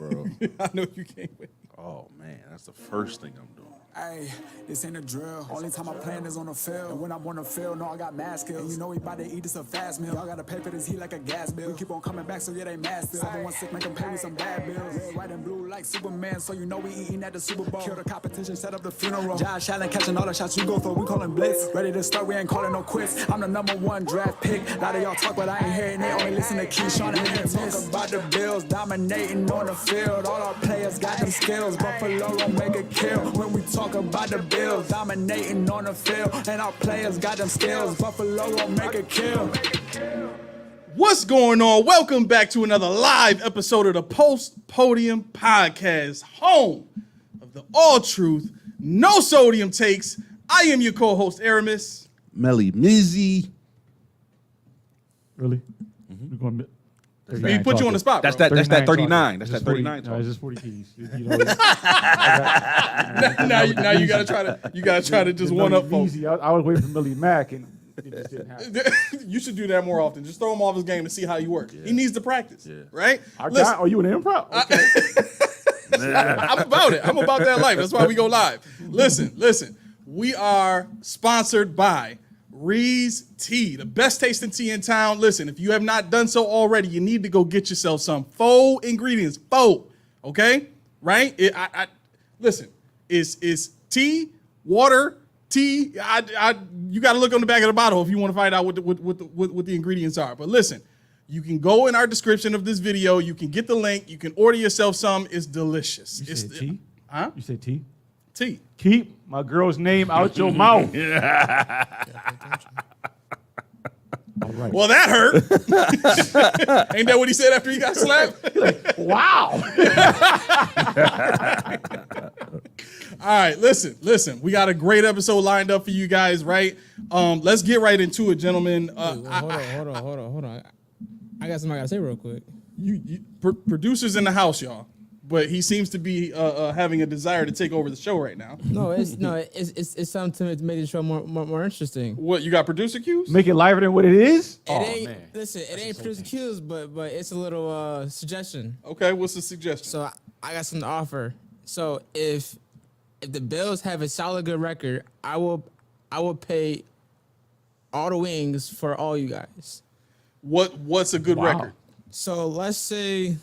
for real. I know you can't wait. Oh, man, that's the first thing I'm doing. Hey, this ain't a drill. Only time I'm playing is on the field. And when I'm on the field, no, I got mad skills. And you know we about to eat this a fast meal. Y'all gotta pay for this heat like a gas bill. We keep on coming back, so yeah, they mad still. 716 make them pay me some bad bills. Red, white, and blue like Superman, so you know we eating at the Super Bowl. Kill the competition, set up the funeral. Josh Allen catching all the shots you go for. We callin' blitz. Ready to start, we ain't calling no quits. I'm the #1 draft pick. A lot of y'all talk, but I ain't hearing it. Only listen to Keyshawn and him. Talk about the Bills dominating on the field. All our players got them skills. Buffalo don't make a kill. When we talk about the Bills dominating on the field, and our players got them skills. Buffalo won't make a kill. What's going on? Welcome back to another live episode of the Podium podcast, home of the all truth, no sodium takes. I am your co-host Aramis. Melly Mizzy. Really? We're going We put you on the spot, bro. That's that 39. That's that 39. No, it's just 40 keys. You know, now you gotta try to just one up folks. easy. I was waiting for Millie Mack, and it just didn't happen. You should do that more often. Just throw him off his game and see how he works. He needs to practice, right? Are you an improv? Okay. I'm about it. I'm about that life. That's why we go live. Listen. We are sponsored by Ree's Tea, the best tasting tea in town. Listen, if you have not done so already, you need to go get yourself some faux ingredients. Faux, okay? Right? Listen, it's tea, water, tea. You got to look on the back of the bottle if you want to find out what the ingredients are. But listen, you can go in our description of this video. You can get the link. You can order yourself some. It's delicious. You said tea? Huh? You said tea? Tea. Keep my girl's name out your mouth. All right. Well, that hurt. Ain't that what he said after he got slapped? Wow. All right, listen. We got a great episode lined up for you guys, right? Let's get right into it, gentlemen. Hold on. I got something I gotta say real quick. Producers in the house, y'all. But he seems to be having a desire to take over the show right now. It's something to make the show more interesting. What, you got producer cues? Make it liver than what it is? It ain't producer cues, but it's a little suggestion. Okay, what's the suggestion? So I got something to offer. So if the Bills have a solid good record, I will pay all the wings for all you guys. What's a good record? So let's say.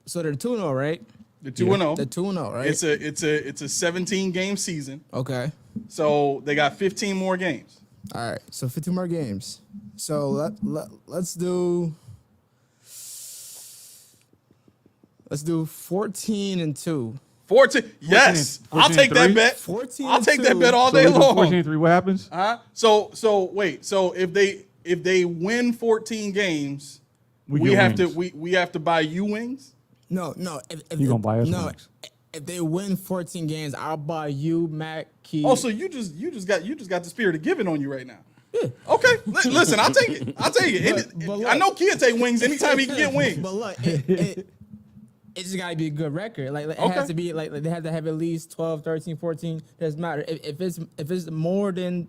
So they're 2-0, right? The 2-0. The 2-0, right? It's a 17-game season. Okay. So they got 15 more games. All right. So 15 more games. So let's do 14-2. 14. Yes. 14 I'll take that bet. 14 I'll take that two. bet all So day we do long. 14-3, what happens? So wait. So if they win 14 games, we have to buy you wings? No. If You gonna buy us no, wings? if they win 14 games, I'll buy you, Mac, Key. Oh, so you just got the spirit of giving on you right now. Yeah. Okay. Listen, I'll take it. But look, I know Kid take wings anytime he can get wings. But look, it just gotta be a good record. Like it has to be like they have to have at least 12, 13, 14. Doesn't matter. If it's more than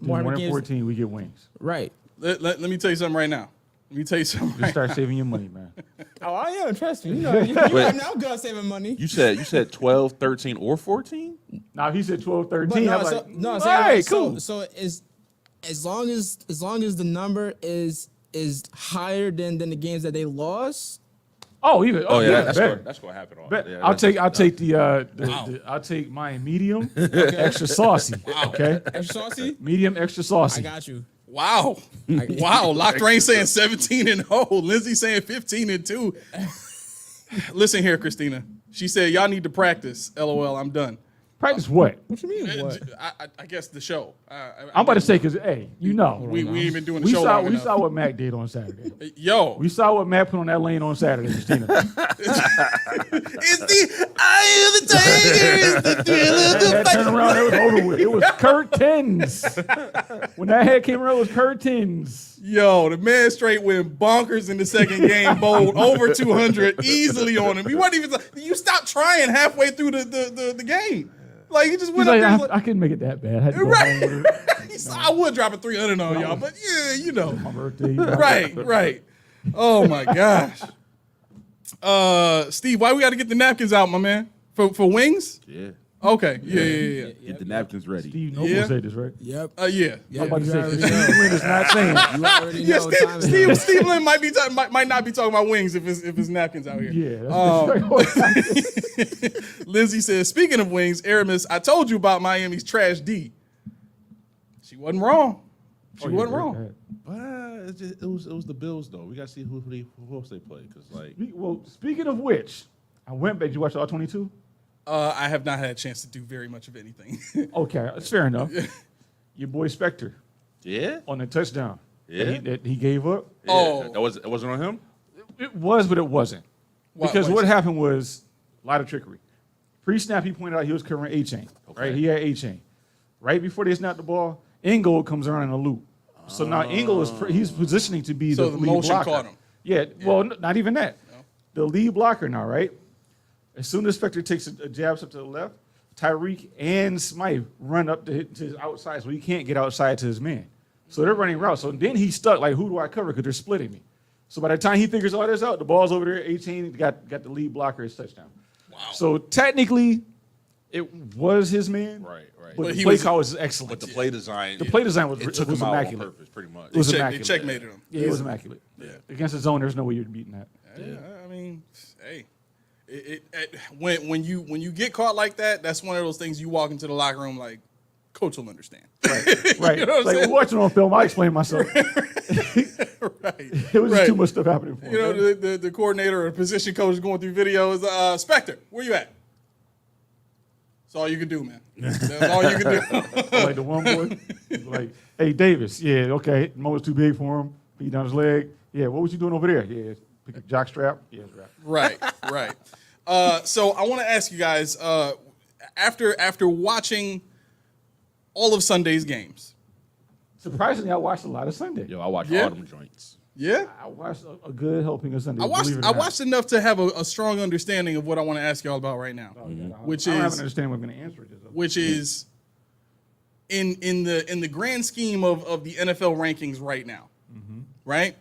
games, 14, we get wings. right? Let me tell you something right now. Just start saving your money, man. Oh, I am. Trust me. You know I'm good at saving money. You said 12, 13, or 14? Now he said 12, 13. But I'm I'm like, saying, cool. So as long as the number is higher than the games that they lost. That's gonna happen. I'll take mine medium, extra saucy. Wow. Okay, Extra saucy? medium, extra saucy. I got you. Wow. Locked Rain saying 17-0. Lindsay saying 15-2. Listen here, Christina. She said, y'all need to practice. LOL, I'm done. Practice what? What you mean? What? I guess the show. I'm about to say, because, hey, you know. We ain't been doing the show long We enough. saw what Mac did on Saturday. Yo. We saw what Mac put on that lane on Saturday, Christina. It's the eye of the tiger. It's the thrill of the That fight. turned around, it was over with. It was curtains. When that head came around, it was curtains. Yo, the man straight went bonkers in the second game, bowled over 200 easily on him. He wasn't even. You stopped trying halfway through the game. Like he just went He's up like, there. I couldn't make it that bad. I had to go Right. home with it. He said, I would drop a 300 on y'all, but yeah, you know. My birthday. Right. Oh my gosh. Steve, why we got to get the napkins out, my man? For wings? Yeah. Okay. Yeah. Get the napkins ready. Steve Noble Yeah. said this, right? Yep. Yeah. I'm about to you say, already Steve know. Wynn is not saying. You already Yeah, know. time is up. Steve Lynn might not be talking about wings if his napkins out here. Yeah. That's Lindsay says, speaking of wings, Aramis, I told you about Miami's trash D. She wasn't wrong. She wasn't wrong. It was the Bills though. We gotta see who else they play because like Well, speaking of which, I went back. Did you watch all 22? I have not had a chance to do very much of anything. Okay, that's fair enough. Your boy Spectre yeah on the touchdown. Yeah. That he gave up. Oh. it wasn't on him. It was, but it wasn't. Because what happened was a lot of trickery. Pre-snap, he pointed out he was covering A-chain. Right, he had A-chain. Right before they snapped the ball, Ingold comes around in a loop. So now Ingold he's positioning to be So the the lead motion blocker. caught him. Yeah, well, not even that. The lead blocker now, right? As soon as Spectre takes a jab up to the left, Tyreek and Smythe run up to his outside, so he can't get outside to his man. So they're running routes. So then he's stuck, like, who do I cover? Because they're splitting me. So by the time he figures all this out, the ball's over there, 18, got the lead blocker, his touchdown. Wow. So technically, it was his man. Right. But he the play was- call was excellent. But the play design. The play design was it took was him out on immaculate. purpose, pretty much. It was They immaculate. checkmated him. Yeah, it was immaculate. Yeah. Against the zone, there's no way you're beating that. Yeah, I mean, hey, when you get caught like that, that's one of those things you walk into the locker room like, coach will understand. Right. You know what I'm like saying? watching on film, I explain myself. Right. It was just Right. too much stuff happening for him. You know, right? the coordinator or position coach is going through videos. Spectre, where you at? That's all you can do, man. That's all you can do. Like the one boy, like, hey Davis, yeah, okay, the moment's too big for him. Beat down his leg. Yeah, what was you doing over there? Yeah, pick a jock strap. Yeah, strap. Right. So I want to ask you guys, after watching all of Sunday's games, Surprisingly, I watched a lot of Sunday. Yo, I watched Yeah. all them joints. yeah, I watched a good helping of Sunday. I believe it or I not. watched enough to have a strong understanding of what I want to ask y'all about right now, which I don't have is an understanding what I'm going to answer it. which is in the grand scheme of the NFL rankings right now, right?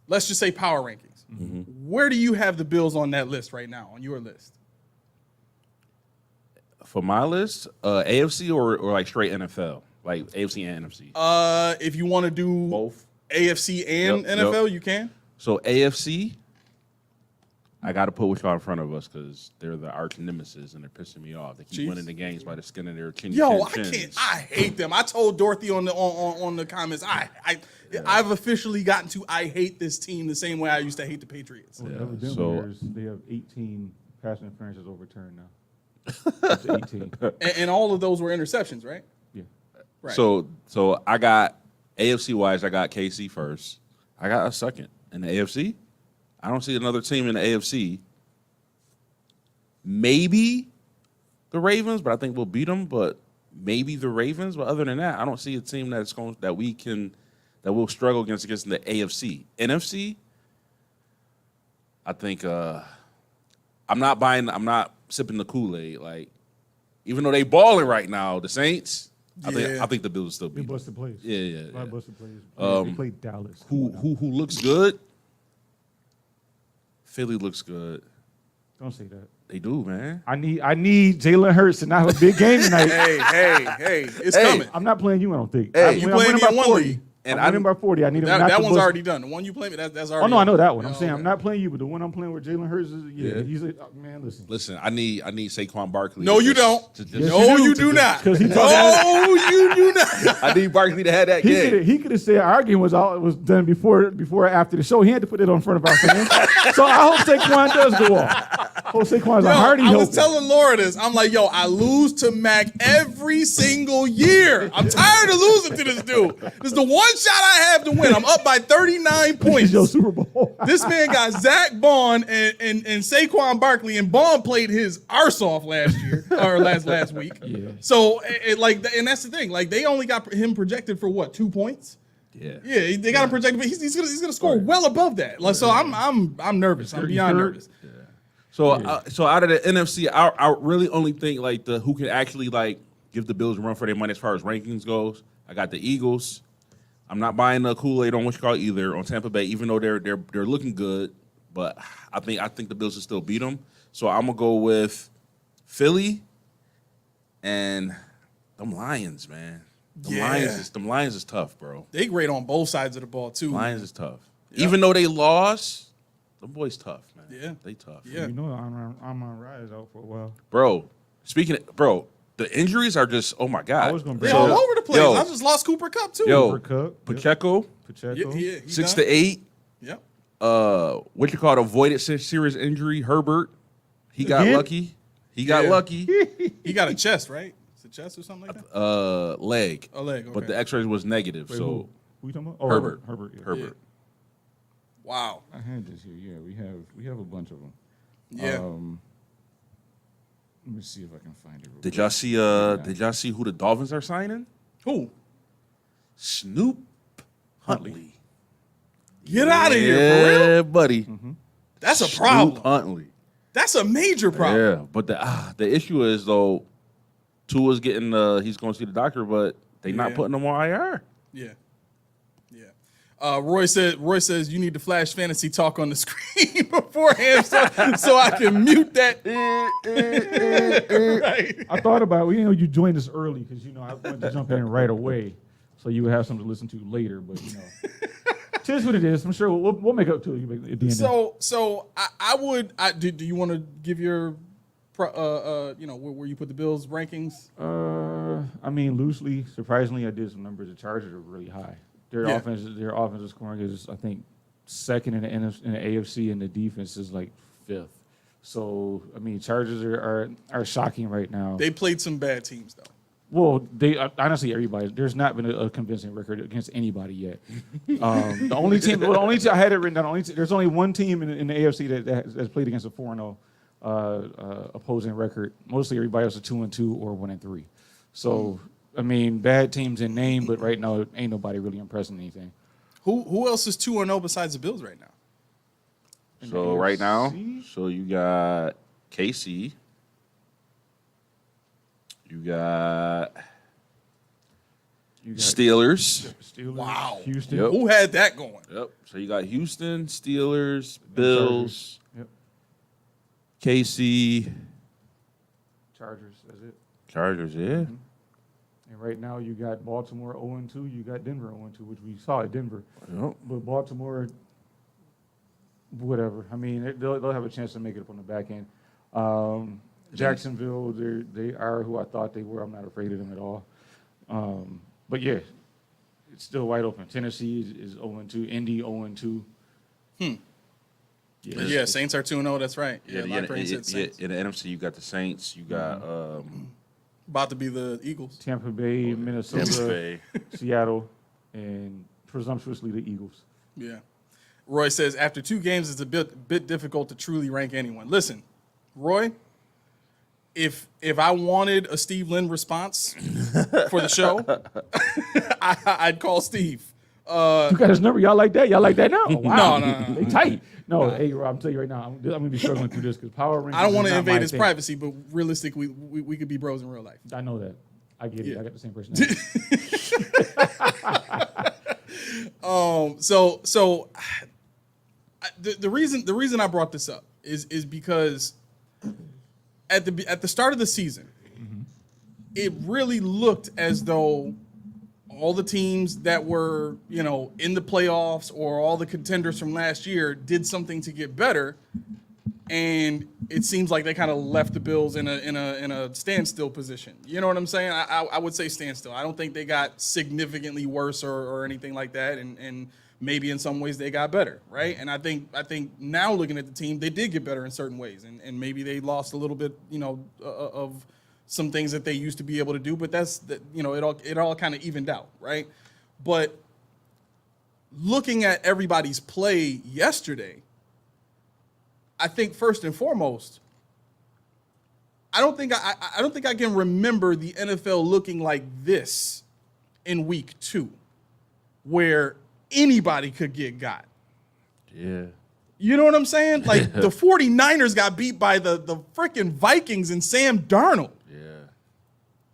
Let's just say power rankings. Where do you have the Bills on that list right now, on your list? For my list, AFC or like straight NFL, like AFC and NFC. If you want to do Both. AFC and Yep, NFL, you can. So AFC, I got to put Wichita in front of us because they're the arch nemesis and they're pissing me off. They keep Chiefs? winning the games by the skin of their chin. Yo, chin, I chins. can't. I hate them. I told Dorothy on the comments. I've officially gotten to I hate this team the same way I used to hate the Patriots. Evidently, so- they have 18 pass interferences overturned now. It's 18. And all of those were interceptions, right? Yeah. Right. So I got AFC wise, I got KC first. I got a second in the AFC. I don't see another team in the AFC. Maybe the Ravens, but I think we'll beat them. But maybe the Ravens. But other than that, I don't see a team that we'll struggle against in the AFC. NFC, I think I'm not sipping the Kool-Aid. Like, even though they balling right now, the Saints, Yeah. I think the Bills still They beat them. busted plays. Yeah. A lot of busted plays. They played Dallas. Who looks good? Philly looks good. Don't say that. They do, man. I need Jalen Hurts to not have a big game tonight. hey, it's coming. I'm not playing you, I don't think. Hey, you playing me in one league. And And I'm winning by 40. I need him not That to one's bust- already done. The one you play me, that's already. Oh no, I know that one. Yeah, I'm saying okay. I'm not playing you, but the one I'm playing with Jalen Hurts is Yeah. he's a man. Listen, Listen, I need Saquon Barkley. No, to you just- don't. to just- Yes, No, you you do. do not. 'Cause he No, talked- you do not. I need Barkley to have that game. he could have said our game was done before or after the show. He had to put it on front of our fans. So I hope Saquon does go off. Hope Saquon's a hardy I was helper. telling Laura this. I'm like, yo, I lose to Mac every single year. I'm tired of losing to this dude. This is the one shot I have to win. I'm up by 39 This points. is your Super Bowl. This man got Zach Bond and Saquon Barkley, and Bond played his arse off last year or last week. Yeah. So and that's the thing. Like, they only got him projected for what, 2 points? Yeah. Yeah, they got him projected, but he's gonna score well above that. Like, so I'm nervous. I'm beyond third. nervous. So out of the NFC, I really only think like who can actually like give the Bills a run for their money as far as rankings goes. I got the Eagles. I'm not buying the Kool-Aid on Wichita either on Tampa Bay, even though they're looking good. but I think the Bills will still beat them. So I'm gonna go with Philly and them Lions, man. Them Lions is tough, bro. They great on both sides of the ball too. Lions is tough. Yep. Even though they lost, them boys tough, man. Yeah. They tough. Yeah. You know, I'm on Rise out for a while. Bro, the injuries are just, oh my God. I was gonna They're bring all up over the place. Yo. I just lost Cooper Cup too. Yo, Cooper Kupp, yep. Pacheco, Pacheco. Yeah, he 6 done. to 8. Yep. What you call it, avoided serious injury. Herbert, he got Again? lucky. He got Yeah. lucky. He got a chest, right? It's a chest or something like that. Leg. A leg. Okay. But the X-rays was negative. Wait, so who you talking about? Oh, Herbert. Herbert. Yeah. Herbert. Wow. I had this here. Yeah, we have a bunch of them. Yeah. Let me see if I can find it. Real Did quick. y'all see? Did y'all see who the Dolphins are signing? Who? Snoop Huntley. Get out of here, for real? Yeah, buddy. That's a Snoop problem. Huntley. That's a major problem. Yeah, but the issue is though, Tua's getting he's going to see the doctor, but they not Yeah. putting him on IR. Yeah. Yeah. Roy says you need to flash fantasy talk on the screen beforehand so I can mute that. Right. I thought about it. You know, you joined us early because I wanted to jump in right away, so you would have something to listen to later. But it is what it is. I'm sure we'll make up to it at the end. So I would. Do you want to give your, where you put the Bills rankings? I mean, loosely, surprisingly, I did some numbers. The Chargers are really high. Their Yeah. offensive scoring is, I think, second in the AFC, and the defense is like fifth. So, I mean, Chargers are shocking right now. They played some bad teams though. Well, they honestly, everybody. There's not been a convincing record against anybody yet. The only team I had it written down. There's only one team in the AFC that's played against a 4-0 opposing record. Mostly everybody else is 2-2 or 1-3. So, I mean, bad teams in name, but right now ain't nobody really impressing anything. Who else is 2-0 besides the Bills right now? So right now, AFC? so you got KC, you got You got Steelers. Steelers, Wow. Houston. Yep. Who had that going? Yep. So you got Houston, Steelers, Bills, Yep. KC, Chargers. That's it. Chargers. Yeah. And right now you got Baltimore 0-2. You got Denver 0-2, which we saw at Denver. Yep. But Baltimore, whatever. I mean, they'll have a chance to make it up on the back end. Jacksonville, they are who I thought they were. I'm not afraid of them at all. But yeah, it's still wide open. Tennessee is 0-2. Indy 0-2. Yeah, Saints are 2-0. That's right. Yeah, Yeah, my brain said Saints. in the NFC, you got the Saints. You got About to be the Eagles. Tampa Bay, Minnesota, Tampa Bay. Seattle, and presumptuously the Eagles. Yeah. Roy says after 2 games, it's a bit difficult to truly rank anyone. Listen, Roy, if I wanted a Steve Lynn response for the show, I'd call Steve. You got his number. Y'all like that? Y'all like that now? Oh, wow. No. They tight. No, hey, Rob, I'm telling you right now, I'm going to be struggling through this because power rankings I don't want is to not invade my his thing. privacy, but realistically, we could be bros in real life. I know that. I get it. Yeah. I got the same personality. The reason I brought this up is because at the start of the season, it really looked as though all the teams that were in the playoffs or all the contenders from last year did something to get better, and it seems like they kind of left the Bills in a standstill position. You know what I'm saying? I would say standstill. I don't think they got significantly worse or anything like that, and maybe in some ways they got better, right? And I think now looking at the team, they did get better in certain ways, and maybe they lost a little bit, of some things that they used to be able to do, but it all kind of evened out, right? But looking at everybody's play yesterday, I think first and foremost, I don't think I can remember the NFL looking like this in week 2, where anybody could get got. Yeah. You know what I'm saying? Like the 49ers got beat by the freaking Vikings and Sam Darnold. Yeah.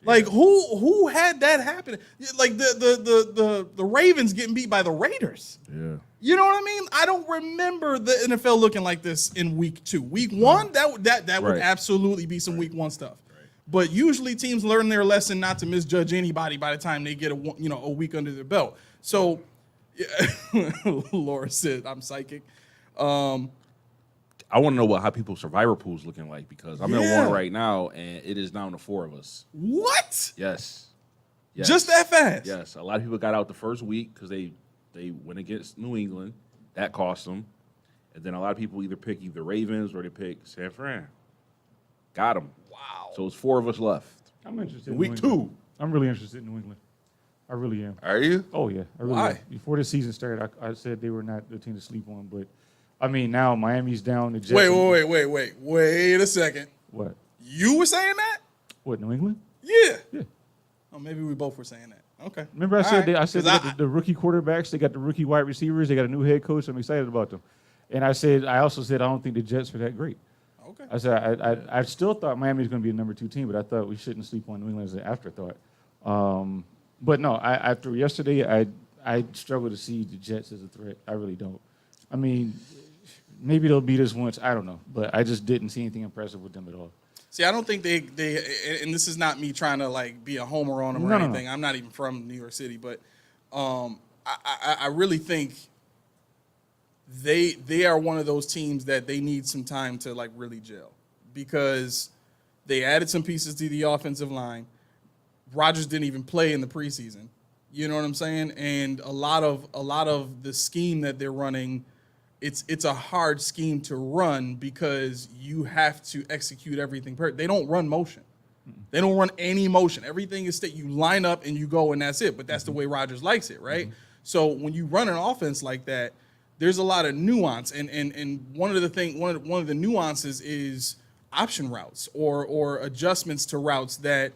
Like who had that happen? Like the Ravens getting beat by the Raiders. Yeah. You know what I mean? I don't remember the NFL looking like this in week 2. Week 1, that would Right. absolutely be some week 1 stuff. But usually teams learn their lesson not to misjudge anybody by the time they get a week under their belt. So, Laura said, "I'm psychic." I want to know how people's survivor pool's looking like because I'm in Yeah. one right now and it is down to 4 of us. What? Yes. Just that fast? Yes. A lot of people got out the first week because they went against New England. That cost them. And then a lot of people either pick Ravens or they pick San Fran. Got them. Wow. So it's 4 of us left. I'm interested. In Week New 2. England. I'm really interested in New England. I really am. Are you? Oh yeah, I really Why? am. Before the season started, I said they were not the team to sleep on, but I mean now Miami's down. The Jets. Wait a second. What? You were saying that? What? New England? Yeah. Yeah. Oh, maybe we both were saying that. Okay. Remember I said they got 'Cause the rookie quarterbacks, they got the rookie wide receivers, they got a new head coach. I'm excited about them. And I also said I don't think the Jets are that great. Okay. I said I still thought Miami was going to be a number 2 team, but I thought we shouldn't sleep on New England as an afterthought. But no, after yesterday, I struggle to see the Jets as a threat. I really don't. I mean, maybe they'll beat us once. I don't know, but I just didn't see anything impressive with them at all. See, I don't think they and this is not me trying to like be a homer on them or No, no, anything. I'm not even from New York City, but I really think they are one of those teams that they need some time to like really gel because they added some pieces to the offensive line. Rodgers didn't even play in the preseason. You know what I'm saying? And a lot of the scheme that they're running, it's a hard scheme to run because you have to execute everything. They don't run motion. They don't run any motion. Everything is you line up and you go and that's it. But that's the way Rodgers likes it, right? So when you run an offense like that, there's a lot of nuance. And one of the nuances is option routes or adjustments to routes that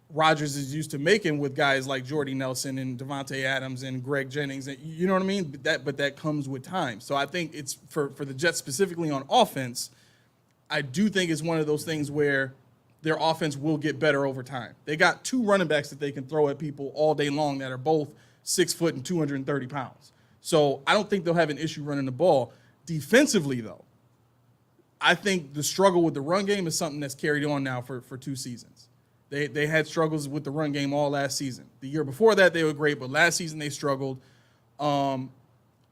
Rodgers is used to making with guys like Jordy Nelson and Devontae Adams and Greg Jennings. You know what I mean? But that comes with time. So I think it's for the Jets specifically on offense, I do think it's one of those things where their offense will get better over time. They got 2 running backs that they can throw at people all day long that are both 6 foot and 230 pounds. So I don't think they'll have an issue running the ball. Defensively, though, I think the struggle with the run game is something that's carried on now for 2 seasons. They had struggles with the run game all last season. The year before that, they were great, but last season they struggled. And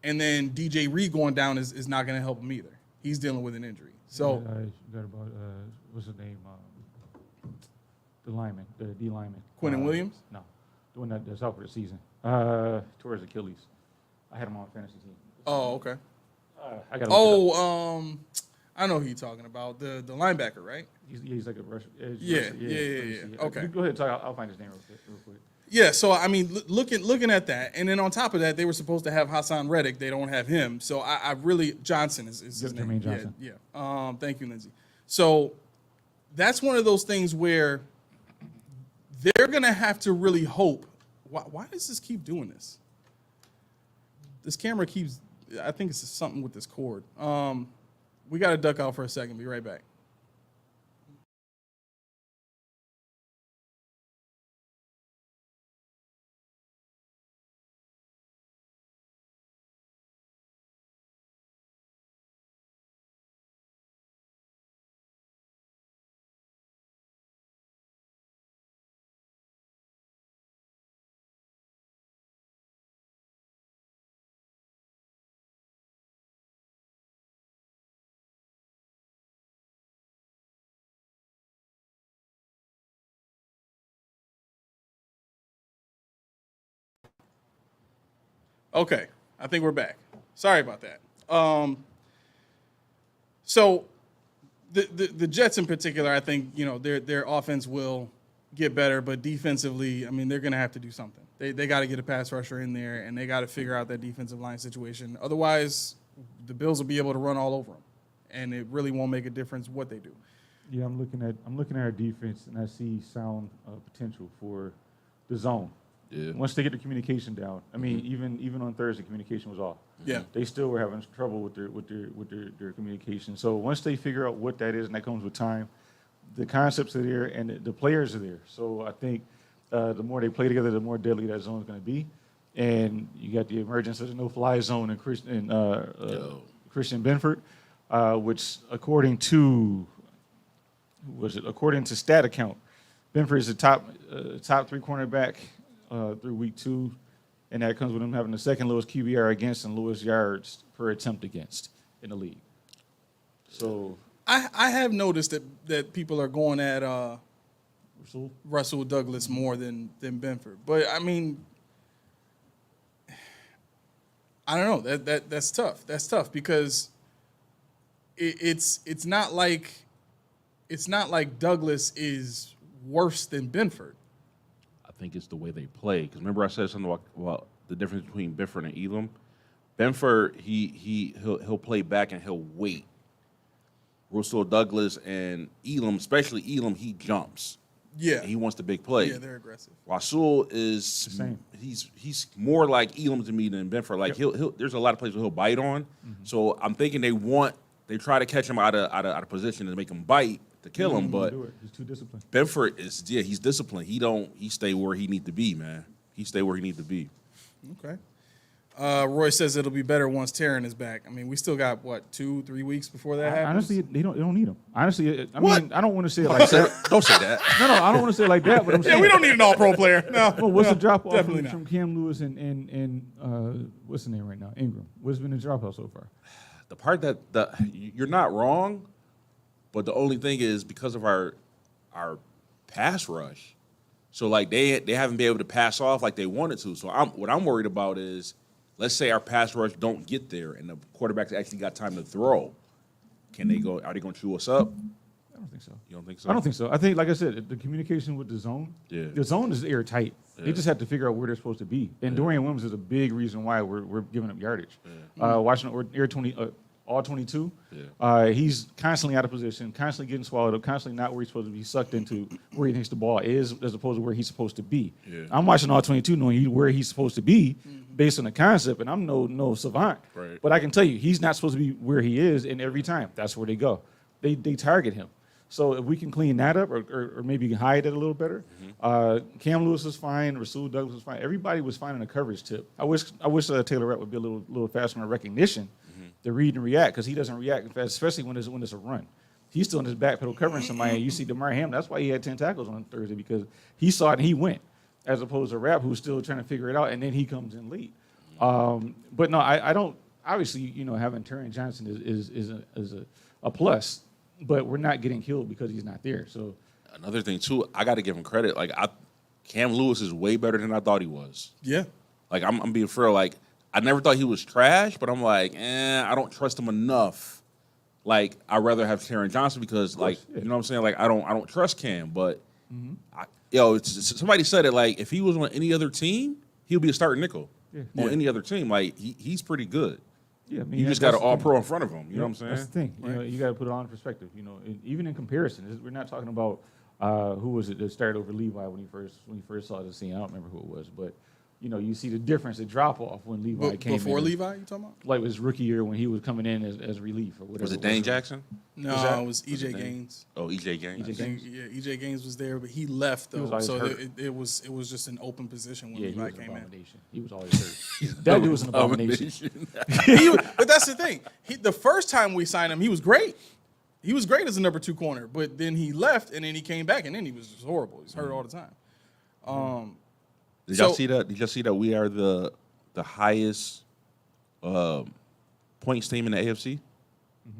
then DJ Reed going down is not going to help him either. He's dealing with an injury. So I got about what's his name? The lineman, the D lineman. Quinnen Williams? No, the one that's out for the season. Tore his Achilles. I had him on fantasy team. Oh, okay. I got. I know who you're talking about. The linebacker, right? He's like a rush. Yeah. Okay. Go ahead and talk. I'll find his name real quick. Yeah, so I mean, looking at that, and then on top of that, they were supposed to have Hassan Reddick. They don't have him, so I really Johnson is his name. Jermaine Johnson. Yeah. Thank you, Lindsay. So that's one of those things where they're gonna have to really hope. Why does this keep doing this? This camera keeps. I think it's something with this cord. We got to duck out for a second. Be right back. Okay, I think we're back. Sorry about that. So the Jets in particular, I think their offense will get better, but defensively, I mean they're going to have to do something. They got to get a pass rusher in there, and they got to figure out that defensive line situation. Otherwise, the Bills will be able to run all over them, and it really won't make a difference what they do. Yeah, I'm looking at our defense, and I see sound potential for the zone. Yeah. Once they get the communication down, I mean, even on Thursday, communication was off. Yeah. They still were having trouble with their communication. So once they figure out what that is, and that comes with time, the concepts are there and the players are there. So I think the more they play together, the more deadly that zone is going to be. And you got the emergence of the no-fly zone and Christian Benford, which according to stat account, Benford is the top 3 cornerback through week 2, and that comes with him having the second lowest QBR against and lowest yards per attempt against in the league. So I have noticed that people are going at Russell Douglas more than Benford, but I mean, I don't know. That's tough. That's tough because it's not like Douglas is worse than Benford. I think it's the way they play. Because remember I said something about the difference between Benford and Elam? Benford, he'll play back and he'll wait. Russell Douglas and Elam, especially Elam, he jumps. Yeah. And he wants the big play. Yeah, they're aggressive. Rasul is he's more like Elam to me than Benford. Like he'll there's a lot of places where he'll bite on. So I'm thinking they try to catch him out of position and make him bite to kill him, but he's too disciplined. Benford he's disciplined. He stay where he need to be, man. He stay where he need to be. Okay. Roy says it'll be better once Taryn is back. I mean, we still got, 2-3 weeks before that happens? Honestly, they don't need him. Honestly, I What? mean, I don't want to say it like that. Don't say that. No, I don't want to say it like that. But I'm saying, Yeah, we don't need an all-pro player. No. well, what's no, the drop off definitely from not. Cam Lewis and what's the name right now? Ingram. What's been the drop off so far? The part that you're not wrong, but the only thing is because of our pass rush. So like they haven't been able to pass off like they wanted to. So what I'm worried about is, let's say our pass rush don't get there and the quarterbacks actually got time to throw. Can they go? Are they going to chew us up? I don't think so. You don't think so? I don't think so. I think, like I said, the communication with the zone. Yeah. The zone is airtight. Yeah. They just have to figure out where they're supposed to be. And Dorian Williams is a big reason why we're giving up yardage. Watching Air 20. All 22, he's constantly out of position, constantly getting swallowed up, constantly not where he's supposed to be, sucked into where he thinks the ball is as opposed to where he's supposed to be. Yeah. I'm watching all 22 knowing where he's supposed to be based on the concept, and I'm no savant. Right. But I can tell you, he's not supposed to be where he is, and every time, that's where they go. They target him. So if we can clean that up or maybe hide it a little better, Cam Lewis was fine, Rasul Douglas was fine. Everybody was fine in a coverage tip. I wish Taylor Rapp would be a little faster in recognition to read and react, because he doesn't react fast, especially when it's a run. He's still in his back pedal covering somebody, and you see DeMar Hamlin, that's why he had 10 tackles on Thursday, because he saw it and he went, as opposed to Rapp, who's still trying to figure it out, and then he comes in late. But no, I don't, obviously, having Terry Johnson is a plus, but we're not getting killed because he's not there. So Another thing too, I got to give him credit. Like Cam Lewis is way better than I thought he was. Yeah. Like I'm being fair. Like I never thought he was trash, but I'm like, I don't trust him enough. Like I'd rather have Taron Johnson because, like, you know what I'm saying? Like I don't trust Cam, but somebody said it. Like if he was on any other team, he'll be a starting nickel on any other team. Like he's pretty good. yeah, I mean, You just got an all pro in front of him. You know what I'm saying? That's the thing. Right. You got to put it all in perspective. Even in comparison, we're not talking about who was it that started over Levi when he first saw the scene. I don't remember who it was, but you see the difference, the drop off when Levi came Before in. Levi, you talking about? Like his rookie year when he was coming in as relief or whatever. Was it Dane Jackson? No, that- it was was it EJ Dane? Gaines. Oh, EJ Gaines. EJ Gaines? Yeah, EJ Gaines was there, but he left He was though, always so hurt. it was just an open position when Yeah, he Levi was an came in. abomination. He was always hurt. That dude was an abomination. But that's the thing. The first time we signed him, he was great. He was great as a number 2 corner, but then he left and then he came back and then he was just horrible. He's hurt all the time. Did So- y'all see that? Did y'all see that we are the highest points team in the AFC?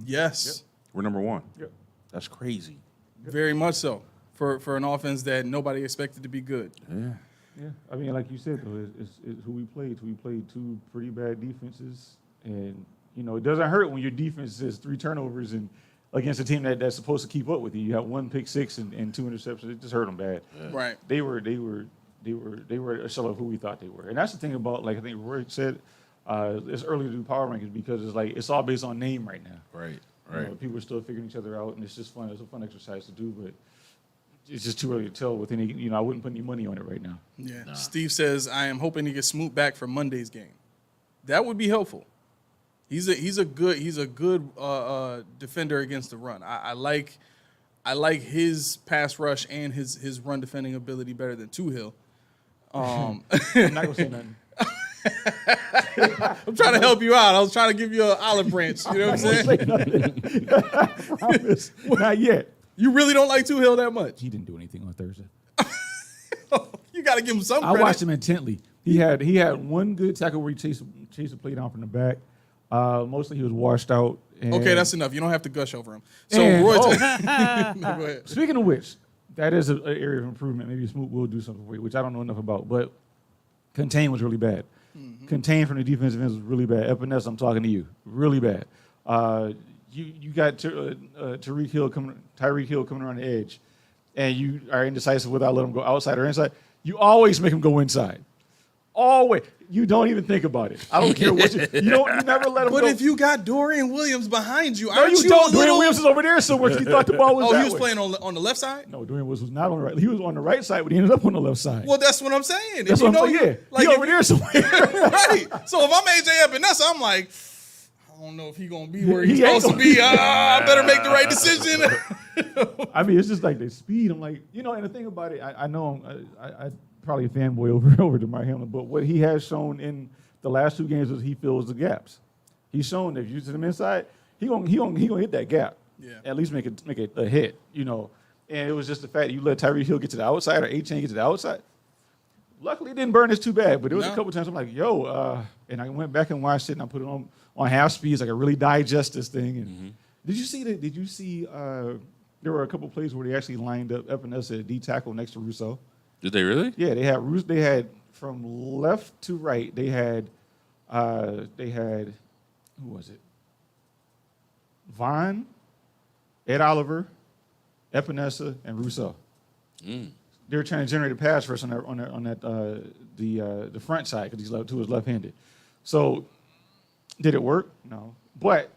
Yes, We're number 1. Yep. That's crazy. very much so for an offense that nobody expected to be good. Yeah. Yeah, I mean, like you said, though, it's who we played. We played 2 pretty bad defenses, and it doesn't hurt when your defense is 3 turnovers and against a team that's supposed to keep up with you. You have 1 pick six and 2 interceptions. It just hurt them bad. Right. They were a shell of who we thought they were, and that's the thing about, like I think Roy said, it's early to do power rankings because it's all based on name right now. Right. People are still figuring each other out, and it's just fun. It's a fun exercise to do, but it's just too early to tell with any. I wouldn't put any money on it right now. Yeah. Nah. Steve says, I am hoping to get Smoot back for Monday's game. That would be helpful. He's a good defender against the run. I like I like his pass rush and his run defending ability better than Tuhill. I'm not gonna say nothing. I'm trying to help you out. I was trying to give you an olive branch. You know what I'm saying? Promise. Not yet. You really don't like Tuhill that much. He didn't do anything on Thursday. You got to give him some I credit. watched him intently. He had one good tackle where he chased the play down from the back. Mostly he was washed out. And, Okay, that's enough. You don't have to gush over him. So and- Roy, oh, no, go ahead. speaking of which, that is an area of improvement. Maybe Smoot will do something for you, which I don't know enough about. But contain was really bad. Contain from the defensive ends was really bad. Epinesa, I'm talking to you, really bad. You got Tyreek Hill coming around the edge, and you are indecisive without letting him go outside or inside. You always make him go inside. Always. You don't even think about it. I don't care what you never let him But go. if you got Dorian Williams behind you, no, aren't you you don't. a little... Dwayne Williams is over there somewhere. You thought the ball was Oh, that he was way. playing on the left side? No, Dwayne Williams was not on the right. He was on the right side, but he ended up on the left side. Well, that's what I'm saying. That's If what I'm saying. Yeah, like, he over there somewhere. right. So if I'm AJ Epinesa, I'm like, I don't know if he's going to be where he's He ain't supposed to be. I better make the right decision. I mean, it's just like the speed. I'm like, and the thing about it, I know I probably a fanboy over DeMar Hamlin, but what he has shown in the last 2 games is he fills the gaps. He's shown that if you send him inside, he gonna hit that gap. Yeah. At least make it a hit, And it was just the fact that you let Tyreek Hill get to the outside or A-Chain get to the outside. Luckily, it didn't burn us too bad, but there was a couple times I'm like, and I went back and watched it and I put it on half speed so I could really digest this thing. And Did you see there were a couple plays where they actually lined up Epinesa at D tackle next to Rousseau? Did they really? Yeah, they had from left to right. They had who was it? Vaughn, Ed Oliver, Epinesa, and Rousseau. They were trying to generate a pass for us on the front side because he was left-handed. So, did it work? No, but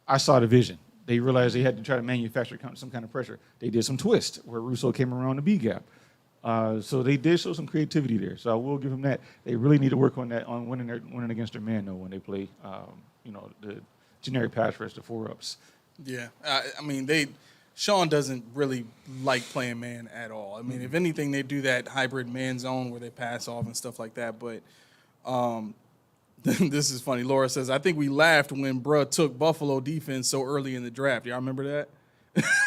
I saw the vision. They realized they had to try to manufacture some kind of pressure. They did some twist where Rousseau came around the B gap. So they did show some creativity there. So I will give them that. They really need to work on that, on winning against their man, though, when they play, the generic pass rush, the 4-ups. Yeah. I mean, Sean doesn't really like playing man at all. I mean, if anything, they do that hybrid man zone where they pass off and stuff like that. But this is funny. Laura says, I think we laughed when bruh took Buffalo defense so early in the draft. Y'all remember that?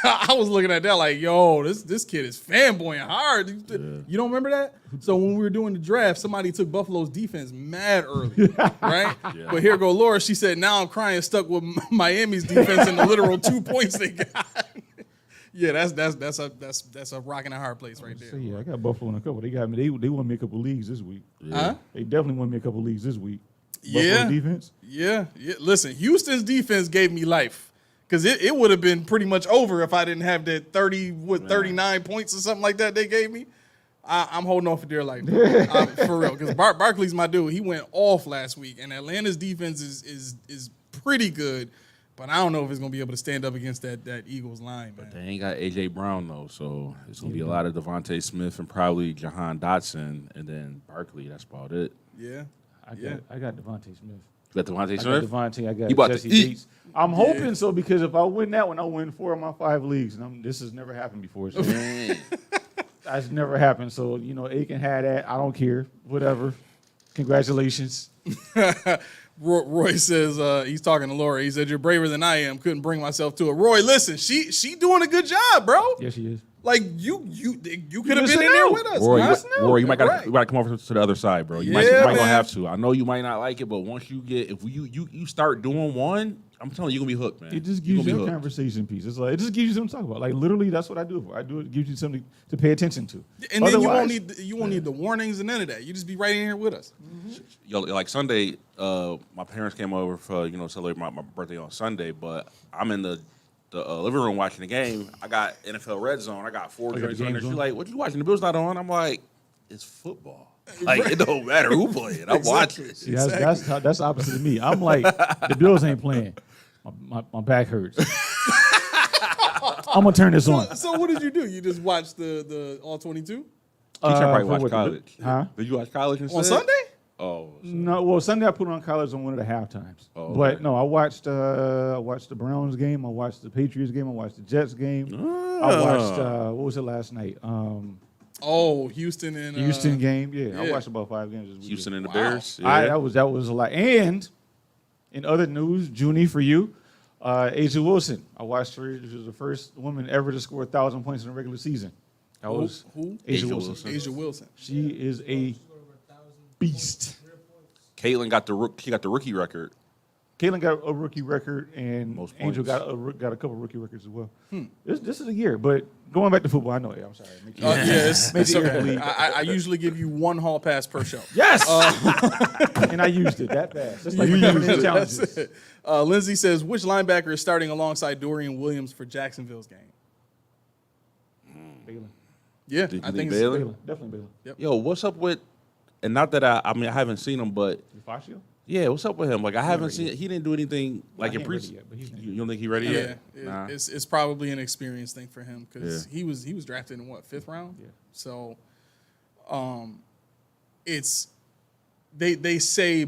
I was looking at that like, yo, this kid is fanboying hard. You don't remember that? So when we were doing the draft, somebody took Buffalo's defense mad early, right? Yeah. But here go Laura. She said, now I'm crying stuck with Miami's defense and the literal 2 points they got. Yeah, that's a rock and a hard place right there. So yeah, I got Buffalo in a couple. They got me. They won me a couple leagues this week. Huh? They definitely won me a couple leagues this week. Yeah. Buffalo defense. Yeah. Listen, Houston's defense gave me life. Because it would have been pretty much over if I didn't have that 39 points or something like that they gave me. I'm holding on for dear life, for real. Because Barkley's my dude. He went off last week, and Atlanta's defense is pretty good. But I don't know if it's going to be able to stand up against that Eagles line, man. They ain't got A.J. Brown, though, so it's going to be a lot of Devontae Smith and probably Jahan Dotson, and then Barkley. That's about it. Yeah. I got Devontae Smith. You got Devontae I Smith? got Devontae. I You about got to Jesse eat. Bates. I'm hoping so because if I win that one, I'll win 4 of my 5 leagues. And this has never happened before. So Man. that's never happened. So, Aiken had that. I don't care. Whatever. Congratulations. Roy says, he's talking to Laura. He said, you're braver than I am. Couldn't bring myself to it. Roy, listen, she doing a good job, bro. Yes, she is. Like, you could have been missing in there out. with us. Roy, huh? you might Right. gotta come over to the other side, bro. You might Yeah, gonna man. have to. I know you might not like it, but once you get if you start doing one, I'm telling you, you're gonna be hooked, man. It just You gives gonna you be a hooked. conversation piece. It's like it just gives you something to talk about. Like literally, that's what I do it for. I do it gives you something to pay attention to. And then Otherwise, you won't need the warnings and none of that. You just be right in here with us. Yo, like Sunday, my parents came over for celebrate my birthday on Sunday, but I'm in the living room watching the game. I got NFL Red Zone. I got 4 you got joints the on there. games She's on? like, "What you watching? The Bills not on?" I'm like, "It's football. Like it don't matter who playing. I'm watching." See, that's opposite of me. I'm like the Bills ain't playing. My back hurts. I'm gonna turn this on. So what did you do? You just watched the all 22 You should probably for watch what, college. Huh? Did you watch college instead? on Sunday? Oh, so- No, well, Sunday I put on college on one of the half times. Oh, okay. But no, I watched the Browns game. I watched the Patriots game. I watched the Jets game. I watched what was it last night? Oh, Houston and Houston game. Yeah, I yeah. watched about 5 games this weekend. Houston and the Wow. Bears. That was a lot. And in other news, Junie for you, Asia Wilson. I watched her. She was the first woman ever to score 1,000 points in a regular season. That was Who? Asia Asia Wilson. Wilson. Asia Wilson. She is a beast. Caitlin got the rookie record. Caitlin got a rookie record, and Most Angel points. got a couple rookie records as well. This is a year, but going back to football, I know. Yeah, I'm sorry. Make you- Yeah, it's Make the ear okay. bleed. I usually give you 1 hall pass per show. Yes, and I used it that fast. That's like You my used it. challenges. That's it. Lindsay says, which linebacker is starting alongside Dorian Williams for Jacksonville's game? Balin. Yeah, Do you I think think it's Balin? Balin. Definitely Balin. Yo, what's up with? And not that I mean I haven't seen him, but Fascio? yeah, what's up with him? Like I haven't seen. He didn't do anything like he in ain't ready preseason. yet, but he's You don't think he ready Yeah, yet? it- it's probably an experience thing for him because Yeah. he was drafted in what, 5th round? Yeah. So, it's they say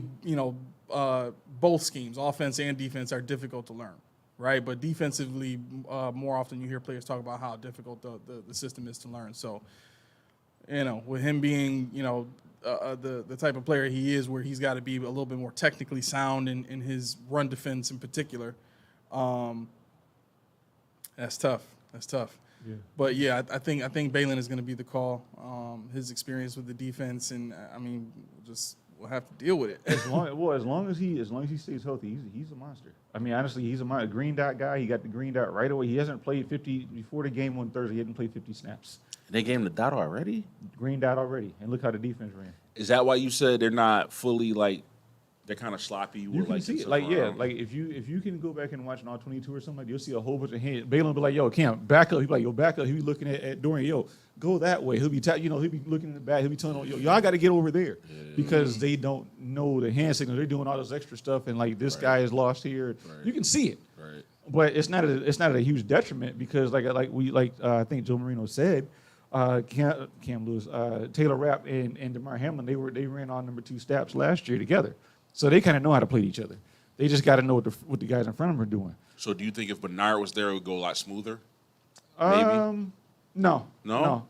both schemes, offense and defense, are difficult to learn, right? But defensively, more often you hear players talk about how difficult the system is to learn. So, with him being the type of player he is, where he's got to be a little bit more technically sound in his run defense in particular. That's tough. That's tough. Yeah. But yeah, I think Balin is going to be the call. His experience with the defense, and I mean, we'll have to deal with it. As long as he stays healthy, he's a monster. I mean, honestly, he's a green dot guy. He got the green dot right away. He hasn't played 50 before the game on Thursday. He hadn't played 50 snaps. They gave him the dot already. Green dot already, and look how the defense ran. Is that why you said they're not fully like they're kind of sloppy? You with, can like, see it, stuff like around? like if you can go back and watch an all 22 or something, like you'll see a whole bunch of hands. Balin will be like, "Yo, Cam, back up." He'll be like, "Yo, back up." He'll be looking at Dorian, "Yo, go that way." He'll be he'll be looking in the back. He'll be telling, "Yo, y'all got to get over there," because they don't know the hand signal. They're doing all this extra stuff, and like this guy is lost here. Right. You can see it, Right. but it's not a huge detriment because I think Joe Marino said. Cam Lewis, Taylor Rapp, and DeMar Hamlin, they ran on number 2 steps last year together, so they kind of know how to play each other. They just got to know what the guys in front of them are doing. So do you think if Bernard was there, it would go a lot smoother? Maybe. No.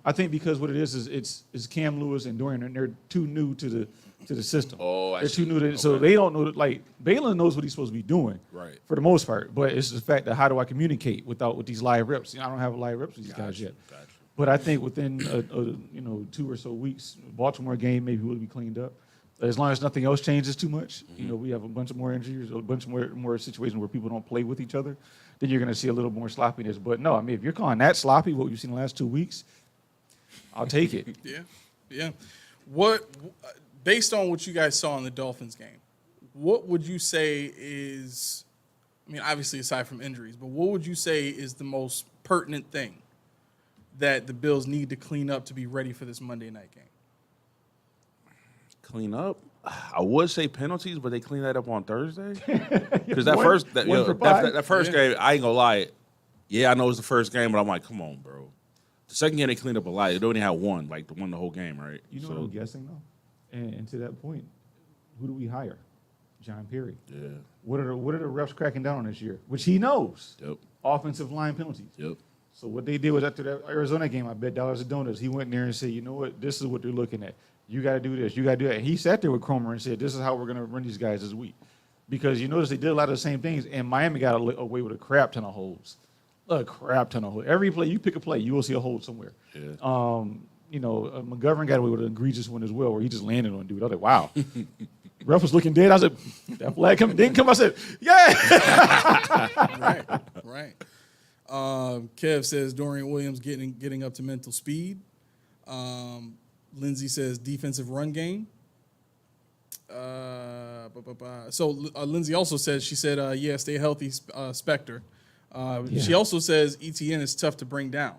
I think because what it is it's Cam Lewis and Dorian, and they're too new to the system. Oh, I they're see. too new to so Okay. they don't know that. Like Balin knows what he's supposed to be doing, Right. for the most part. But it's the fact that how do I communicate with these live reps? I don't have a live reps with these guys yet. Gotcha. But I think within 2 or so weeks, Baltimore game maybe will be cleaned up. As long as nothing else changes too much, we have a bunch of more injuries, a bunch more situations where people don't play with each other, then you're going to see a little more sloppiness. But no, I mean, if you're calling that sloppy, what you've seen the last 2 weeks, I'll take it. Yeah. Based on what you guys saw in the Dolphins game, what would you say is, I mean, obviously aside from injuries, but what would you say is the most pertinent thing that the Bills need to clean up to be ready for this Monday night game? Clean up. I would say penalties, but they clean that up on Thursday. Because One- one for five. that first game, I ain't gonna lie. Yeah, I know it's the first game, but I'm like, come on, bro. The second game they cleaned up a lot. They only had one, like won the whole game, right? You know what I'm guessing, though? And to that point, who do we hire? John Perry. Yeah. What are the refs cracking down on this year? Which he knows. Yep. Offensive line penalties. Yep. So what they did was after that Arizona game, I bet dollars and donuts, he went in there and said, you know what, this is what they're looking at. You got to do this. You got to do that. And he sat there with Cromer and said, this is how we're going to run these guys this week. Because you notice they did a lot of the same things, and Miami got away with a crap ton of holds. A crap ton of holds. Every play, you pick a play, you will see a hold somewhere. Yeah. McGovern got away with an egregious one as well, where he just landed on dude. I was like, wow. Ref was looking dead. I said, that flag didn't come. I said, yeah. Right. Kev says Dorian Williams getting up to mental speed. Lindsay says defensive run game. So Lindsay also says, she said, yeah, stay healthy, Spectre. She also says ETN is tough to bring down.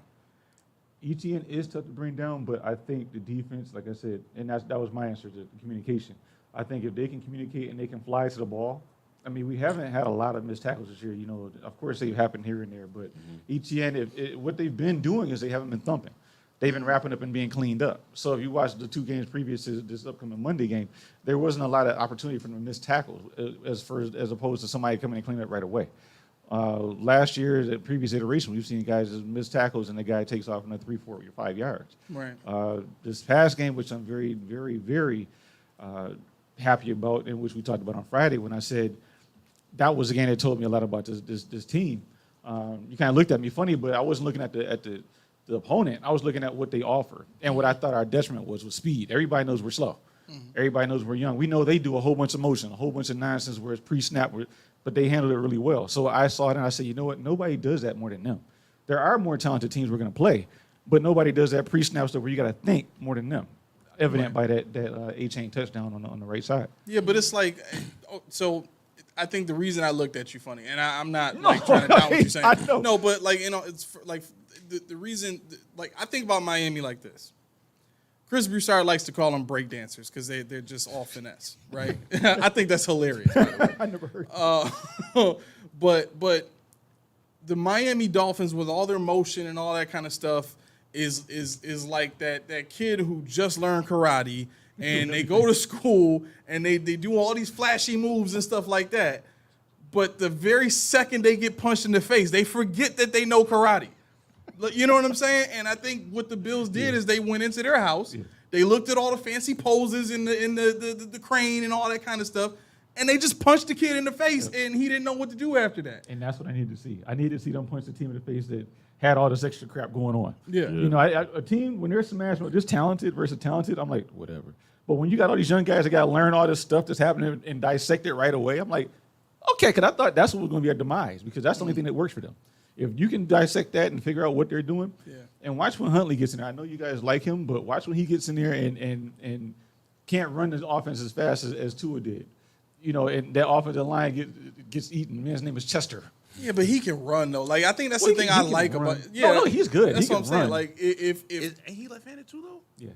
ETN is tough to bring down, but I think the defense, like I said, and that was my answer to the communication. I think if they can communicate and they can fly to the ball, I mean, we haven't had a lot of missed tackles this year. You know, of course they've happened here and there, but ETN, what they've been doing is they haven't been thumping. they've been wrapping up and being cleaned up. So if you watch the 2 games previous to this upcoming Monday game, there wasn't a lot of opportunity for them to miss tackles as opposed to somebody coming and cleaning up right away. Last year, the previous iteration, we've seen guys just miss tackles and the guy takes off another 3, 4, or 5 yards. Right. This past game, which I'm very, very, very happy about, and which we talked about on Friday, when I said that was a game that told me a lot about this team. You kind of looked at me funny, but I wasn't looking at the opponent. I was looking at what they offer and what I thought our detriment was speed. Everybody knows we're slow. Everybody knows we're young. We know they do a whole bunch of motion, a whole bunch of nonsense where it's pre-snap, but they handle it really well. So I saw it and I said, you know what? Nobody does that more than them. There are more talented teams we're going to play, but nobody does that pre-snap stuff where you got to think more than them. Evident by that A-chain touchdown on the right side. Yeah, but it's like, so I think the reason I looked at you funny, and I'm not like trying to doubt what you're saying. I know. No, but like, it's like the reason, like I think about Miami like this. Chris Broussard likes to call them break dancers because they're just all finesse, right? I think that's hilarious. By the way. I never heard But the Miami Dolphins with all their motion and all that kind of stuff is like that kid who just learned karate and they go to school and they do all these flashy moves and stuff like that. But the very second they get punched in the face, they forget that they know karate. You know what I'm saying? And I think what the Bills did is they went into their house, they looked at all the fancy poses in the crane and all that kind of stuff, and they just punched the kid in the face, and he didn't know what to do after that. And that's what I need to see. I need to see them punch the team in the face that had all this extra crap going on. Yeah. You know, a team, when they're smashed, just talented versus talented, I'm like, whatever. But when you got all these young guys that got to learn all this stuff that's happening and dissect it right away, I'm like, okay, because I thought that's what was going to be our demise, because that's the only thing that works for them. If you can dissect that and figure out what they're doing, and watch when Huntley gets in there. I know you guys like him, but watch when he gets in there and can't run his offense as fast as Tua did. You know, and that offensive line gets eaten. Man's name is Chester. Yeah, but he can run though. Like I think that's Well, the thing he I can like run. about. Yeah, No, he's good. That's He what I'm can saying. run. Like if Ain't he left-handed too though? Yeah,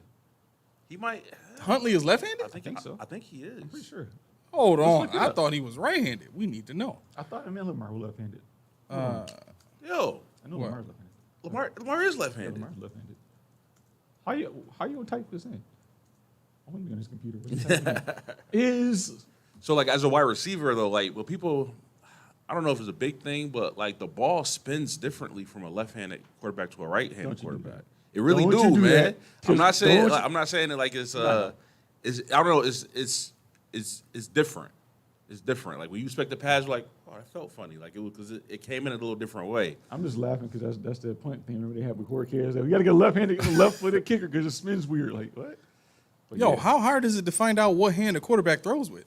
He might. Huntley is left-handed. I think so. I think he is. pretty sure. Hold on, look it I up. thought he was right-handed. We need to know. I thought Emil Lamar was left-handed. Yo, I know What? Lamar's left-handed. Lamar is Yeah, left-handed. Lamar's left-handed. How you gonna type this in? I want to be on this computer. What you typing in? Is So like as a wide receiver though, like well people, I don't know if it's a big thing, but like the ball spins differently from a left-handed quarterback to a right-handed Don't you do quarterback. that. It really Don't you do, do man. that. I'm not saying Don't like, you- I'm not saying it like it's I don't know. It's different. It's different. Like when you expect the pass, you're like, oh, that felt funny. Like it was because it came in a little different way. I'm just laughing because that's the point thing. Remember they have with Jorge. We got to get a left-handed, left-footed kicker because it spins weird. Like what? But Yo, yeah. how hard is it to find out what hand a quarterback throws with?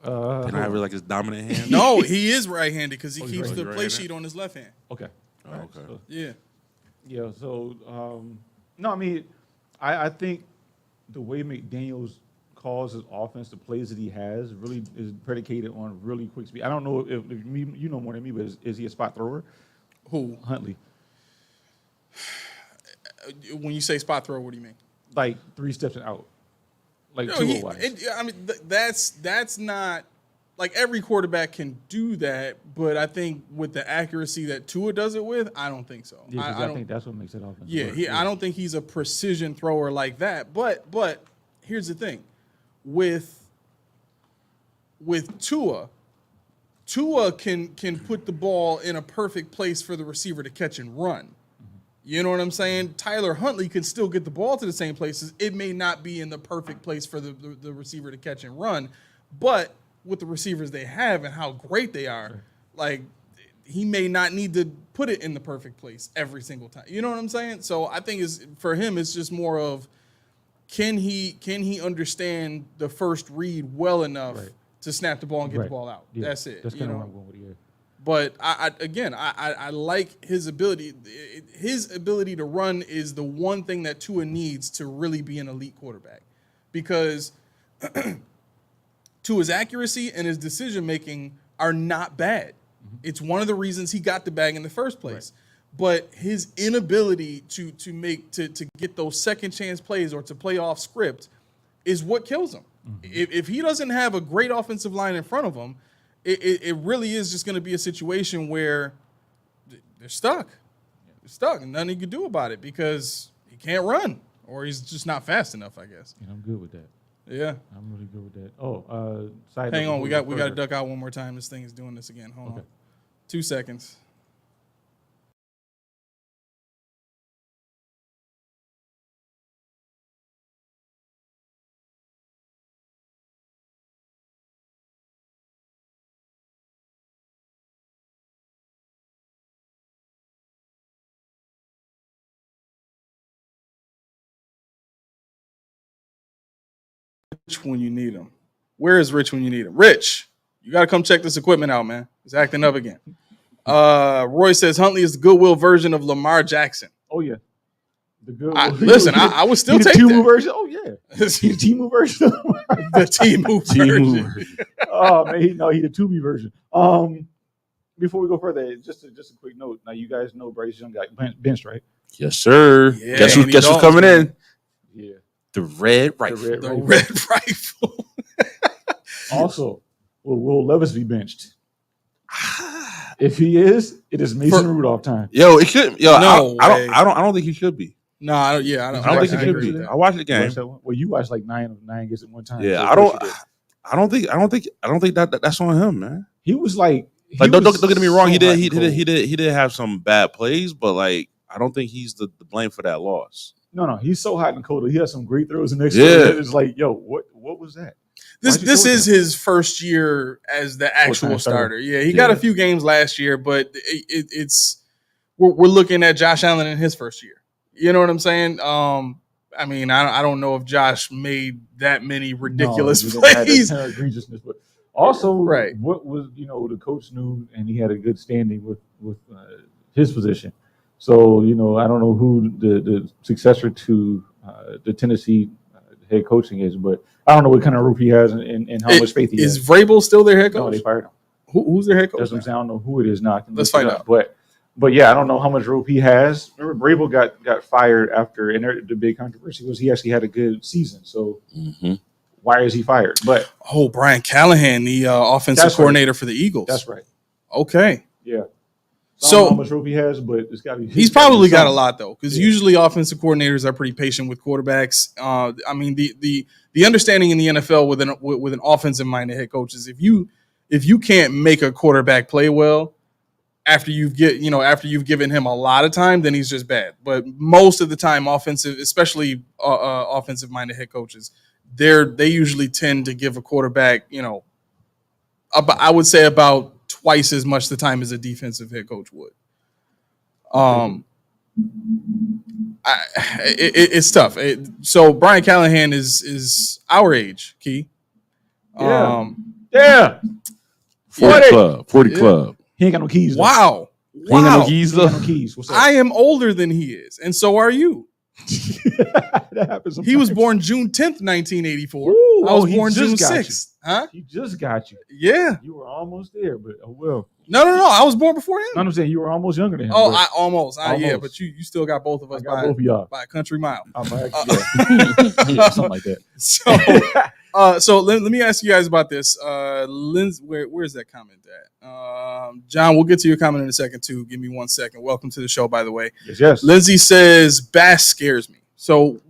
They don't have like his dominant hand. No, he is right-handed because he he's keeps right- the he's play right-handed? sheet on his left hand. Okay. Oh, okay. So, Yeah. yeah. So no, I mean, I think the way McDaniels calls his offense, the plays that he has, really is predicated on really quick speed. I don't know if you know more than me, but is he a spot thrower? Who? Huntley, When you say spot throw, what do you mean? like 3 steps and out, like No, Tua wise. I mean, that's not like every quarterback can do that, but I think with the accuracy that Tua does it with, I don't think so. Yeah, 'cause I I don't think that's what makes it offense. Yeah, work. I don't think he's a precision thrower like that. But here's the thing, with Tua can put the ball in a perfect place for the receiver to catch and run. You know what I'm saying? Tyler Huntley can still get the ball to the same places. It may not be in the perfect place for the receiver to catch and run, but with the receivers they have and how great they are, like he may not need to put it in the perfect place every single time. You know what I'm saying? So I think for him it's just more of can he understand the first read well enough Right. to snap the ball and get the Right. ball out. Yeah, That's it. That's you kind of know? what I'm going with. Yeah. But I like his ability. His ability to run is the one thing that Tua needs to really be an elite quarterback, because Tua's accuracy and his decision making are not bad. It's one of the reasons he got the bag in the first place. But his inability to get those second chance plays or to play off script is what kills him. If he doesn't have a great offensive line in front of him, it really is just going to be a situation where they're stuck. They're stuck, and nothing you can do about it because can't run, or he's just not fast enough, I guess. And I'm good with that. Yeah. I'm really good with that. Oh, side Hang note on, we before got to further. duck out one more time. This thing is doing this again. Hold on. 2 seconds. Rich when you need him. Where is Rich when you need him? Rich, you got to come check this equipment out, man. It's acting up again. Roy says Huntley is the Goodwill version of Lamar Jackson. Oh yeah, the good. Listen, I would still he the take Timu that. version. Oh yeah, he's the Timu version. The Timu version. Oh man, he the Tubi version. Before we go further, just a quick note. Now you guys know Bryce Young got benched, right? Yes, sir. Yeah, guess Andy who's Dalton's coming in? Yeah. The red rifle. The red rifle. Also, will Will Levis be benched? If he is, it is Mason Rudolph time. Yo, it should. Yo, No way. I don't think he should be. No, I don't I don't think he should be. I watched the game. Well, you watched like nine games at one time. Yeah, so I don't think that's on him, man. he was like. Don't get me wrong. so He hot and did have some bad plays, but like I don't think he's the blame for that loss. No, he's so hot and cold. He has some great throws in next. Yeah. It's like, yo, what was that? This is his first year as the actual starter. Yeah, he got a few games last year, but it's we're looking at Josh Allen in his first year. You know what I'm saying? I mean, I don't know if Josh made that many ridiculous plays. Egregiousness, but also, Right. what was the coach knew, and he had a good standing with his position. So I don't know who the successor to the Tennessee head coaching is, but I don't know what kind of roof he has and how much faith he has. Is Vrabel still their head No, coach? they fired him. Who's their head coach? That's what I'm saying. I don't know who it is now. Let's find out. But yeah, I don't know how much rope he has. Remember, Vrabel got fired after, and the big controversy was he actually had a good season. So why is he fired? But Brian Callahan, the offensive coordinator for the Eagles. That's right. Okay. Yeah. I So don't know how much rope he has, but it's got to be. he's probably got a lot though, because usually offensive coordinators are pretty patient with quarterbacks. I mean, the understanding in the NFL with an offensive minded head coach is if you can't make a quarterback play well after you've given him a lot of time, then he's just bad. But most of the time, especially offensive minded head coaches, they usually tend to give a quarterback, I would say about twice as much the time as a defensive head coach would. It's tough. So Brian Callahan is our age, Key. Yeah. 40 club. He ain't got no keys. Though. Wow. He ain't got no keys He ain't though. got no keys. What's up? I am older than he is, and so are you. That happens. He was sometimes. born June 10th, 1984. Ooh, I was he born June just got 6th. Huh? He just got you. Yeah. You were almost there, but oh well. No. I was born before him. No, I'm saying you were almost younger than him. Oh, but I almost. Yeah, Almost. but you still got both of us I got both of y'all. by a country mile. Yeah, something like that. So let me ask you guys about this. Lindsay, where's that comment at? John, we'll get to your comment in a second too. Give me 1 second. Welcome to the show, by the way. Yes. Lindsay says Bass scares me. So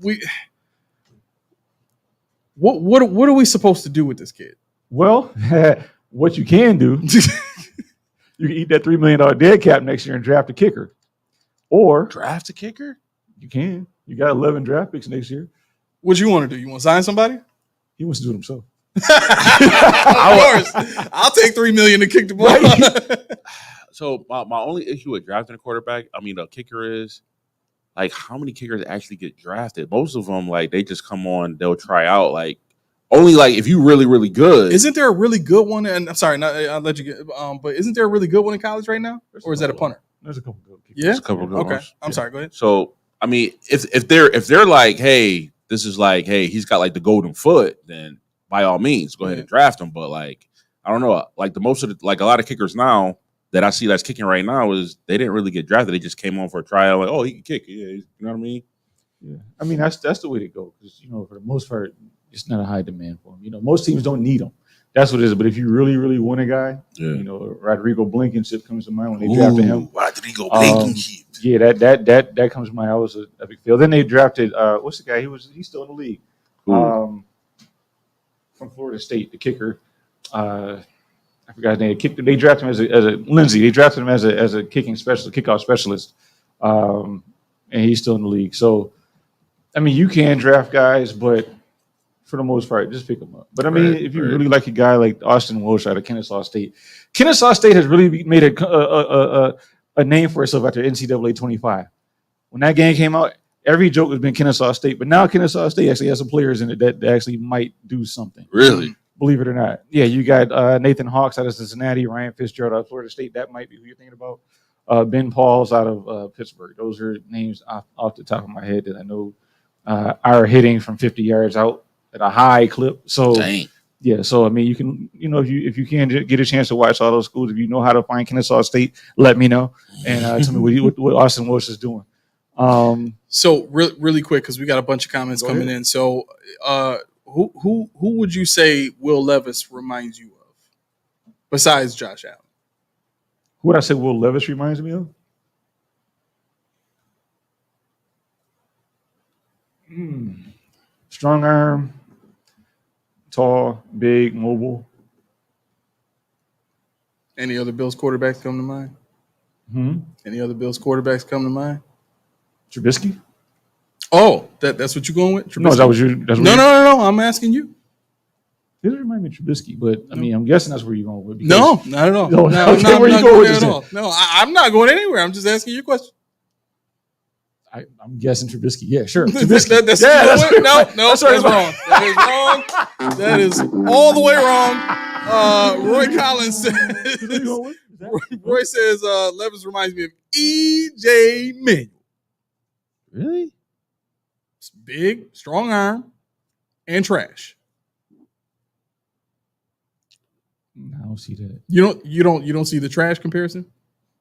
what are we supposed to do with this kid? Well, what you can do, you can eat that $3 million dead cap next year and draft a kicker, or Draft a kicker? you can. You got 11 draft picks next year. What you want to do? You want to sign somebody? He wants to do it himself. Of course, I'll take $3 million to kick the ball. So my only issue with drafting a kicker is like how many kickers actually get drafted? Most of them, like they just come on, they'll try out. Like only like if you really, really good. Isn't there a really good one? And I'm sorry, I'll let you get. But isn't there a really good one in college right now, or is that a punter? There's a couple good kickers. Yeah. There's a couple of good Okay. ones. I'm sorry. Go ahead. So I mean, if they're like, hey, this is like, hey, he's got like the golden foot, then by all means, go ahead and draft him. But like, I don't know, like a lot of kickers now that I see that's kicking right now is they didn't really get drafted. They just came on for a trial, like, oh, he can kick. Yeah, you know what I mean? Yeah. I mean, that's the way to go because for the most part, it's not a high demand for him. Most teams don't need him. That's what it is. But if you really, really want a guy, Yeah. you know, Rodrigo Blankenship comes to mind when they drafted him. Rodrigo Blankenship. Yeah, that comes to mind. I was a big deal. Then they drafted what's the guy? He's still in the league. From Florida State, the kicker. I forgot his name. They drafted him as a Lindsey. They drafted him as a kicking specialist, kickoff specialist, and he's still in the league. So, I mean, you can draft guys, but for the most part, just pick them up. But I mean, if you really like a guy like Austin Walsh out of Kennesaw State has really made a name for itself after NCAA 25. When that game came out, every joke has been Kennesaw State, but now Kennesaw State actually has some players in it that actually might do something. Really? Believe it or not. Yeah, you got Nathan Hawks out of Cincinnati, Ryan Fitzgerald out of Florida State. That might be who you're thinking about. Ben Pauls out of Pittsburgh. Those are names off the top of my head that I know are hitting from 50 yards out at a high clip. So, Dang. yeah, so I mean, you can, you know, if you can get a chance to watch all those schools, if you know how to find Kennesaw State, let me know and tell me what Austin Walsh is doing. So really quick, because we got a bunch of comments coming in. So who would you say Will Levis reminds you of besides Josh Allen? Who would I say Will Levis reminds me of? Strong arm, tall, big, mobile. Any other Bills quarterbacks come to mind? Any other Bills quarterbacks come to mind? Trubisky? Oh, that's what you're going with? No, that was you. No. I'm asking you. It doesn't remind me of Trubisky, but I mean, I'm guessing that's where you're going with. No, not at all. No, No, okay, I'm where you not going going with there at this all. No, I'm not going anywhere. I'm just asking you a question. I'm guessing Trubisky. Yeah, sure. Trubisky. That's right. No, That's that's wrong. That is wrong. That is all the way wrong. Roy Collins says. Roy says Levis reminds me of E.J. Manuel. Really? It's big, strong arm, and trash. I don't see that. You don't see the trash comparison?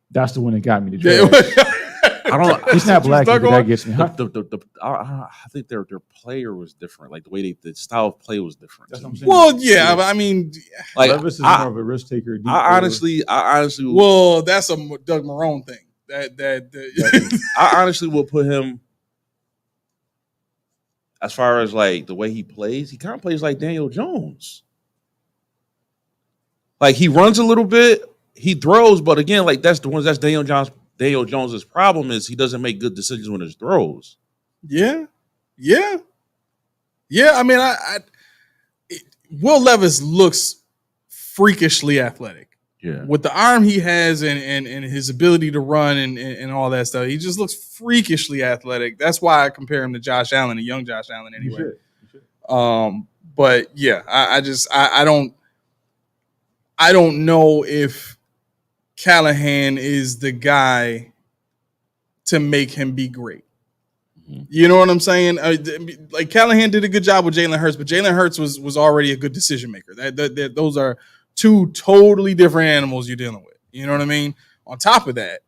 That's the one that got me. The I don't. He's not black, but that gets me. I think their player was different. Like the style of play was different. That's what I'm saying. Well, yeah, but I mean, Like Levis is more of a risk taker. I honestly, well, that's a Doug Marrone thing. I honestly will put him as far as like the way he plays. He kind of plays like Daniel Jones. Like he runs a little bit, he throws, but again, like that's Daniel Jones. Daniel Jones's problem is he doesn't make good decisions when his throws. Yeah. I mean, Will Levis looks freakishly athletic. Yeah, With the arm he has and his ability to run and all that stuff, he just looks freakishly athletic. That's why I compare him to Josh Allen, a young Josh Allen, anyway. You should. But yeah, I don't know if Callahan is the guy to make him be great. You know what I'm saying? Like Callahan did a good job with Jalen Hurts, but Jalen Hurts was already a good decision maker. Those are two totally different animals you're dealing with. You know what I mean? On top of that,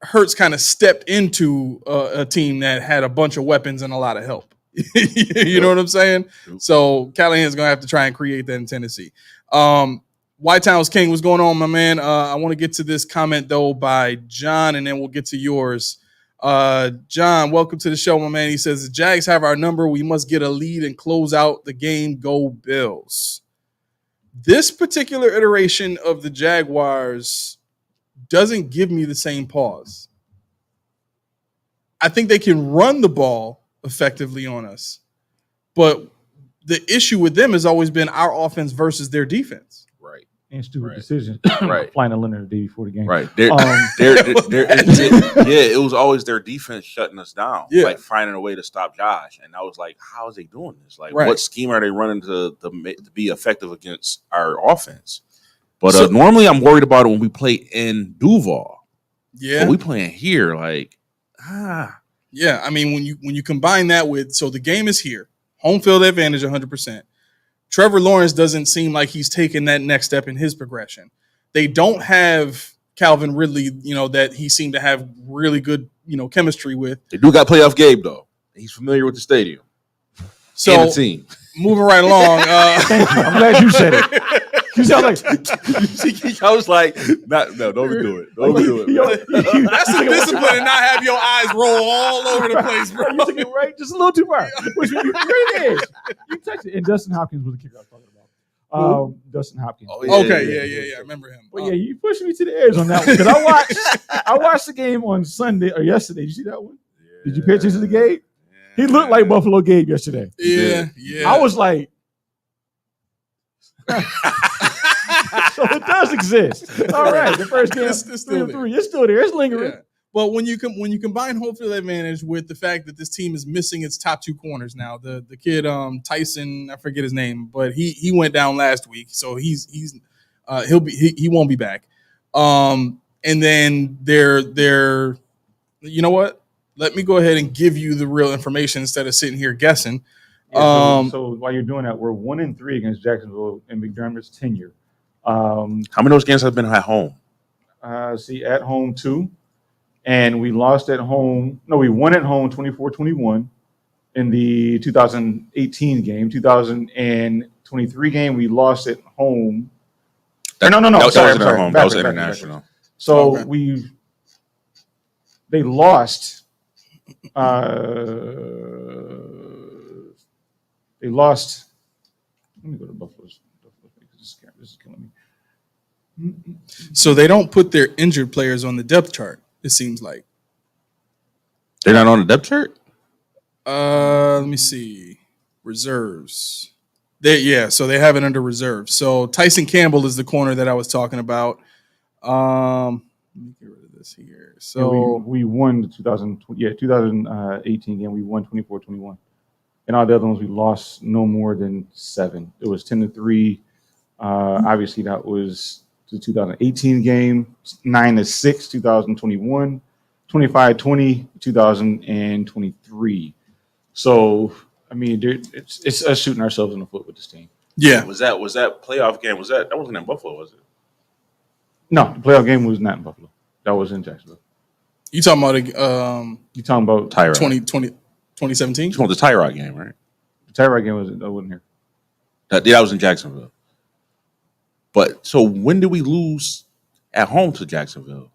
Hurts kind of stepped into a team that had a bunch of weapons and a lot of help. You know what I'm saying? So Callahan's going to have to try and create that in Tennessee. White Town's King, what's going on, my man? I want to get to this comment, though, by John, and then we'll get to yours. John, welcome to the show, my man. He says, the Jags have our number. We must get a lead and close out the game. Go Bills. This particular iteration of the Jaguars doesn't give me the same pause. I think they can run the ball effectively on us, but the issue with them has always been our offense versus their defense. right. And stupid decision. Right. Flying to Leonard the day before the game. Right. It was always their defense shutting us down. Yeah. Like finding a way to stop Josh. And I was like, how is they doing this? Like, Right. what scheme are they running to be effective against our offense? But normally I'm worried about it when we play in Duval. Yeah. But we playing here, like, Yeah. I mean, when you combine that with, so the game is here, home field advantage 100%. Trevor Lawrence doesn't seem like he's taken that next step in his progression. They don't have Calvin Ridley, that he seemed to have really good, chemistry with. they do got playoff Gabe, though. He's familiar with the stadium. So And the team. moving right along. Thank you. I'm glad you said it. You sound like I was like, no, don't do it. Don't do it. Yo, Man. That's the discipline and not have your eyes roll all over the place, bro. You took it right just a little too far. Which you really is. You touched it. And Dustin Hopkins was the kicker I was talking about. Dustin Hopkins. Oh, yeah. Okay, I remember him. But yeah, you pushed me to the edge on that one because I watched the game on Sunday or yesterday. Did you see that one? Did you pay attention to the game? He looked like Buffalo Gabe yesterday. Yeah. I was like, so it does exist. All right, the first game, It's still 3-3. It's still there. It's lingering. Yeah. But when you combine home field advantage with the fact that this team is missing its top two corners now, the kid Tyson, I forget his name, but he went down last week, so he won't be back. And then they're you know what? Let me go ahead and give you the real information instead of sitting here guessing. Yeah, so while you're doing that, we're 1-3 against Jacksonville in McDermott's tenure. How many of those games have been at home? At home 2. And we lost at home. No, we won at home 24-21 in the 2018 game. 2023 game, we lost at home. No. That wasn't Sorry. at home. That was international. So Okay. they lost. They lost. Let me go to Buffalo's. This is killing me. So they don't put their injured players on the depth chart, it seems like. They're not on the depth chart? Let me see. Reserves. So they have it under reserves. So Tyson Campbell is the corner that I was talking about. Let me get rid of this here. So we won the 2018 game. We won 24-21. And all the other ones we lost no more than 7. It was 10-3. Obviously that was the 2018 game. 9-6, 2021. 25-20, 2023. So I mean, it's us shooting ourselves in the foot with this team. yeah, Was that playoff game? That wasn't in Buffalo, was it? No, the playoff game was not in Buffalo. That was in Jacksonville. you talking about You talking about Tyrod. 2017? You want the Tyrod game, right? the Tyrod game? Wasn't here. That was in Jacksonville. But so when did we lose at home to Jacksonville?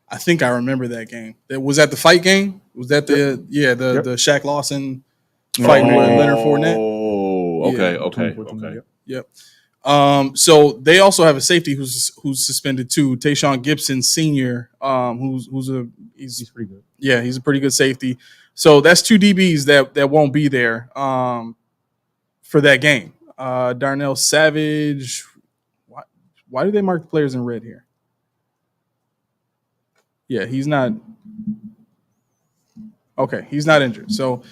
I think I remember that game. Was that the fight game? Was that the the Shaq Lawson fight with Leonard Fournette? Oh, okay, Yeah, okay. 24-21, Yep. So they also have a safety who's suspended too, Tayshaun Gibson Sr., he's He's pretty good. yeah, he's a pretty good safety. So that's 2 DBs that won't be there for that game. Darnell Savage. Why do they mark the players in red here? Yeah, he's not. Okay, he's not injured. So,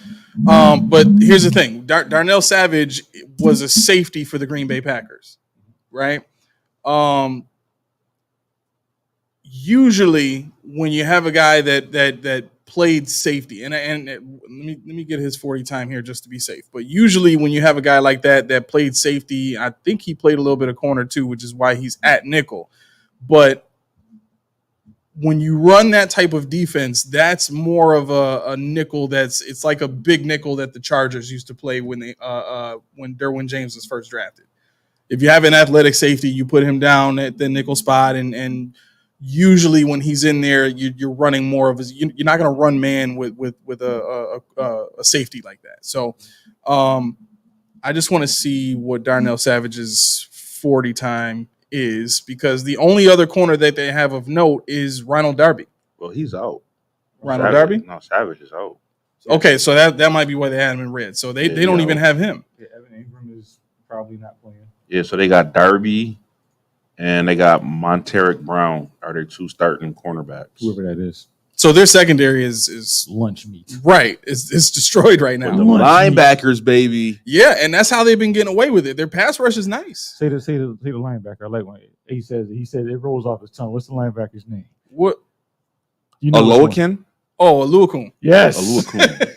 but here's the thing: Darnell Savage was a safety for the Green Bay Packers, right? Usually, when you have a guy that played safety, and let me get his 40 time here just to be safe. But usually, when you have a guy like that played safety, I think he played a little bit of corner too, which is why he's at nickel. But when you run that type of defense, that's more of a nickel. It's like a big nickel that the Chargers used to play when Derwin James was first drafted. If you have an athletic safety, you put him down at the nickel spot, and usually when he's in there, you're running more of you're not going to run man with a safety like that. So I just want to see what Darnell Savage's 40 time is, because the only other corner that they have of note is Ronald Darby. Well, he's out. Ronald Darby? No, Savage is out. Okay, so that might be why they had him in red. So they don't even have him. Yeah, Evan Ingram is probably not playing. Yeah, so they got Darby and they got Monteric Brown are their 2 starting cornerbacks. Whoever that is. So their secondary is Lunch meat. right. It's destroyed right now. The linebackers, baby. Yeah, and that's how they've been getting away with it. Their pass rush is nice. Say the linebacker. I like one. He said it rolls off his tongue. What's the linebacker's name? What? You know which one. Aloakin? Oh, Aluakun. Yes. Aluakun.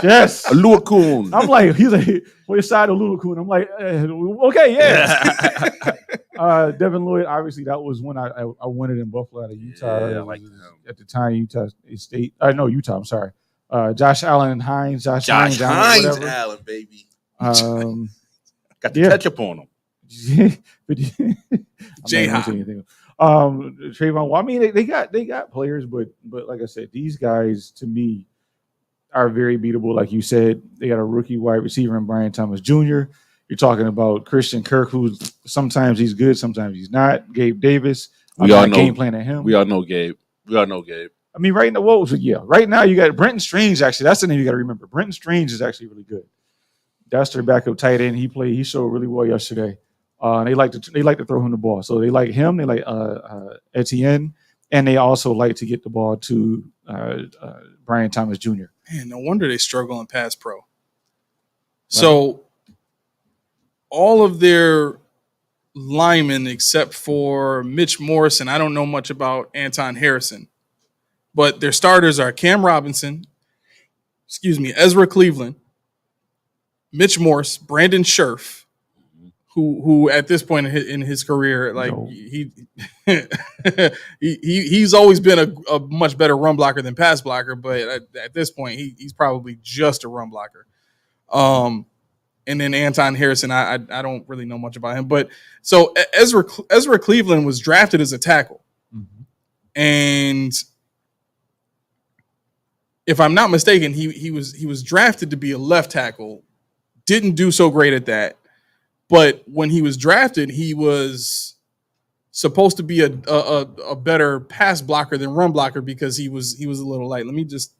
Yes. Aluakun. I'm like, he's like, which side of Lulakun? I'm like, okay, yeah. Devin Lloyd, obviously, that was when I wanted in Buffalo out of Utah. Yeah, I like him. At the time, Utah State. Utah, I'm sorry. Josh Allen Hines. Josh Hines, Hines whatever. Allen, baby. Got the Yeah. ketchup on them. But I'm not J gonna Hop. say anything. Trayvon. Well, I mean, they got players, but like I said, these guys to me are very beatable. Like you said, they got a rookie wide receiver in Brian Thomas Jr. You're talking about Christian Kirk, who's sometimes he's good, sometimes he's not. Gabe Davis. I'm We all not know. game planning him. We all know Gabe. I mean, right now, right now you got Brenton Strange. Actually, that's the name you got to remember. Brenton Strange is actually really good. That's their backup tight end. He showed really well yesterday. And they like to throw him the ball. So they like him. They like Etienne, and they also like to get the ball to Brian Thomas Jr. Man, no wonder they struggle in pass pro. So all of their linemen, except for Mitch Morrison, I don't know much about Anton Harrison, but their starters are Cam Robinson, Ezra Cleveland, Mitch Morse, Brandon Scherf, who at this point in his career, like he's always been a much better run blocker than pass blocker, but at this point he's probably just a run blocker. And then Anton Harrison, I don't really know much about him, but so Ezra Cleveland was drafted as a tackle, and if I'm not mistaken, he was drafted to be a left tackle. Didn't do so great at that. But when he was drafted, he was supposed to be a better pass blocker than run blocker because he was a little light. Let me just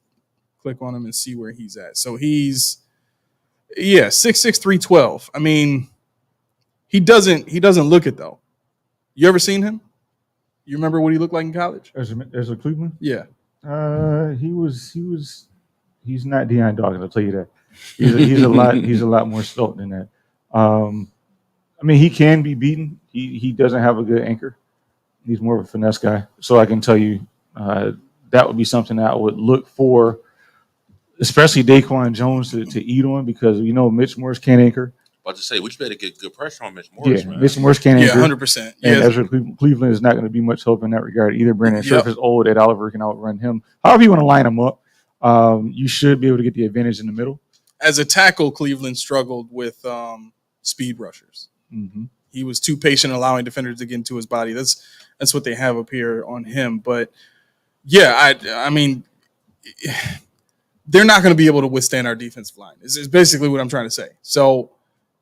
click on him and see where he's at. So he's 6'6", 312. I mean, he doesn't look it though. You ever seen him? You remember what he looked like in college? Ezra Cleveland? Yeah. He's not Deion Dawkins, I'll tell you that. He's a lot more stealth than that. I mean, he can be beaten. He doesn't have a good anchor. He's more of a finesse guy. So I can tell you that would be something that I would look for, especially Daquan Jones to eat on, because Mitch Morse can't anchor. About to say, we better get good pressure on Mitch Morris, man. Mitch Morse can't anchor. 100%. And Ezra Cleveland is not going to be much help in that regard either. Brandon Scherf is old. Ed Oliver can outrun him. However you want to line him up, you should be able to get the advantage in the middle. As a tackle, Cleveland struggled with speed rushers. Mm-hmm. He was too patient, allowing defenders to get into his body. That's what they have up here on him. But yeah, I mean, they're not going to be able to withstand our defensive line. Is basically what I'm trying to say. So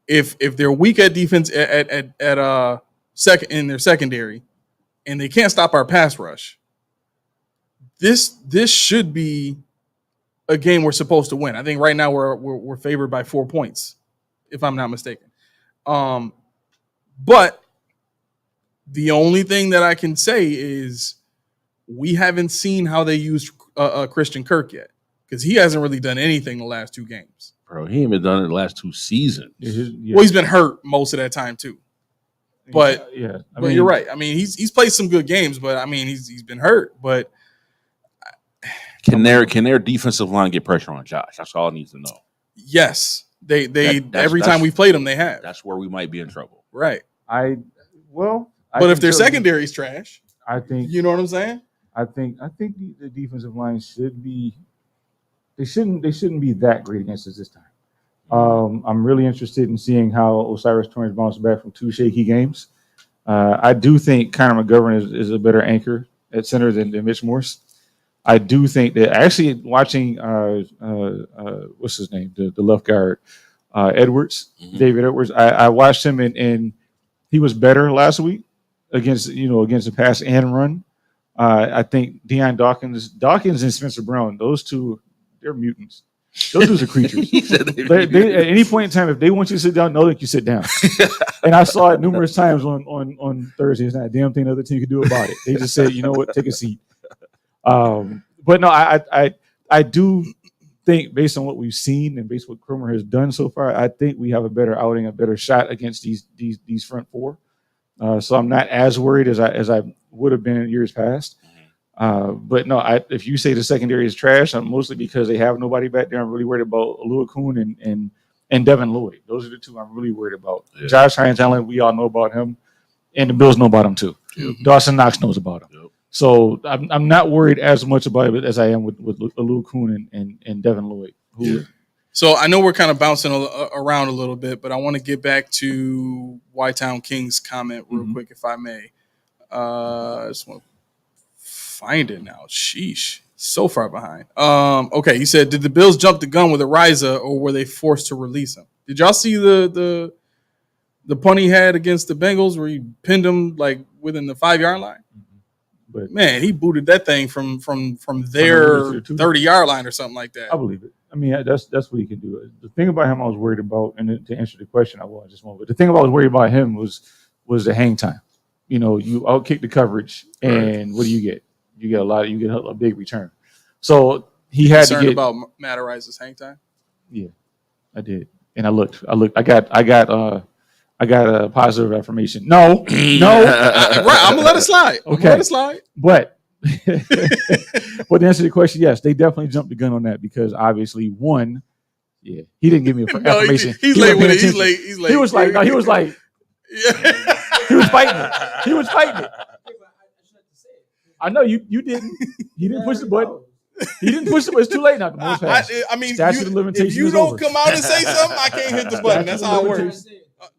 if they're weak at defense at second in their secondary, and they can't stop our pass rush, this should be a game we're supposed to win. I think right now we're favored by 4 points, if I'm not mistaken. But the only thing that I can say is we haven't seen how they used Christian Kirk yet, because he hasn't really done anything the last 2 games. Bro, he ain't been done it the last 2 seasons. Well, he's been hurt most of that time too. But but you're right. I mean, he's played some good games, but I mean, he's been hurt. But can their defensive line get pressure on Josh? That's all I need to know. Yes, they every time we've played them, they have. That's where we might be in trouble. Right. But if their secondary's trash, I think you know what I'm saying. I think the defensive line should be. They shouldn't be that great against us this time. I'm really interested in seeing how Osiris Torrance bounces back from 2 shaky games. I do think Connor McGovern is a better anchor at center than Mitch Morse. I do think that actually watching what's his name, the left guard, Edwards, David Edwards. I watched him and he was better last week against the pass and run. I think Deion Dawkins and Spencer Brown, those two, they're mutants. Those dudes are creatures. They, at any point in time, if they want you to sit down, know that you sit down. And I saw it numerous times on Thursday. It's not a damn thing the other team could do about it. They just said, you know what, take a seat. But no, I do think, based on what we've seen and based on what Cromer has done so far, I think we have a better outing, a better shot against these front 4. So I'm not as worried as I would have been in years past. But no, if you say the secondary is trash, I'm mostly because they have nobody back there. I'm really worried about Oluokun and Devin Lloyd. Those are the 2 I'm really worried about. Yeah. Josh Hines Allen, we all know about him, and the Bills know about him too. Yep. Dawson Knox knows about him. Yep. So I'm not worried as much about it as I am with Oluokun and Devin Lloyd. So I know we're kind of bouncing around a little bit, but I want to get back to Y-Town King's comment real quick, if I may. I just want to find it now. Sheesh. So far behind. Okay, he said, did the Bills jump the gun with Ariza or were they forced to release him? Did y'all see the punt he had against the Bengals where he pinned him like within the 5-yard line? But Man, he booted that thing from their 30-yard line or something like that. I believe it. I mean, that's what he can do. The thing about him I was worried about, and to answer the question, I was just one. But the thing I was worried about him was the hang time. You know, you outkick the coverage, and what do you get? You get a big return. So he had Concerned to get about Matt Ariza's hang time. Yeah, I did, and I looked. I got a positive affirmation. No, Right, I'm gonna let it slide. Okay. But but to answer the question, yes, they definitely jumped the gun on that because obviously one, he didn't give me a No, affirmation. he's late with it. He's late. He was like, no, he was like, Yeah. he was fighting it. He was fighting it. I know you didn't. He didn't push the button. He didn't push the button. It's too late now. The most pass. I mean, Statute of limitations if you is don't over. come out and say something, I can't hit the button. That's how it works.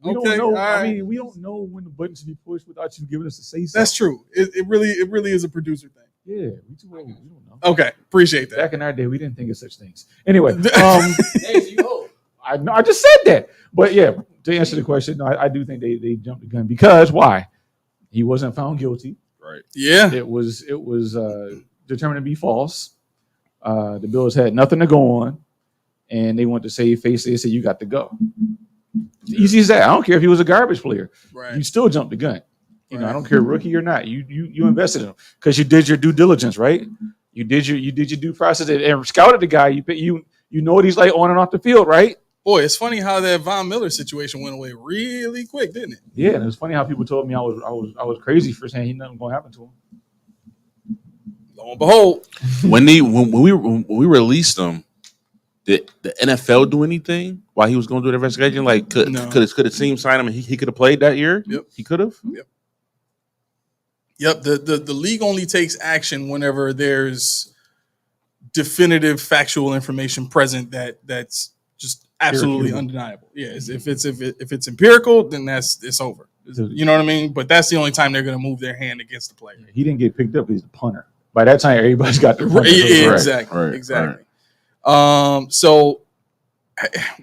We don't know. I mean, we don't know when the button should be pushed without you giving us a say something. That's true. It really is a producer thing. Yeah, we too old. We don't know. Okay, appreciate that. Back in our day, we didn't think of such things. Anyway, I know. I just said that, but yeah, to answer the question, no, I do think they jumped the gun because why? He wasn't found guilty. Right. Yeah. It was determined to be false. The Bills had nothing to go on, and they went to save face. They said you got to go. Easy as that. I don't care if he was a garbage player. Right. You still jumped the gun. You know, Right. I don't care rookie or not. You invested in him because you did your due diligence, right? You did your due process and scouted the guy. You know what he's like on and off the field, right? Boy, it's funny how that Von Miller situation went away really quick, didn't it? Yeah, and it's funny how people told me I was crazy for saying he nothing gonna happen to him. Lo and behold, When we released him, did the NFL do anything while he was going to do the investigation? Like, could a team sign him and he could have played that year? Yep. He could have. Yep. The league only takes action whenever there's definitive factual information present that's just absolutely undeniable. Yeah, if it's empirical, then it's over. You know what I mean? But that's the only time they're going to move their hand against the player. He didn't get picked up. He's the punter. By that time, everybody's got the punter. Yeah, exactly. Right. Exactly. So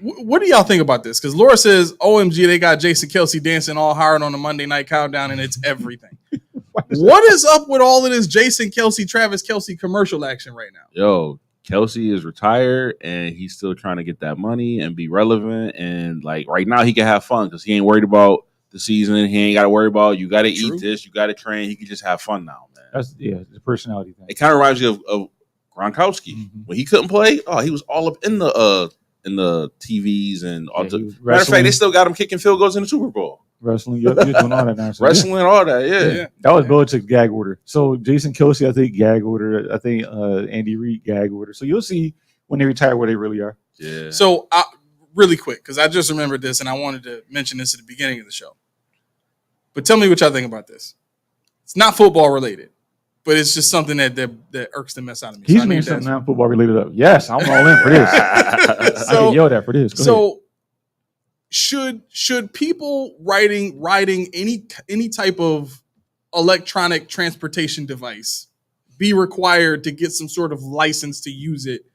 what do y'all think about this? Because Laura says, OMG, they got Jason Kelsey dancing all hard on the Monday Night Countdown, and it's everything. What is up with all of this Jason Kelsey, Travis Kelsey commercial action right now? Yo, Kelsey is retired and he's still trying to get that money and be relevant. And like right now, he can have fun because he ain't worried about the season. He ain't got to worry about you got to eat this, you got to train. He can just have fun now, man. That's the personality thing. It kind of reminds you of Gronkowski when he couldn't play. Oh, he was all up in the TVs and all. Matter of fact, they still got him kicking field goals in the Super Bowl. Wrestling, you're doing all that now. So Wrestling, all that, yeah. That was Belichick's gag order. So Jason Kelsey, I think gag order. I think Andy Reid gag order. So you'll see when they retire where they really are. Yeah. So really quick, because I just remembered this and I wanted to mention this at the beginning of the show. But tell me what y'all think about this. It's not football related, but it's just something that irks the mess out of me. He's made something not football related up. Yes, I'm all in for this. I can yell that for this. Go ahead. Should people riding any type of electronic transportation device be required to get some sort of license to use it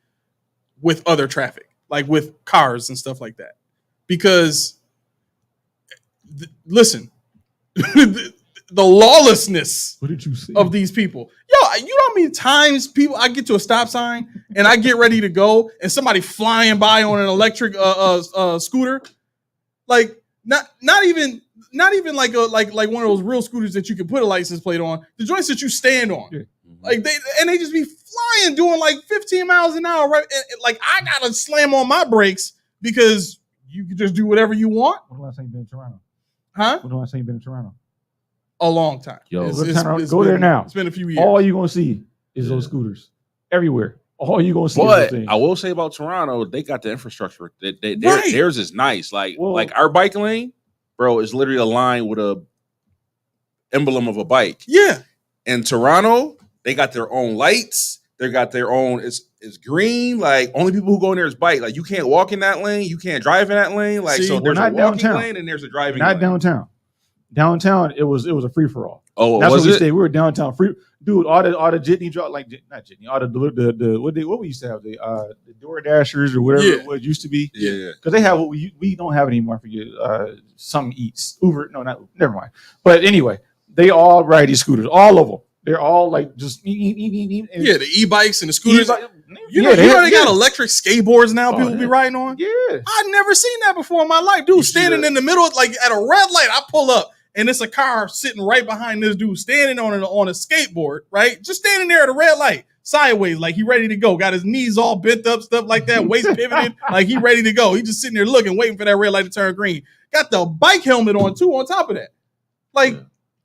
with other traffic, like with cars and stuff like that? Because listen, the lawlessness What did you see? of these people. Yo, you know how many times I get to a stop sign and I get ready to go and somebody flying by on an electric scooter, like not even like one of those real scooters that you can put a license plate on. The joints that you stand on, like they just be flying doing like 15 miles an hour, right? And like I gotta slam on my brakes because you can just do whatever you want. When the last time you been in Toronto? Huh? When the last time you been in Toronto? A long time. Yo, Go there now. It's been a few years. All you're gonna see is those scooters everywhere. All you're gonna see is But those things. I will say about Toronto, they got the infrastructure. Right. Theirs is nice. Like our bike lane, bro, is literally a line with a emblem of a bike. Yeah. In Toronto, they got their own lights. They got their own. is green. Like only people who go in there is bike. Like you can't walk in that lane. You can't drive in that lane. Like See, so, we're there's a not walking downtown. lane and there's a driving. Not lane. downtown. Downtown, it was a free for all. Oh, That's was what we it? stayed. We were downtown free. Dude, all the jitney drop, like not jitney, all the what we used to have, the door dashers or whatever Yeah. it used to be. Yeah. Because they have what we don't have anymore. I forget. Some eats Uber. No, not never mind. But anyway, they all ride these scooters. All of them. They're all like just Yeah, the e-bikes and the scooters. You know, they got electric skateboards now. People be riding on. Yeah. I've never seen that before in my life, dude. Standing in the middle, like at a red light, I pull up and it's a car sitting right behind this dude standing on a skateboard, right? Just standing there at a red light, sideways, like he ready to go. Got his knees all bent up, stuff like that, waist pivoted, like he ready to go. He just sitting there looking, waiting for that red light to turn green. Got the bike helmet on too. On top of that, like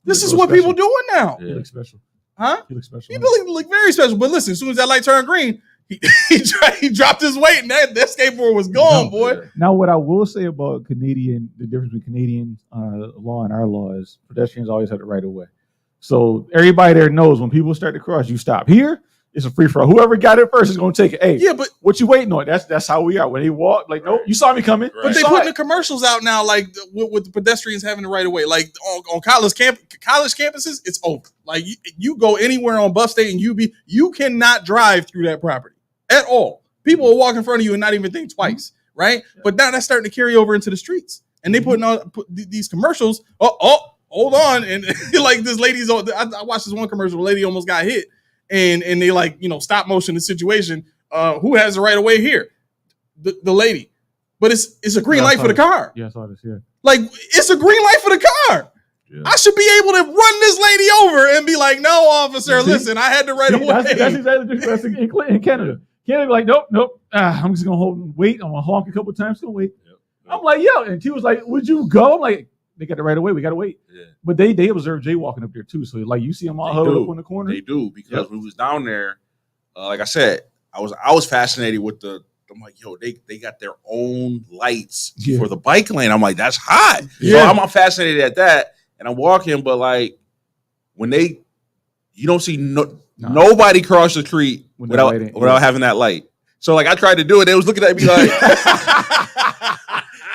this is what people doing now, He looks special. huh? He looks special. He look very special. But listen, as soon as that light turned green, he dropped his weight and that skateboard was gone, boy. Now, what I will say about the difference between Canadian law and our law is pedestrians always have the right of way. So everybody there knows when people start to cross, you stop. Here, it's a free for all. Whoever got it first is going to take it. Hey, Yeah, but what you waiting on? That's how we are. When they walk, like, nope, you saw me coming. Right. But You they saw putting it. the commercials out now, like with the pedestrians having the right of way. Like on college campuses, it's open. Like you go anywhere on bus day and you cannot drive through that property at all. People will walk in front of you and not even think twice, right? But now that's starting to carry over into the streets, and they putting on these commercials. Oh, hold on, and like this lady's. I watched this one commercial. The lady almost got hit, and they like stop motion the situation. Who has the right of way here? The lady, but it's a green light for the car. Yeah, I saw this. Yeah. Like it's a green light for the car. Yeah. I should be able to run this lady over and be like, "No, officer, See? listen, I had the right of way." That's exactly that's in Canada. Canada be like, nope. I'm just gonna hold and wait. I'm gonna honk a couple times. Gonna wait. Yep. I'm like, yo, and he was like, "Would you go?" I'm like, "They got the right of way. We gotta wait." Yeah. But they observe jaywalking up there too. So like, you see them all They huddled do. up in the corner. They do because when we was down there, like I said, I was fascinated with the. I'm like, yo, they got their own lights for the bike lane. I'm like, that's hot. Yeah. So I'm fascinated at that, and I'm walking, but like when you don't see nobody cross the street When that light ain't- without having that light. So like I tried to do it, they was looking at me like,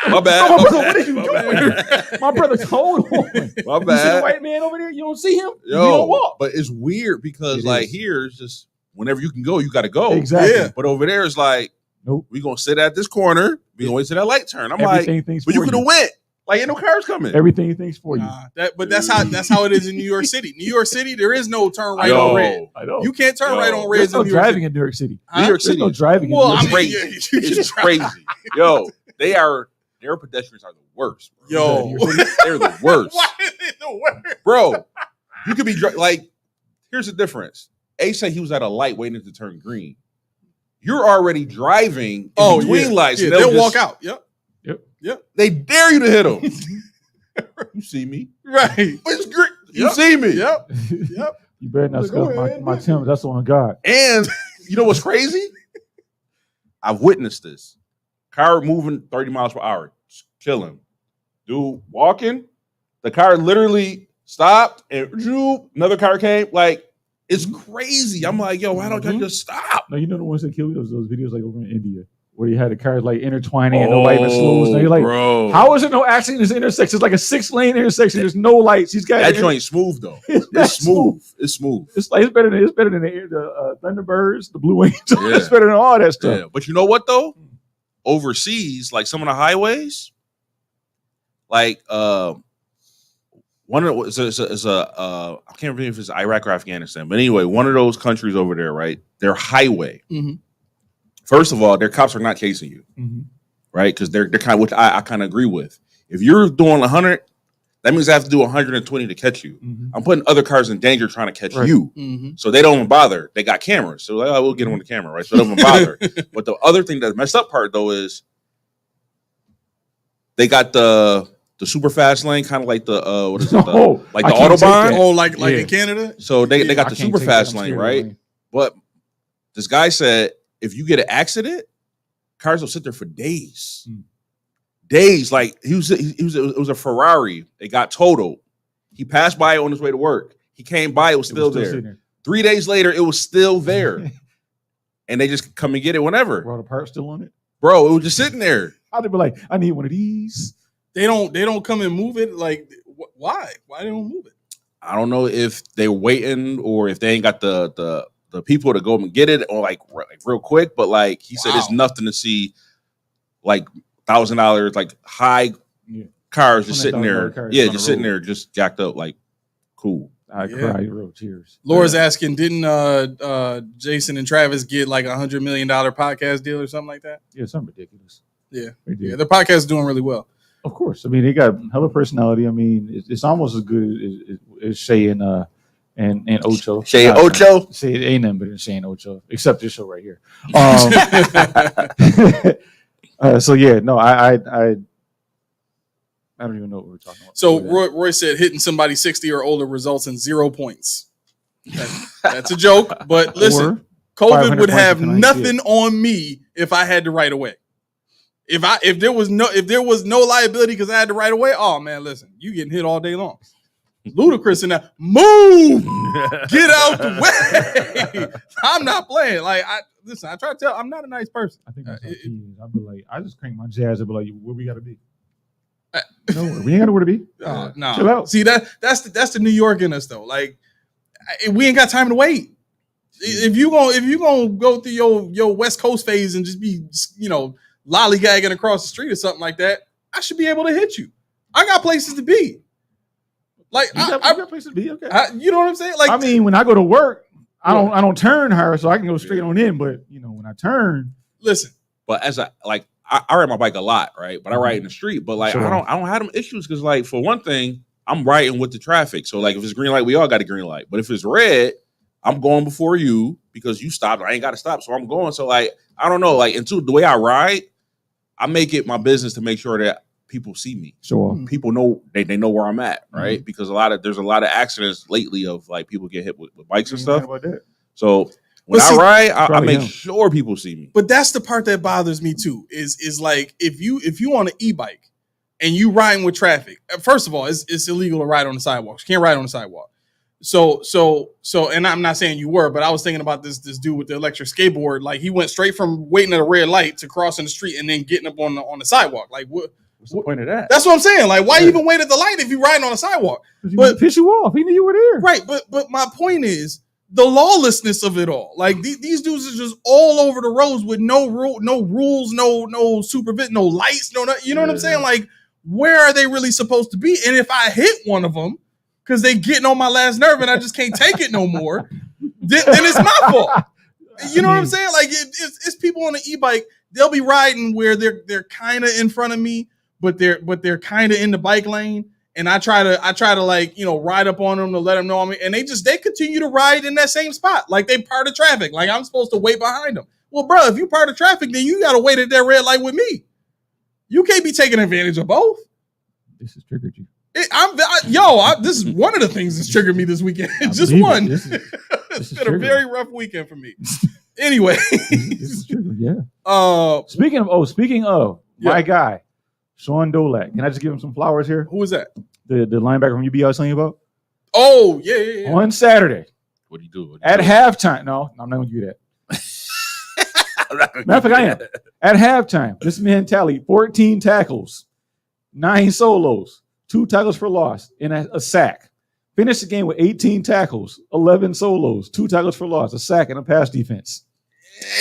my bad. Oh, my bro, bad, what are you my doing? bad. My brother told him. My You see the bad. white man over there? You don't see him? You Yo, don't walk. but it's weird because It like is. here it's just whenever you can go, you got to go. Exactly. Yeah. But over there it's like, Nope. we gonna sit at this corner. We gonna wait till that light turn. I'm Everything like, thinks but you for could have went. Like, ain't no cars coming. Everything he thinks for you. Nah, but that's how it is in New York City. New York City, there is no turn right Yo, on red. I know. You can't turn Yo. right on There's reds no in New York driving City. in New York City. Huh? New York There's City. no driving Well, in I New mean, York City. It's crazy. Yo, their pedestrians are the worst. Bro. Yo. They're the worst. Why is it the worst? Bro, you could be like, here's the difference. A said he was at a light waiting to turn green. You're already driving in between lights. Yeah, and they'll just- walk out. Yep. They dare you to hit them. You see me? Right. But it's great. You Yep. see me? Yep. Yep. You better not Go scuff ahead, my man. Tim. That's on God. And you know what's crazy? I've witnessed this. Car moving 30 miles per hour, chilling. Dude walking. The car literally stopped and another car came. Like, it's crazy. I'm like, yo, why don't you just stop? No, you know the ones that kill me? Those videos like over in India where you had the cars like intertwining and the light even slows. And you're like, bro. how is there no accident in this intersection? It's like a 6-lane intersection. There's no lights. These guys. That joint smooth though. It's It's smooth. It's smooth. It's better than the Thunderbirds, the Blue Angels. Yeah. It's better than all that stuff. Yeah. But you know what though? Overseas, like some of the highways, like one of the is a I can't remember if it's Iraq or Afghanistan, but anyway, one of those countries over there, right? Their highway. Mhm. First of all, their cops are not chasing you, Mhm. right? Because they're kind of, which I kind of agree with. If you're doing 100, that means I have to do 120 to catch you. Mhm. I'm putting other cars in danger trying to catch Right. you. Mm-hmm. So they don't even bother. They got cameras. So like, oh, we'll get them on the camera, right? So they don't even bother. But the other thing that messed up part though is they got the super fast lane, kind of like the what is it? Oh, like I the can't take Autobahn. that. Oh, like Yeah. in Canada? So they got I the can't super take that. fast I'm lane, scared of right? lane. But this guy said if you get an accident, cars will sit there for days. Mm. Days. Like it was a Ferrari. It got totaled. He passed by it on his way to work. He came by, it was It still was there. sitting 3 days later, it was still there. and they just come and get it whenever. Bro, the part's still on it. Bro, it was just sitting there. I'd be like, I need one of these. They don't come and move it. Like, why? Why they don't move it? I don't know if they're waiting or if they ain't got the people to go and get it or like real quick. But like he said, it's nothing to see like $1,000 like high cars just sitting there. Yeah, just sitting there, just jacked up. Like, cool. I cried real tears. Laura's asking, didn't Jason and Travis get like $100 million podcast deal or something like that? Yeah, something ridiculous. Yeah, They did. yeah. Their podcast is doing really well. Of course. I mean, they got hella personality. I mean, it's almost as good as Shay and Ocho. Shay and Ocho? Shay ain't nothing better than Shay and Ocho, except this show right here. So yeah, no, I don't even know what we're talking about. So Roy said hitting somebody 60 or older results in 0 points. That's a joke, but listen, COVID would have nothing on me if I had to right away. If there was no liability because I had to right away, oh man, listen, you getting hit all day long. Ludicrous in that. Move, get out the way. I'm not playing. Like I try to tell. I'm not a nice person. I think that's how he is. I'd be like, I just crank my jazz and be like, where we gotta be? Nowhere. We ain't got nowhere to be. No. Chill out. See that's the New York in us though. Like we ain't got time to wait. If you gonna go through your West Coast phase and just be lollygagging across the street or something like that, I should be able to hit you. I got places to be. Like I got places to be. Okay. You know what I'm saying? Like I mean, when I go to work, I don't turn her, so I can go straight on in. But when I turn, listen. But as I ride my bike a lot, right? But I ride in the street. But like Sure. I don't have them issues because like for one thing, I'm riding with the traffic. So like if it's green light, we all got a green light. But if it's red, I'm going before you because you stopped. I ain't got to stop, so I'm going. So like I don't know. Like and two, the way I ride, I make it my business to make sure that people see me. sure. People know they know where I'm at, right? Because there's a lot of accidents lately of like people get hit with bikes and stuff. About that. So when But see, I ride, I make him. sure people see me. But that's the part that bothers me too. Is like if you on an e-bike and you riding with traffic. First of all, it's illegal to ride on the sidewalks. You can't ride on the sidewalk. So, and I'm not saying you were, but I was thinking about this dude with the electric skateboard. Like he went straight from waiting at a red light to crossing the street and then getting up on the sidewalk. Like what? What's the point of that? That's what I'm saying. Like why even wait at the light if you riding on the sidewalk? But piss you off. He knew you were there. Right, but my point is the lawlessness of it all. Like these dudes are just all over the roads with no rules, no supervision, no lights, you know what I'm saying? Like where are they really supposed to be? And if I hit one of them because they getting on my last nerve and I just can't take it no more, then it's my fault. You know what I'm saying? Like it's people on the e-bike. They'll be riding where they're kind of in front of me, but they're kind of in the bike lane. And I try to like, ride up on them to let them know I'm, and they continue to ride in that same spot. Like they part of traffic. Like I'm supposed to wait behind them. Well, bro, if you part of traffic, then you got to wait at that red light with me. You can't be taking advantage of both. This has triggered you. This is one of the things that's triggered me this weekend. Just one. It's been a very rough weekend for me. Anyway. This is triggered, yeah. Speaking of my guy, Sean Dolak. Can I just give him some flowers here? Who is that? The linebacker from UB I was telling you about? Oh, yeah. On Saturday. What do you do? At halftime. No, I'm not going to give you that. Matter of fact, I am. At halftime, this man tallied 14 tackles, 9 solos, 2 tackles for loss, and a sack. Finished the game with 18 tackles, 11 solos, 2 tackles for loss, a sack, and a pass defense.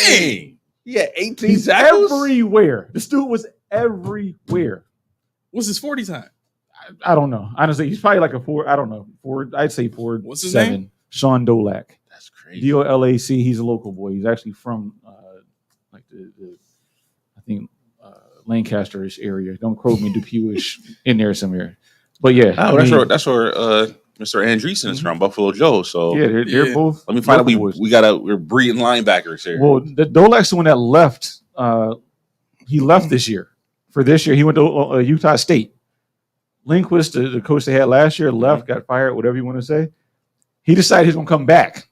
Dang. Yeah, 18 He's tackles? everywhere. This dude was everywhere. What's his 40 time? I don't know. Honestly, he's probably like a 4. I don't know. 4. I'd say 4. What's his 7. name? Sean Dolak. That's crazy. Dolac. He's a local boy. He's actually from like I think Lancaster-ish area. Don't quote me, Dupuis in there somewhere. But yeah, Oh, that's where Mr. Andreessen is from, Buffalo Joe. So yeah, they're both. let me find out. local boys. We're breeding linebackers here. Well, Dolak's the one that left. He left this year. For this year, he went to Utah State. Lindquist, the coach they had last year, left, got fired, whatever you want to say. He decided he's going to come back.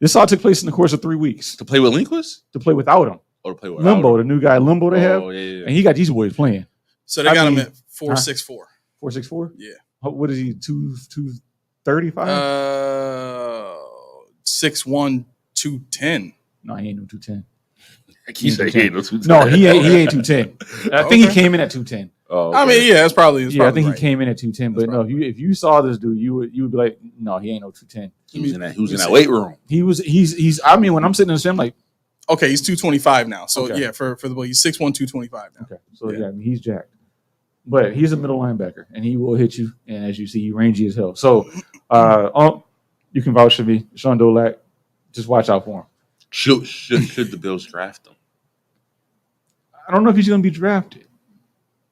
This all took place in the course of 3 weeks to play with Lindquist to play without him. or to play with Limbo, the new guy Limbo they have. Oh yeah. And he got these boys playing. So they got him at 4.64. 4.64? Yeah. What is he, 235? 6'1", 210. No, he ain't no 210. He said he ain't no 210. No, he ain't 210. I think he came in at 210. Oh, I mean, yeah, it's probably. I think right. he came in at 210. But no, if you saw this dude, you would be like, no, he ain't no 210. He was in that weight room. He's. I mean, when I'm sitting in the gym, like, Okay, he's 225 now. So Okay. yeah, for the boy, he's 6'1", 225 now. okay, so yeah, I mean, he's jacked. But he's a middle linebacker, and he will hit you. And as you see, he's rangy as hell. So, you can vouch for me, Sean Dolak. Just watch out for him. Should the Bills draft him? I don't know if he's going to be drafted,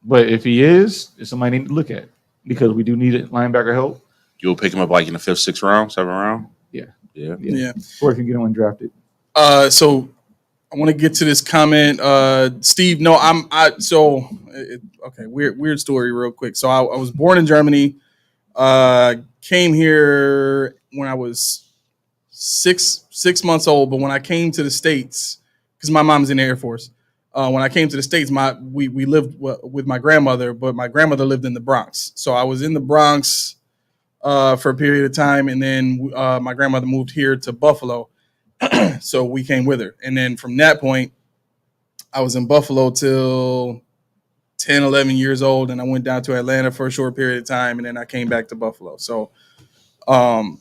but if he is, it's somebody I need to look at because we do need linebacker help. You'll pick him up like in the 5th, 6th round, 7th round. Yeah. Or if you get him undrafted. So I want to get to this comment, Steve. No, okay. Weird story, real quick. So I was born in Germany. Came here when I was six months old. But when I came to the States, because my mom's in the Air Force, when I came to the States, we lived with my grandmother, but my grandmother lived in the Bronx. So I was in the Bronx for a period of time, and then my grandmother moved here to Buffalo. So we came with her. And then from that point, I was in Buffalo till 10, 11 years old. And I went down to Atlanta for a short period of time. And then I came back to Buffalo. So Dang,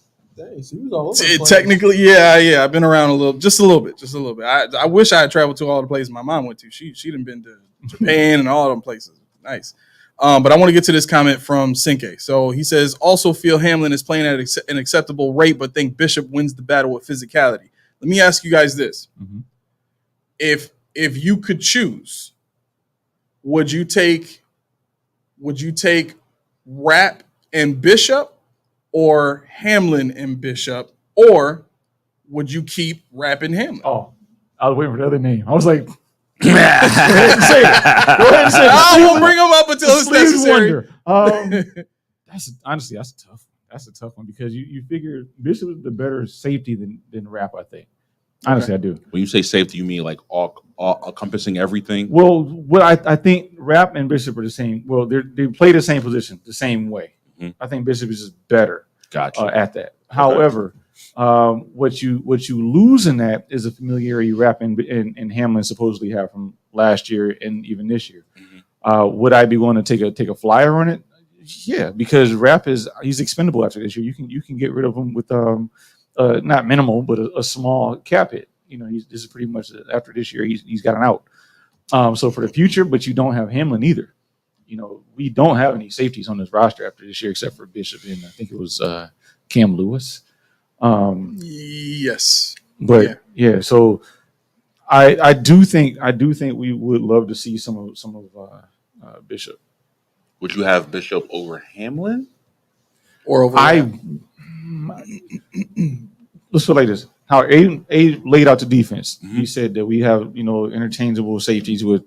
so you was all over the place. technically, yeah. I've been around just a little bit. I wish I had traveled to all the places my mom went to. She done been to Japan and all them places. Nice. But I want to get to this comment from Sinke. So he says, also feel Hamlin is playing at an acceptable rate, but think Bishop wins the battle with physicality. Let me ask you guys this. Mhm. If you could choose, would you take Rapp and Bishop or Hamlin and Bishop, or would you keep Rapp and Hamlin? Oh, I was waiting for the other name. I was like, go ahead and say it. Go ahead and say it. I won't bring them up until it's Sleeves necessary. wonder. That's honestly that's a tough one. That's a tough one because you figure Bishop is the better safety than Rapp, I think. Honestly, I do. When you say safety, you mean like all encompassing everything? Well, what I think Rapp and Bishop are the same. Well, they play the same position the same way. Mhm. I think Bishop is just better Gotcha. at that. However, what you lose in that is a familiarity Rapp and Hamlin supposedly have from last year and even this year. Mhm. Would I be willing to take a flyer on it? Yeah, because Rapp he's expendable after this year. You can get rid of him with not minimal, but a small cap hit. This is pretty much after this year. He's got an out. So for the future, but you don't have Hamlin either. We don't have any safeties on this roster after this year except for Bishop and I think it was Cam Lewis. Yes. But yeah, so I do think we would love to see some of Bishop. Would you have Bishop over Hamlin? Or over Let's put it like this: how A laid out the defense. Mhm. He said that we have interchangeable safeties with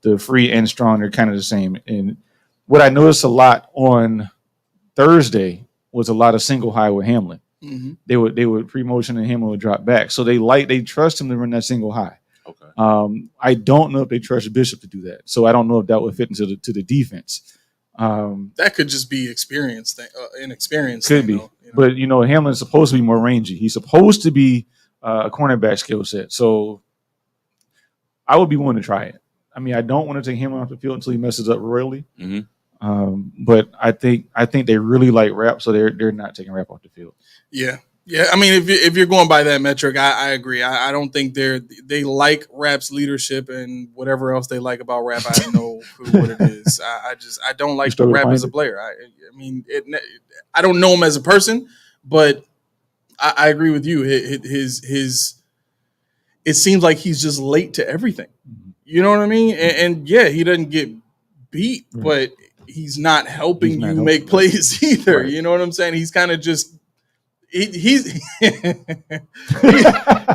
the free and strong. They're kind of the same. And what I noticed a lot on Thursday was a lot of single high with Hamlin. Mhm. They would pre-motion and Hamlin would drop back. So they trust him to run that single high. Okay. I don't know if they trust Bishop to do that. So I don't know if that would fit into the defense. That could just be experience thing, inexperience. Could thing, be. though, But Hamlin's supposed to be more rangy. He's supposed to be a cornerback skill set. So I would be willing to try it. I mean, I don't want to take Hamlin off the field until he messes up royally. Mhm. But I think they really like Rapp, so they're not taking Rapp off the field. Yeah. I mean, if you're going by that metric, I agree. I don't think they like Rapp's leadership and whatever else they like about Rapp. I don't know what it is. I don't like struggle to Rapp find as a it? player. I mean, I don't know him as a person, but I agree with you. His it seems like he's just late to everything. You know what I mean? And yeah, he doesn't get beat, Right. but he's not helping He's not you helping, make right. plays either. Right. You know what I'm saying? He's kind of just he's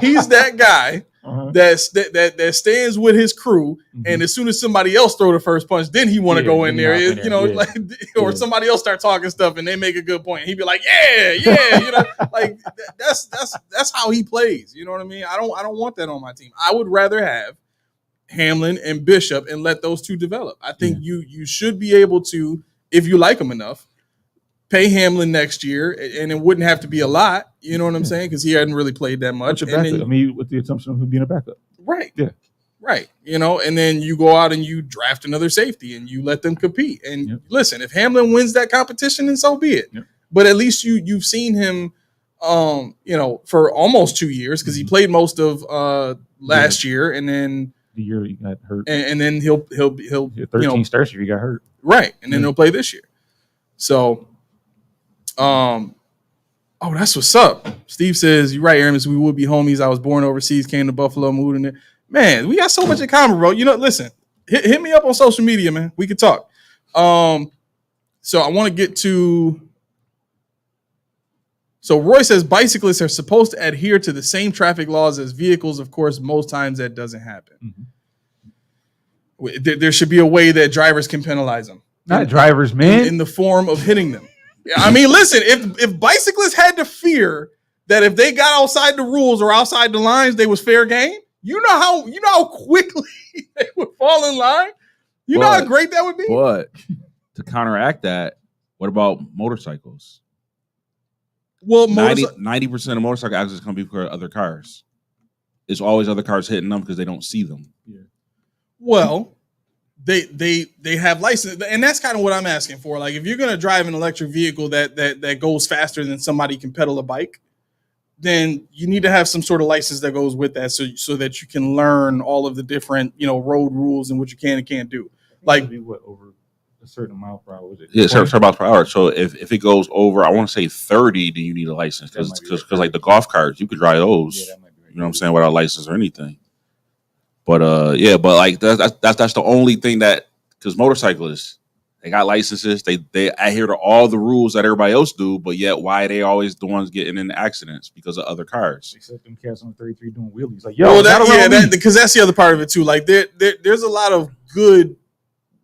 he's that guy Uh-huh. that stands with his crew, Mhm. and as soon as somebody else throw the first punch, then he want to Yeah, go in then there. he hop in there, yeah. Like, or Yeah. somebody else start talking stuff, and they make a good point. And he'd be like, yeah, like that's how he plays. You know what I mean? I don't want that on my team. I would rather have Hamlin and Bishop and let those two develop. I think you should be able to, if you like them enough, pay Hamlin next year, and it wouldn't have to be a lot. You know what I'm saying? Because he hadn't really played that much. With the assumption of him being a backup. Right. Yeah. Right. And then you go out and you draft another safety and you let them compete. And listen, if Hamlin wins that competition, then so be it. Yep. But at least you've seen him, for almost 2 years because he played most of last year, and then the year he got hurt, and then he'll 13 starts year he got hurt. Right, and then he'll play this year. So, that's what's up. Steve says, "You're right, Aramis. We would be homies. I was born overseas, came to Buffalo, moved in there. Man, we got so much in common, bro. Listen, hit me up on social media, man. We could talk." So I want to get to. So Roy says bicyclists are supposed to adhere to the same traffic laws as vehicles. Of course, most times that doesn't happen. Mm-hmm. There should be a way that drivers can penalize them. Not drivers, man. In the form of hitting them. I mean, listen, if bicyclists had to fear that if they got outside the rules or outside the lines, they was fair game, you know how quickly they would fall in line? You know how great that would be? But to counteract that, what about motorcycles? Well, 90% of motorcycle accidents come because of other cars. It's always other cars hitting them because they don't see them. Yeah. Well, they have license, and that's kind of what I'm asking for. Like, if you're going to drive an electric vehicle that goes faster than somebody can pedal a bike, then you need to have some sort of license that goes with that, so that you can learn all of the different road rules and what you can and can't do. Like over a certain mile per hour. Yeah, certain miles per hour. So if it goes over, I want to say 30, then you need a license because like the golf carts, you could drive those. Yeah, that might be right. You know what I'm saying, without a license or anything. But but like that's the only thing that, because motorcyclists, they got licenses, they adhere to all the rules that everybody else do, but yet why are they always the ones getting in accidents? Because of other cars. Except them cats on 33 doing wheelies. Like, because that's the other part of it too. Like there's a lot of good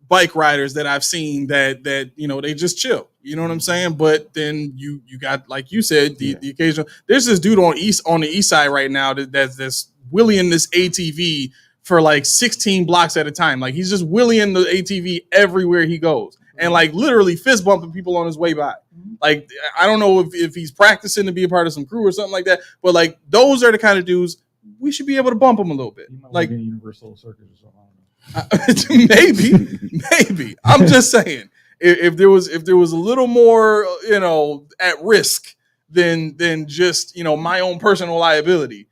bike riders that I've seen that they just chill. You know what I'm saying? But then you got, like you said, the occasional. There's this dude on the east side right now that's wheeling this ATV for like 16 blocks at a time. Like, he's just wheeling the ATV everywhere he goes, and like literally fist bumping people on his way by. Like, I don't know if he's practicing to be a part of some crew or something like that, but like those are the kind of dudes we should be able to bump them a little bit. Like Universal Circus or something. Maybe. I'm just saying, if there was a little more, at risk than just, my own personal liability,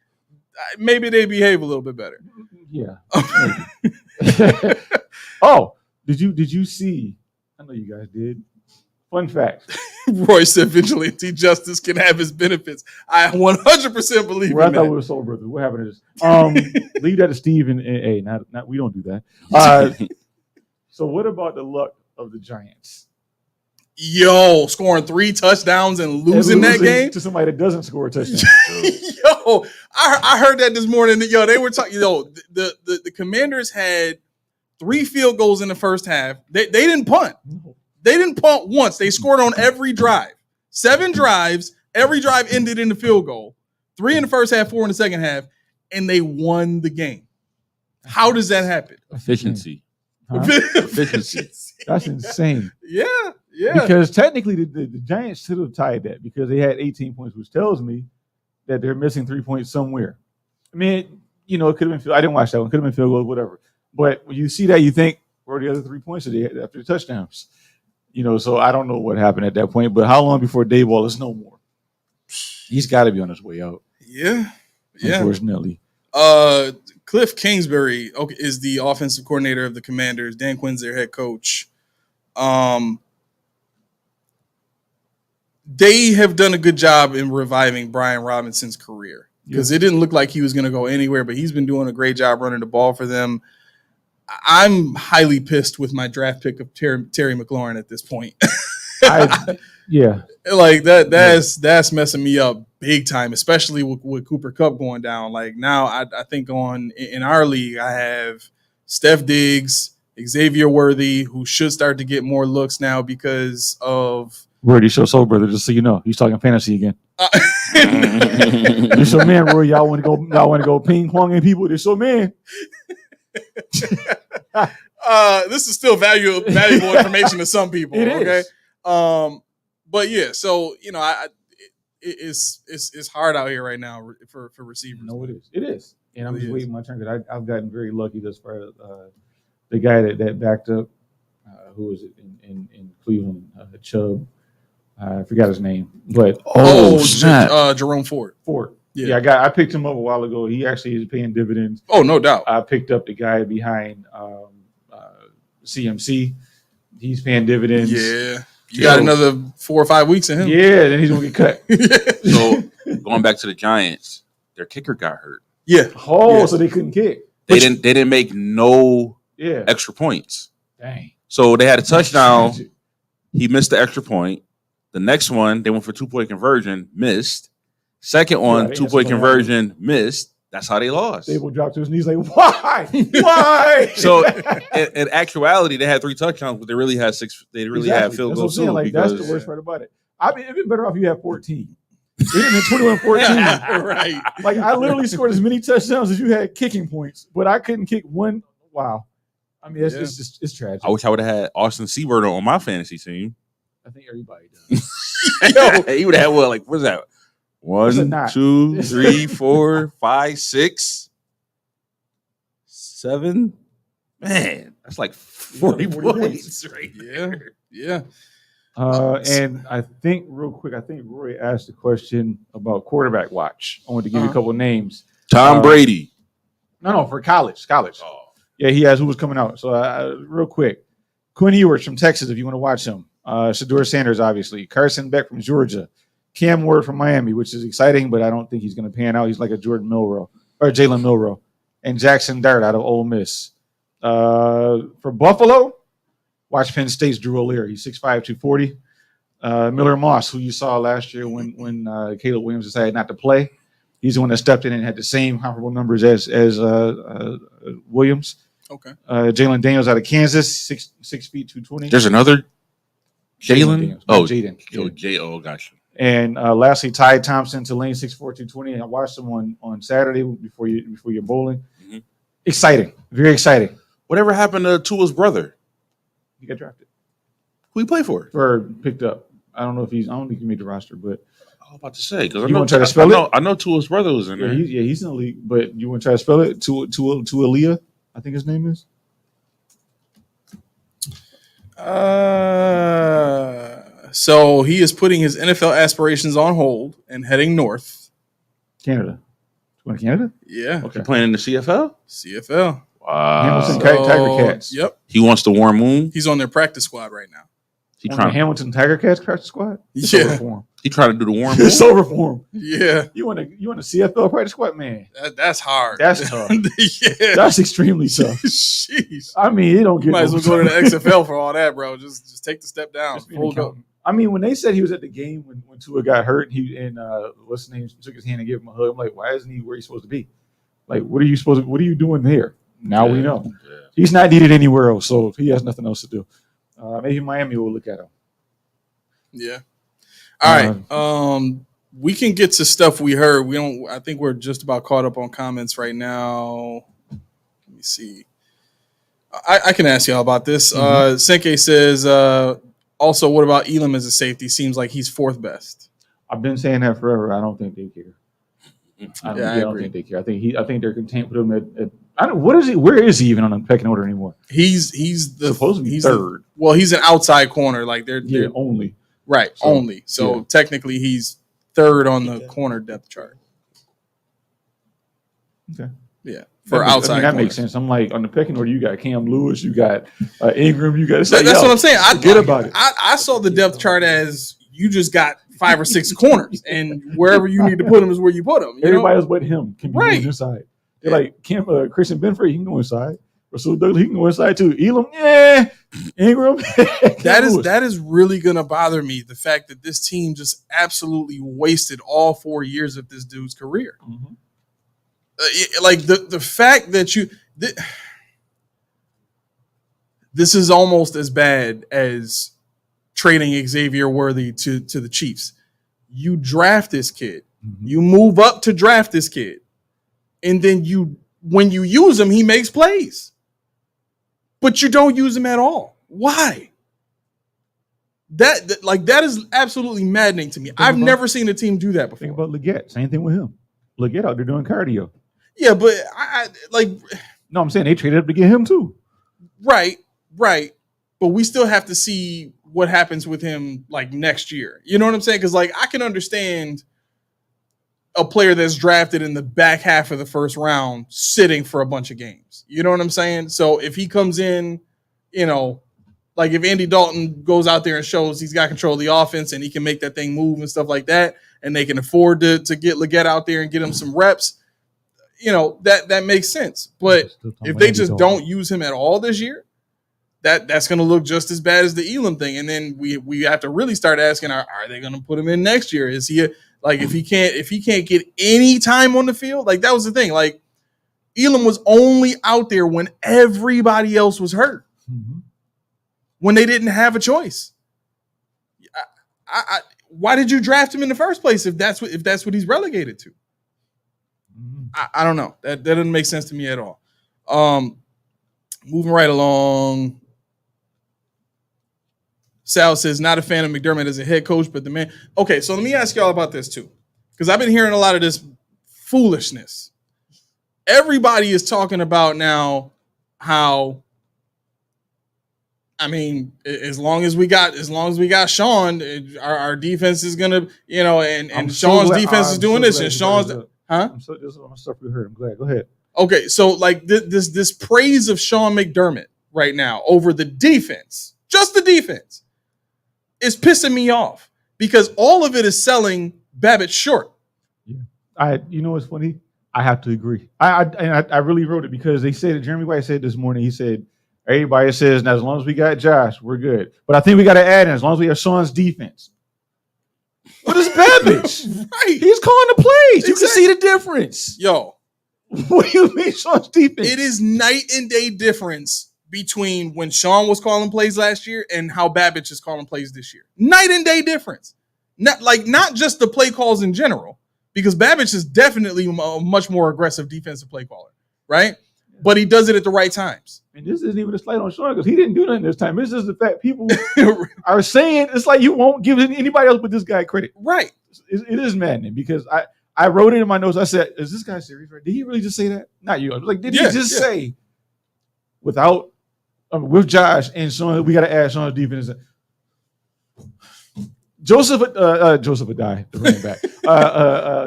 maybe they behave a little bit better. Yeah. Oh, did you see? I know you guys did. Fun fact. Roy said vigilante justice can have its benefits. I 100% believe in that. I thought we were soul brothers. What happened is, leave that to Steve and A. Not we don't do that. So what about the luck of the Giants? Yo, scoring 3 touchdowns and losing that game to somebody that doesn't score a touchdown. Yo, I heard that this morning. Yo, they were talking. The Commanders had 3 field goals in the first half. They didn't punt. They didn't punt once. They scored on every drive. 7 drives. Every drive ended in the field goal. 3 in the first half, 4 in the second half, and they won the game. How does that happen? Efficiency. Efficiency. That's insane. Yeah. Because technically the Giants should have tied that because they had 18 points, which tells me that they're missing 3 points somewhere. I mean, it could have been. I didn't watch that one. Could have been field goal, whatever. But when you see that, you think, where are the other 3 points that they had after the touchdowns? So I don't know what happened at that point. But how long before Dayball is no more? He's got to be on his way out. Yeah. Unfortunately. Cliff Kingsbury is the offensive coordinator of the Commanders. Dan Quinn's their head coach. They have done a good job in reviving Brian Robinson's career because it didn't look like he was going to go anywhere, but he's been doing a great job running the ball for them. I'm highly pissed with my draft pick of Terry McLaurin at this point. Like that's messing me up big time, especially with Cooper Kupp going down. Like, now I think in our league I have Steph Diggs, Xavier Worthy, who should start to get more looks now because of Worthy show soul brother. Just so you know, he's talking fantasy again. You're so man, Roy. Y'all want to go ping ponging people. They're so man. This is still valuable information to some people. It is. But yeah, so it's hard out here right now for receivers. No, it is. It is. And I'm It just is. waiting my turn because I've gotten very lucky thus far. The guy that backed up, who was it in Cleveland, Chubb. I forgot his name, but Jerome Ford. Ford. Yeah. I picked him up a while ago. He actually is paying dividends. Oh, no doubt. I picked up the guy behind CMC. He's paying dividends. Yeah. You got another 4 or 5 weeks in him. Yeah, then he's gonna get cut. So going back to the Giants, their kicker got hurt. Yeah. So they couldn't kick. They didn't make no Yeah. extra points. Dang. So they had a touchdown. He missed the extra point. The next one, they went for 2-point conversion, missed. Second one, Right, 2-point that's what conversion, missed. That's how they lost. Dable dropped to his knees like, why? Why? So in actuality, they had 3 touchdowns, but they really had 6. They really had field That's goals what I'm saying. too. Like, Because that's the worst part about it. I mean, it'd be better off you have 14. We didn't have 21-14. Right. Like, I literally scored as many touchdowns as you had kicking points, but I couldn't kick one. Wow. I mean, it's tragic. I wish I would have had Austin Seabird on my fantasy team. I think everybody does. He would have had what's that? It's a 1, knot. 2, 3, 4, 5, 6, 7. Man, that's like 40 points right there. Yeah. And I think real quick, Roy asked a question about quarterback watch. I wanted to give you a couple of names. Tom Brady. No, for college. Oh. Yeah, he asked who was coming out. So real quick, Quinn Ewers from Texas, if you want to watch him. Shedeur Sanders, obviously. Carson Beck from Georgia. Cam Ward from Miami, which is exciting, but I don't think he's going to pan out. He's like a Jalen Milroe. And Jackson Dart out of Ole Miss. For Buffalo, watch Penn State's Drew O'Leary. He's 6'5", 240. Miller Moss, who you saw last year when Caleb Williams decided not to play. He's the one that stepped in and had the same comparable numbers as Williams. Okay. Jalen Daniels out of Kansas, 6 feet, 220. There's another Jalen. Daniels, Oh, Jaden. Oh, gotcha. And lastly, Ty Thompson to lane 6'4", 220. I watched him on Saturday before your bowling. Mm-hmm. Exciting, very exciting. Whatever happened to Tua's brother? He got drafted Who he play for? or picked up. I don't know if I don't think he made the roster, but I was about to say because You wanna try to spell it? I know Tua's brother was in there. he's in the league. But you want to try to spell it? Tualia, I think his name is. So he is putting his NFL aspirations on hold and heading north. Canada. Going to Canada? Yeah. Okay. He playing in the CFL. CFL. Hamilton Wow. Tiger Cats. Yep. He wants the warm moon. He's on their practice squad right now. He On the trying. Hamilton Tiger Cats practice squad? It's Yeah. over for him. He trying to do the warm moon. It's over for him. Yeah. You want a CFL practice squad, man? That's hard. That's tough. Yeah. That's extremely tough. Jeez. I mean, it don't get. You might as no well go to the XFL for all that, bro. Just take the step down. Just be an Full go. accountant. I mean, when they said he was at the game when Tua got hurt, what's his name took his hand and gave him a hug. I'm like, why isn't he where he's supposed to be? Like, what are you doing there? Now we know. Yeah. He's not needed anywhere else, so he has nothing else to do. Maybe Miami will look at him. Yeah. All right. We can get to stuff we heard. I think we're just about caught up on comments right now. Let me see. I can ask y'all about this. Senke says, also, what about Elam as a safety? Seems like he's 4th best. I've been saying that forever. I don't think they care. I don't agree. think they care. I think they're content with him at I don't. What is he? Where is he even on the pecking order anymore? He's Supposed to be he's third. He's an outside corner. Like they're Only. right. So, only. So yeah. technically he's 3rd on the corner depth chart. Okay. Yeah. For outside. that makes sense. I'm like on the pecking order. You got Cam Lewis. You got Ingram. You got. It's like, That's what I'm saying. Forget about it. I saw the depth chart as you just got 5 or 6 corners, and wherever you need to put them is where you put them. Everybody else but him can be Right. going inside. They're like Christian Benford. He can go inside. Rasul Douglas. He can go inside too. Elam. Yeah. Ingram. That is really gonna bother me. The fact that this team just absolutely wasted all 4 years of this dude's career. Mhm. Like the fact that this is almost as bad as trading Xavier Worthy to the Chiefs. You draft this kid, you move up to draft this kid, and then when you use him, he makes plays, but you don't use him at all. Why? That is absolutely maddening to me. I've never seen a team do that before. Think about Leggett. Same thing with him. Leggett out there doing cardio. Yeah, but I like. No, I'm saying they traded up to get him too. Right. But we still have to see what happens with him like next year. You know what I'm saying? Because like I can understand a player that's drafted in the back half of the first round sitting for a bunch of games. You know what I'm saying? So if he comes in, you know, like if Andy Dalton goes out there and shows he's got control of the offense and he can make that thing move and stuff like that, and they can afford to get Leggett out there and get him some reps, you know, that makes sense. But if they just don't use him at all this year, that's going to look just as bad as the Elam thing. And then we have to really start asking, are they going to put him in next year? Is he like, if he can't get any time on the field, like that was the thing. Like Elam was only out there when everybody else was hurt, when they didn't have a choice. Why did you draft him in the first place if that's what he's relegated to? I don't know. That doesn't make sense to me at all. Moving right along. Sal says, not a fan of McDermott as a head coach, but the man. Okay, so let me ask y'all about this too, because I've been hearing a lot of this foolishness. Everybody is talking about now how, I mean, as long as we got Sean, our defense is gonna, you know, and Sean's defense is doing this, and Sean's, huh? This is my stuff we heard. I'm glad. Go ahead. Okay, so like this praise of Sean McDermott right now over the defense, just the defense, is pissing me off because all of it is selling Babbitt short. Yeah, you know what's funny? I have to agree. I really wrote it because they said, Jeremy White said this morning, he said, everybody says, now as long as we got Josh, we're good. But I think we got to add in, as long as we have Sean's defense. What is Babbage? Right. He's calling the plays. Exactly. You can see the difference. Yo. What do you mean Sean's defense? It is night and day difference between when Sean was calling plays last year and how Babbage is calling plays this year. Night and day difference. Not just the play calls in general, because Babbage is definitely a much more aggressive defensive play caller, right? But he does it at the right times. And this isn't even a slight on Sean because he didn't do nothing this time. This is the fact people are saying. It's like you won't give anybody else but this guy credit. Right. It is maddening because I wrote it in my notes. I said, is this guy serious? Did he really just say that? Not you. I was like, did he just say with Josh and Sean, we got to add Sean's defense? Joseph Adai, the running back.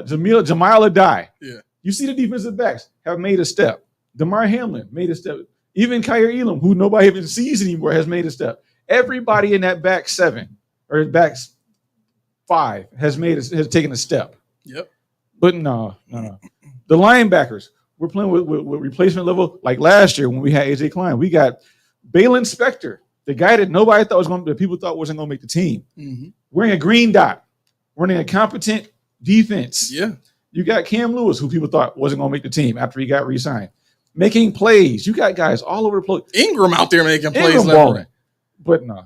Jamil Adai. Yeah. You see the defensive backs have made a step. DeMar Hamlin made a step. Even Kyer Elam, who nobody even sees anymore, has made a step. Everybody in that back seven or back five has taken a step. Yep. But no. The linebackers, we're playing with replacement level like last year when we had AJ Klein. We got Balin Spector, the guy that nobody thought was that people thought wasn't going to make the team. Mm-hmm. Wearing a green dot, running a competent defense. Yeah. You got Cam Lewis, who people thought wasn't going to make the team after he got re-signed. Making plays. You got guys all over the place. Ingram out there making plays. But no,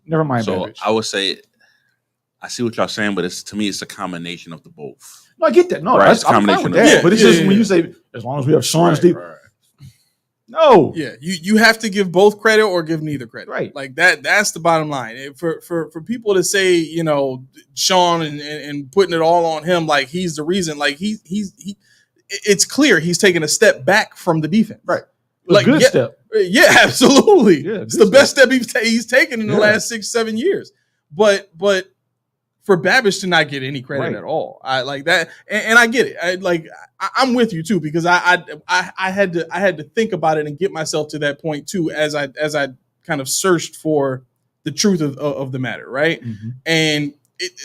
never mind. So Babbage. I would say, I see what y'all saying, but to me, it's a combination of the both. No, I get that. No, right, I'm fine with that. Yeah, but it's just when you say, as long as we have Sean's deep. Right. No. Yeah, you have to give both credit or give neither credit. Right. Like that's the bottom line. For people to say, you know, Sean and putting it all on him, like he's the reason, like he it's clear he's taking a step back from the defense. Right. Like good step. Yeah, absolutely. Yeah, it's the best step he's taken in the last 6-7 years. But for Babbage to not get any credit at all, I like that, and I get it. I'm with you too because I had to think about it and get myself to that point too as I kind of searched for the truth of the matter, right? Mm-hmm. And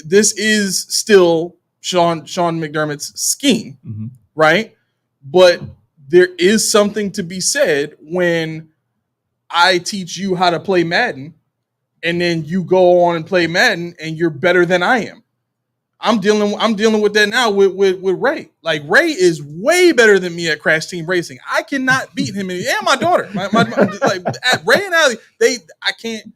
this is still Sean McDermott's scheme, mm-hmm. right? But there is something to be said when I teach you how to play Madden. And then you go on and play Madden, and you're better than I am. I'm dealing with that now with Ray. Like Ray is way better than me at Crash Team Racing. I cannot beat him. And my daughter, my like at Ray and Allie, I can't.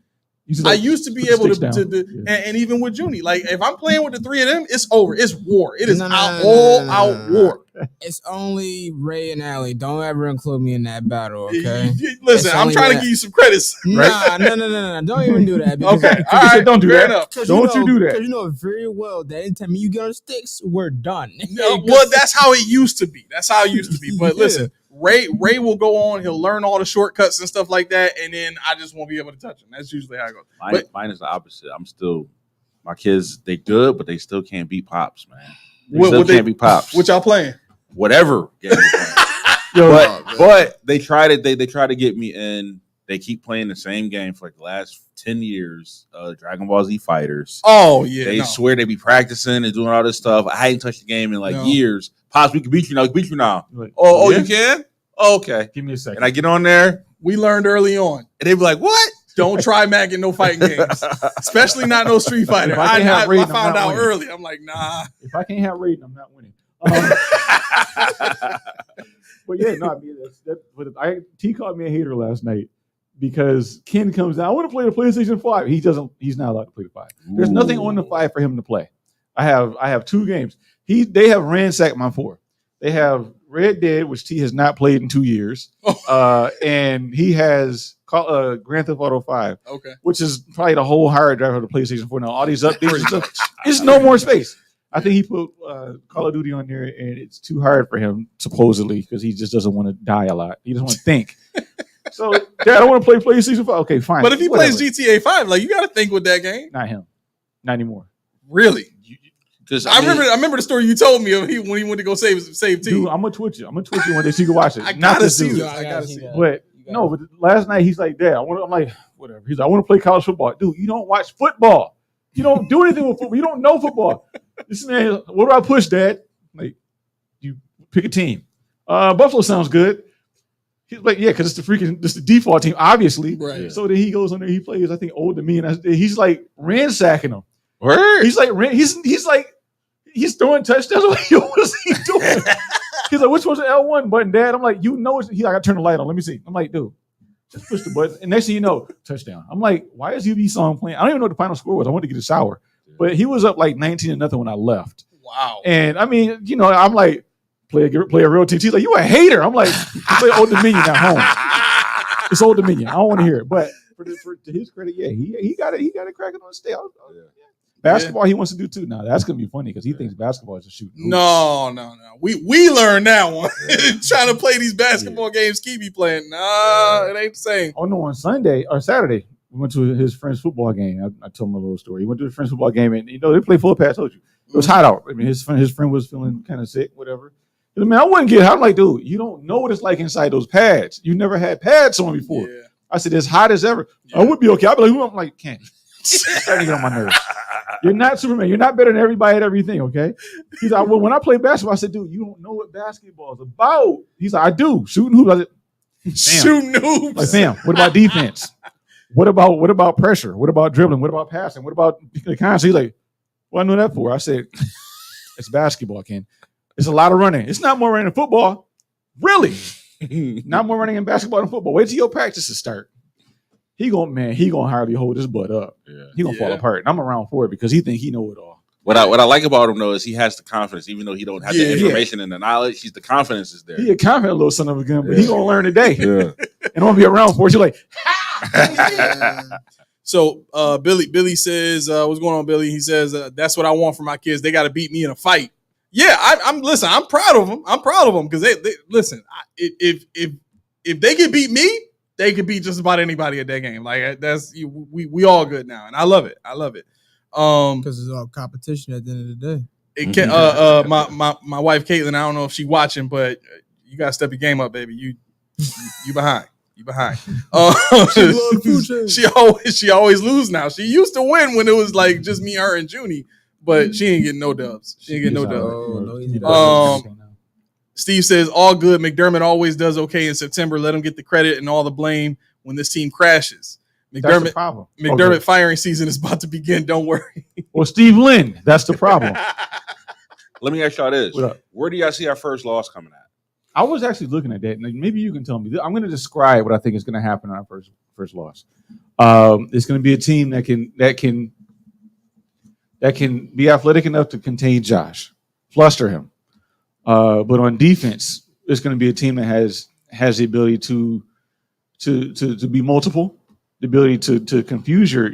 I used to be able to and even with Junie, like if I'm playing with the three of them, it's over. It's war. It is all out war. It's only Ray and Allie. Don't ever include me in that battle, okay? Listen, I'm trying to give you some credits. Right? No. Don't even do that. Okay, all right. Don't do that. Enough. Don't you do that. Because you know very well that anytime you get on the sticks, we're done. Well, that's how it used to be. But listen, Ray will go on. He'll learn all the shortcuts and stuff like that, and then I just won't be able to touch him. That's usually how it goes. Mine is the opposite. I'm still, my kids, they good, but they still can't beat Pops, man. Can't beat Pops. What y'all playing? Whatever game but they tried it. They try to get me in. They keep playing the same game for like the last 10 years. Dragon Ball Z Fighters. Oh yeah, they swear they be practicing and doing all this stuff. I hadn't touched the game in years. Pops, we can beat you now. We can beat you now. Like, you can? Oh, okay. Give me a second. And I get on there. We learned early on, and they be like, "What? Don't try Mac in no fighting games, especially not no Street Fighter." I found out early. I'm like, nah. If I can't have rating, I'm not winning. But yeah, no, I mean, T called me a hater last night because Ken comes down. I want to play the PlayStation 5. He's not allowed to play the 5. There's nothing on the 5 for him to play. I have 2 games. They have ransacked my 4. They have Red Dead, which T has not played in 2 years. And he has Grand Theft Auto 5. Okay. Which is probably the whole hard drive of the PlayStation 4 now. All these updates and stuff. There's no more space. I think he put Call of Duty on there, and it's too hard for him, supposedly, because he just doesn't want to die a lot. He doesn't want to think. So, Dad, I want to play PlayStation 5. Okay, fine. But if he plays GTA 5, like, you got to think with that game. Not him. Not anymore. Really? I remember the story you told me of when he went to go save T. Dude, I'm gonna Twitch you. I'm gonna Twitch you one day so you can watch it. I gotta see that. But no, but last night he's like, Dad, I'm like, whatever. He's like, I want to play college football. Dude, you don't watch football. You don't do anything with football. You don't know football. This man, what do I push, Dad? Like, you pick a team. Buffalo sounds good. He's like, yeah, because it's the default team, obviously. Right. So then he goes on there, he plays, I think, older than me, and he's like ransacking them. Word. He's like he's throwing touchdowns. What is he doing? He's like, which one's the L1 button, Dad? I'm like, he's like, I gotta turn the light on. Let me see. I'm like, dude, just push the button. And next thing you know, touchdown. I'm like, why is UB song playing? I don't even know what the final score was. I wanted to get a shower. But he was up like 19-0 when I left. Wow. And I mean, I'm like, play a real team. He's like, you a hater. I'm like, you play Old Dominion at home. It's Old Dominion. I don't want to hear it. But to his credit, yeah, he got it cracking on the stage. Basketball, he wants to do too. Now that's gonna be funny because he thinks basketball is a shooting. No. We learned that one. Trying to play these basketball games, keep me playing. Nah, it ain't the same. Oh no, on Sunday or Saturday, we went to his friend's football game. I told him a little story. He went to his friend's football game, and they play full pass. I told you it was hot out. I mean, his friend was feeling kind of sick, whatever. I mean, I wouldn't get hot. I'm like, dude, you don't know what it's like inside those pads. You never had pads on before. Yeah. I said, it's hot as ever. Yeah. I would be okay. I'd be like, who? I'm like, can't. Starting to get on my nerves. You're not Superman. You're not better than everybody at everything, okay? He's like, well, when I play basketball, I said, dude, you don't know what basketball is about. He's like, I do. Shooting hoops. I said, shooting hoops. Like, Sam, what about defense? What about pressure? What about dribbling? What about passing? What about the concept? He's like, what I know that for? I said, it's basketball, Ken. It's a lot of running. It's not more running in football. Really? Not more running in basketball than football. Wait till your practices start. He gonna hardly hold his butt up. Yeah. He gonna fall apart. And I'm around for it because he think he know it all. What I like about him though is he has the confidence, even though he don't have the information and the knowledge. The confidence is there. He a confident little son of a gun, but he gonna learn today. Yeah. And I'm gonna be around for it. You're like, So Billy says, what's going on, Billy? He says, that's what I want for my kids. They got to beat me in a fight. Yeah, I'm proud of them. I'm proud of them because they listen. If they can beat me, they could beat just about anybody at that game. Like we all good now, and I love it. Because it's all competition at the end of the day. It can, my wife Caitlin, I don't know if she watching, but you gotta step your game up, baby. You behind. You behind. She always lose now. She used to win when it was like just me, her, and Junie, but she ain't getting no dubs. Steve says, all good. McDermott always does okay in September. Let him get the credit and all the blame when this team crashes. That's the problem. McDermott firing season is about to begin. Don't worry. Well, Steve Lynn, that's the problem. Let me ask y'all this. Where do y'all see our first loss coming at? I was actually looking at that. And maybe you can tell me. I'm going to describe what I think is going to happen on our first loss. It's going to be a team that can be athletic enough to contain Josh, fluster him. But on defense, it's going to be a team that has the ability to be multiple, the ability to confuse your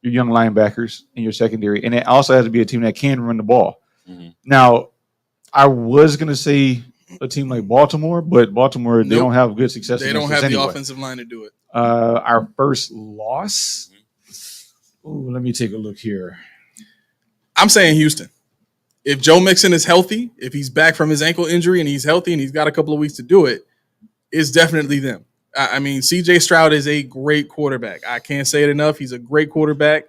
young linebackers in your secondary, and it also has to be a team that can run the ball. Mm-hmm. Now, I was going to say a team like Baltimore, but Baltimore they don't have good success. They don't have the anyway. offensive line to do it. Our first loss. Ooh, let me take a look here. I'm saying Houston. If Joe Mixon is healthy, if he's back from his ankle injury and he's healthy and he's got a couple of weeks to do it, it's definitely them. I mean, C.J. Stroud is a great quarterback. I can't say it enough. He's a great quarterback,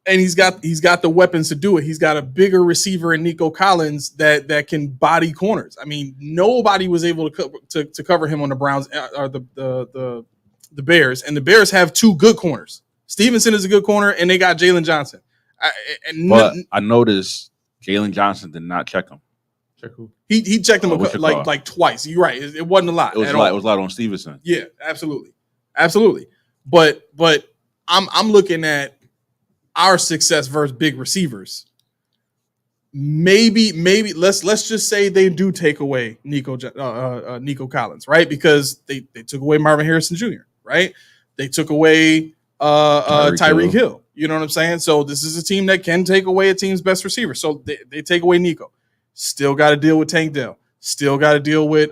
and he's got the weapons to do it. He's got a bigger receiver in Nico Collins that can body corners. I mean, nobody was able to cover him on the Browns or the Bears, and the Bears have two good corners. Stevenson is a good corner, and they got Jalen Johnson. I noticed Jalen Johnson did not check him. Check who? He checked him like twice. You're right. It wasn't a lot. It was a lot on Stevenson. Yeah, absolutely. But I'm looking at our success versus big receivers. Maybe let's just say they do take away Nico Collins, right? Because they took away Marvin Harrison Jr., right? They took away Tyreek Hill. You know what I'm saying? So this is a team that can take away a team's best receiver. So they take away Nico. Still got to deal with Tank Dell. Still got to deal with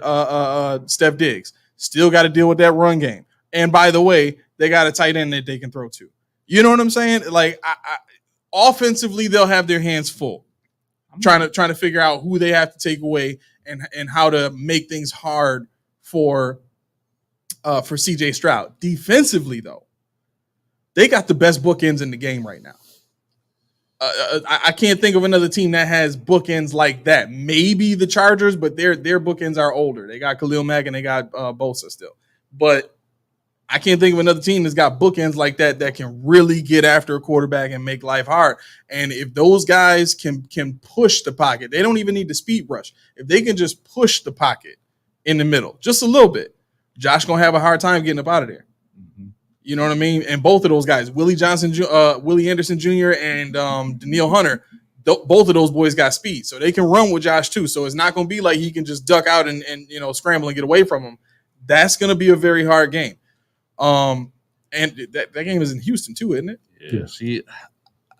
Steph Diggs. Still got to deal with that run game. And by the way, they got a tight end that they can throw to. You know what I'm saying? Like offensively, they'll have their hands full. I'm trying to figure out who they have to take away and how to make things hard for CJ Stroud. Defensively, though, they got the best bookends in the game right now. I can't think of another team that has bookends like that. Maybe the Chargers, but their bookends are older. They got Khalil Mack and they got Bosa still. But I can't think of another team that's got bookends like that can really get after a quarterback and make life hard. And if those guys can push the pocket, they don't even need the speed rush. If they can just push the pocket in the middle, just a little bit, Josh gonna have a hard time getting up out of there. You know what I mean? And both of those guys, Willie Anderson Jr. and Daniil Hunter, both of those boys got speed. So they can run with Josh too. So it's not going to be like he can just duck out and scramble and get away from him. That's going to be a very hard game. And that game is in Houston too, isn't it? Yeah. See,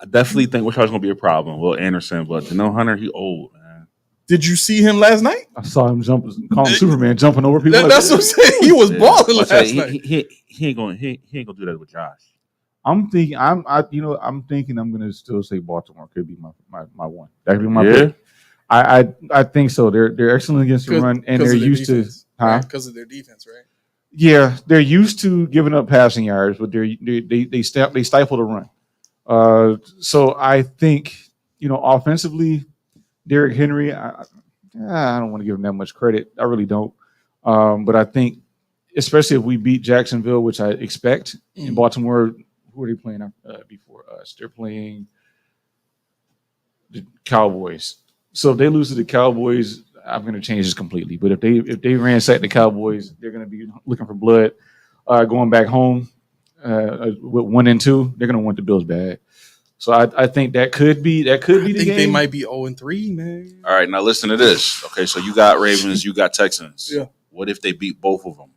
I definitely think Wishaw's going to be a problem. Will Anderson, but Daniil Hunter, he old, man. Did you see him last night? I saw him call him Superman jumping over people. That's what I'm saying. He was balling last night. He ain't gonna do that with Josh. I'm thinking I'm gonna still say Baltimore could be my one. That could be my pick. I think so. They're excellent against the run, and they're used defense, to right? Because of their defense, right? Yeah, they're used to giving up passing yards, but they stifle the run. So I think offensively, Derrick Henry, I don't want to give him that much credit. I really don't. But I think, especially if we beat Jacksonville, which I expect, in Baltimore, who are they playing before us? They're playing the Cowboys. So if they lose to the Cowboys, I'm going to change this completely. But if they ransack the Cowboys, they're going to be looking for blood. Going back home with 1 and 2, they're going to want the Bills bad. So I think that could be the game. I think they might be 0-3, man. All right, now listen to this. Okay, so you got Ravens, you got Texans. Yeah. What if they beat both of them?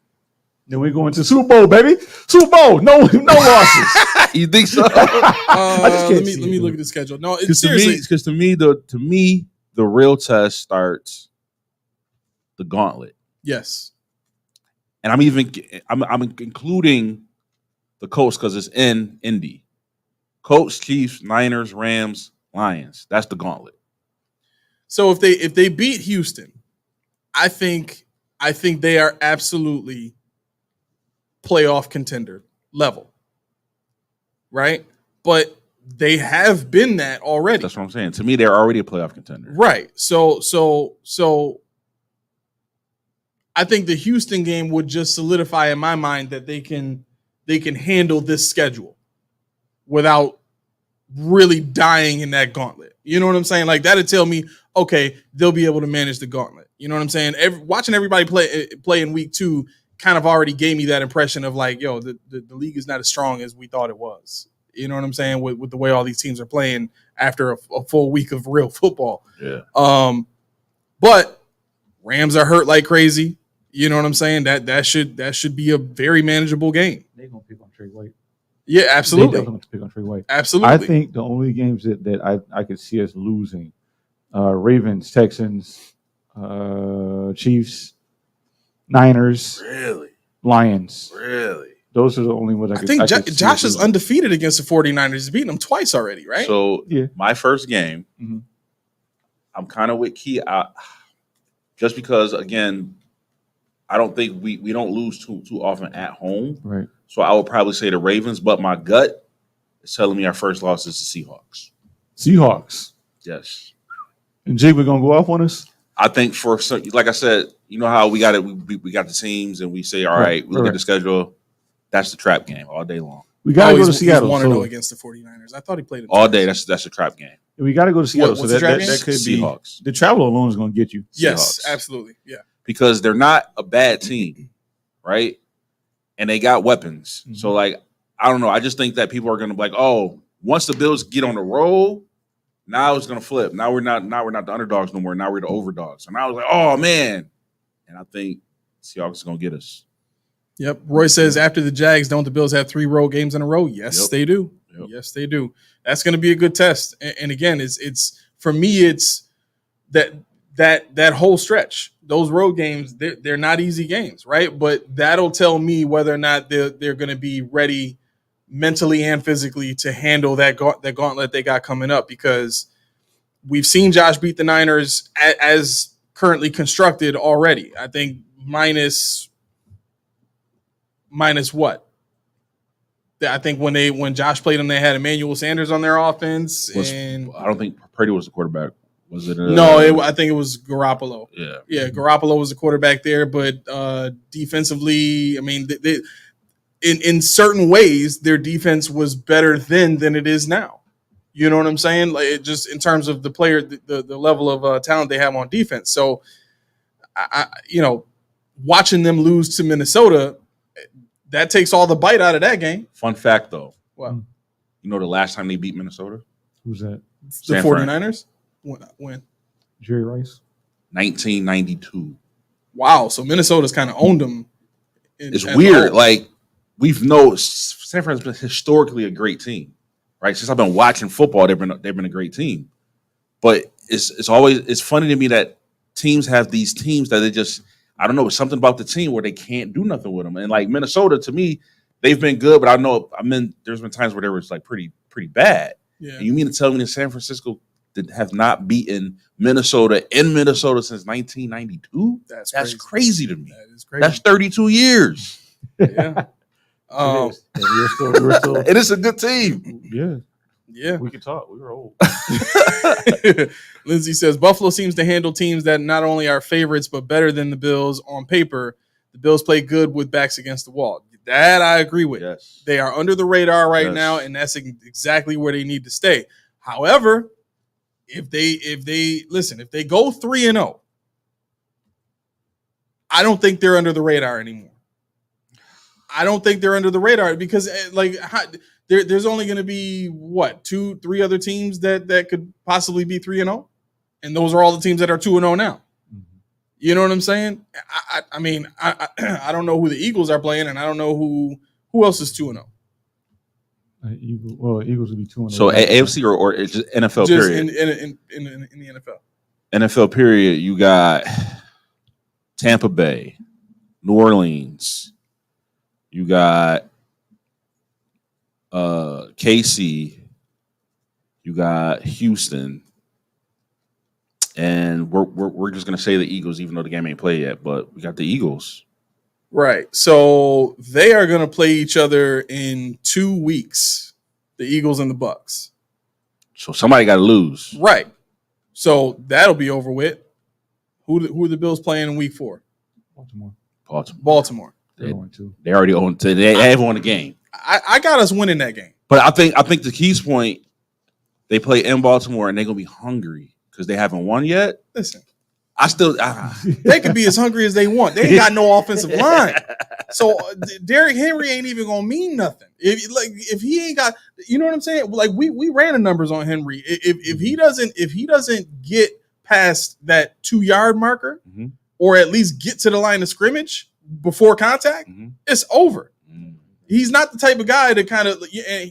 Then we're going to Super Bowl, baby. Super Bowl. No losses. You think so? Let me look at the schedule. No, seriously, because to me the real test starts the gauntlet. Yes. And I'm including the Colts because it's in Indy. Colts, Chiefs, Niners, Rams, Lions. That's the gauntlet. So if they beat Houston, I think they are absolutely playoff contender level. Right? But they have been that already. That's what I'm saying. To me, they're already a playoff contender. Right. So I think the Houston game would just solidify in my mind that they can handle this schedule without really dying in that gauntlet. You know what I'm saying? Like that'd tell me, okay, they'll be able to manage the gauntlet. You know what I'm saying? Watching everybody play in week 2 kind of already gave me that impression of like, yo, the league is not as strong as we thought it was. You know what I'm saying? With the way all these teams are playing after a full week of real football. Yeah. But Rams are hurt like crazy. You know what I'm saying? That should be a very manageable game. They're gonna pick on Trey White. Yeah, They're absolutely. definitely gonna pick on Trey White. Absolutely. I think the only games that I could see us losing, Ravens, Texans, Chiefs, Niners, Really? Lions. Really? Those are the only ones I I could think I could see Josh us is losing. undefeated against the 49ers. He's beaten them twice already, right? So Yeah. my first game, Mhm. I'm kind of with Key. Just because, again, I don't think we don't lose too often at home. Right. So I would probably say the Ravens, but my gut is telling me our first loss is the Seahawks. Seahawks. Yes. And Jake, we're gonna go off on us? I think for some, like I said, you know how we got it. We got the teams, and we say, all right, we look right. at the schedule. That's the trap game all day long. We gotta go to he's Seattle. 1-0 So against the 49ers. I thought he played it All day. That's a trap game. we gotta go to Seattle. what's So the that draft game? could be Seahawks. the travel alone is gonna get you. Yes, Seahawks. absolutely. Yeah. Because they're not a bad team, right? And they got weapons. Mm-hmm. So, like, I don't know. I just think that people are going to be like, oh, once the Bills get on the roll, now it's going to flip. Now we're not the underdogs no more. Now we're the overdogs. And I was like, oh man. And I think Seahawks is going to get us. Yep. Roy says after the Jags, don't the Bills have 3 road games in a row? Yes, Yep. they do. Yep. Yes, they do. That's going to be a good test. And again, it's for me, it's that whole stretch. Those road games, they're not easy games, right? But that'll tell me whether or not they're going to be ready mentally and physically to handle that gauntlet they got coming up, because we've seen Josh beat the Niners as currently constructed already. I think minus what? I think when Josh played them, they had Emmanuel Sanders on their offense, and I don't think Purdy was the quarterback. Was it? no, I think it was Garoppolo. Yeah. Yeah, Garoppolo was the quarterback there, but defensively, I mean, in certain ways, their defense was better then than it is now. You know what I'm saying? Like, it just in terms of the player, the level of talent they have on defense. So, I watching them lose to Minnesota, that takes all the bite out of that game. Fun fact, though. What? You know the last time they beat Minnesota? Who's that? The San Fran. 49ers? When? Jerry Rice. 1992. Wow. So Minnesota's kind of owned them. It's weird. Like, San Fran's been historically a great team, right? Since I've been watching football, they've been a great team. But it's funny to me that teams have these teams that they just, I don't know, something about the team where they can't do nothing with them. And like Minnesota, to me, they've been good, but there's been times where they were like pretty bad. Yeah. And you mean to tell me that San Francisco have not beaten Minnesota in Minnesota since 1992? That's crazy to me. That is crazy. That's 32 years. Yeah. We're still. And it's a good team. Yeah, Yeah. we can talk. We were old. Lindsay says Buffalo seems to handle teams that not only are favorites but better than the Bills on paper. The Bills play good with backs against the wall. That I agree with. Yes. They are under the radar right Yes. now, and that's exactly where they need to stay. However, if they go 3-0, I don't think they're under the radar anymore. I don't think they're under the radar because there's only going to be 2-3 other teams that could possibly be 3-0, and those are all the teams that are 2-0 now. You know what I'm saying? I mean, I don't know who the Eagles are playing, and I don't know who else is 2-0. Eagles would be 2-0. So AFC or it's just NFL Just period. in the NFL. NFL period, you got Tampa Bay, New Orleans, you got KC, you got Houston, and we're just gonna say the Eagles, even though the game ain't played yet. But we got the Eagles. Right. So they are going to play each other in 2 weeks. The Eagles and the Bucks. So somebody got to lose. Right. So that'll be over with. Who are the Bills playing in week 4? Baltimore. They're going to. They already own. They have won the game. I got us winning that game. But I think the Keys point, they play in Baltimore and they're gonna be hungry because they haven't won yet. Listen, They could be as hungry as they want. They ain't got no offensive line. So Derrick Henry ain't even gonna mean nothing. If he ain't got, you know what I'm saying? Like we ran the numbers on Henry. If he doesn't get past that 2-yard marker, Mhm. or at least get to the line of scrimmage before contact, it's over. He's not the type of guy to kind of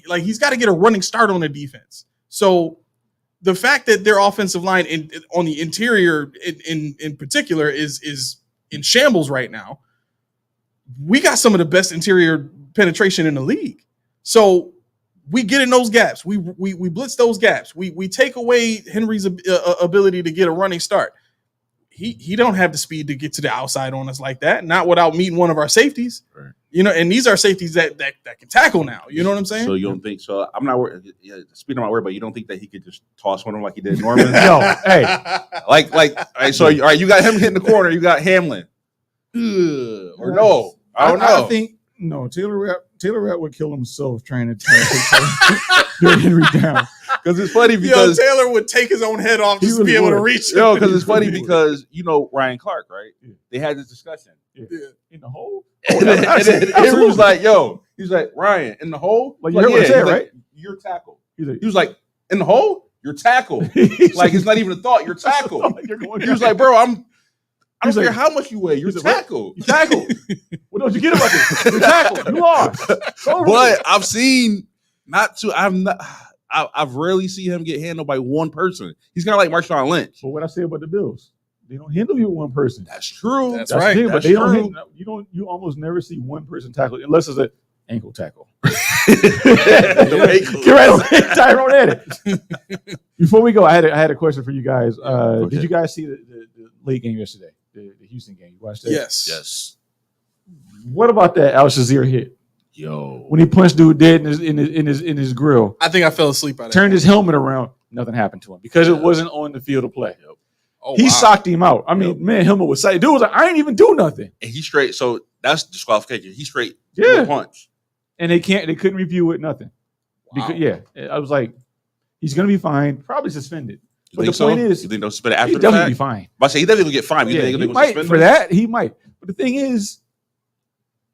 like he's got to get a running start on the defense. So the fact that their offensive line on the interior in particular is in shambles right now. We got some of the best interior penetration in the league. So we get in those gaps. We blitz those gaps. We take away Henry's ability to get a running start. He don't have the speed to get to the outside on us like that. Not without meeting one of our safeties. Right. You know, and these are safeties that can tackle now. You know what I'm saying? So you don't think so? I'm not worried. Yeah, speed, I'm not worried, but you don't think that he could just toss one of them like he did Norman? Yo, hey, like. All right, so all right, you got him hitting the corner. You got Hamlin. Or no? I don't know. I think no. Taylor Rapp would kill himself trying to take Derrick Henry down. Because it's funny because Taylor would take his own head off just to be able to reach him. Yo, because it's funny because you know Ryan Clark, right? Yeah. They had this discussion. Yeah. In the hole? And then Henry was like, yo, he's like, Ryan, in the hole? Like, you heard what I said, right? You're tackled. He was like, in the hole? You're tackled. Like, it's not even a thought. You're tackled. He was like, bro, I don't care how much you weigh. You're tackled. You're tackled. What don't you get about this? You're tackled. You lost. But I've seen I've rarely seen him get handled by one person. He's kind of like Marshawn Lynch. But what I say about the Bills, they don't handle you with one person. That's true. That's right. True, but That's they true. You almost never see one person tackle unless it's an ankle tackle. Get right on Tyrone at it. Before we go, I had a question for you guys. Did you guys see the late game yesterday? The Houston game. You watched that? Yes. What about that Al Shazier hit? Yo, when he punched dude dead in his grill, I think I fell asleep out of turned his helmet around, nothing happened to him because it wasn't on the field of play. Yep. Oh, he socked him out. I mean, man, helmet was sight. Dude was like, I ain't even do nothing. And he straight. So that's disqualification. He straight. Punch. And they couldn't review it. Nothing. Wow. Because, I was like, he's gonna be fined, probably suspended. You but think the so? point is, You think they'll suspend it after he'll the definitely fact? be fined. But I say he definitely will get fined. You think he might for that. He might. But the thing is,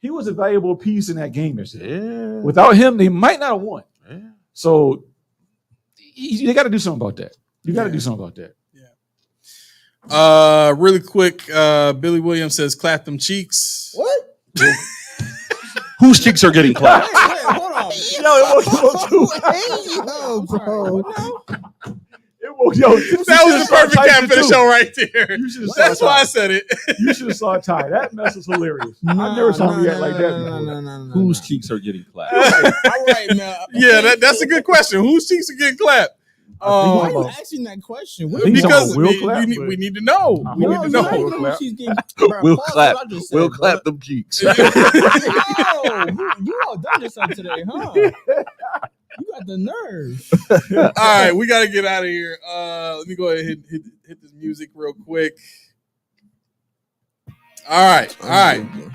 he was a valuable piece in that game yesterday. Yeah. Without him, they might not have won. Yeah. So they got to do something about that. You got to do something about that. Yeah. Really quick, Billy Williams says, "Clap them cheeks." What? Whose cheeks are getting clapped? Wait, hold on. No, bro. That was the perfect cap for the show right there. That's why I said it. You should have saw Ty. That mess was hilarious. I never saw him react like that before. Whose cheeks are getting clapped? All right, man. Yeah, that's a good question. Whose cheeks are getting clapped? Why are you asking that question? Because Will we clap, need to know. We need to know. We'll clap. We'll clap them cheeks. You all done this on today, huh? You got the nerve. All right, we got to get out of here. Let me go ahead and hit this music real quick. All right.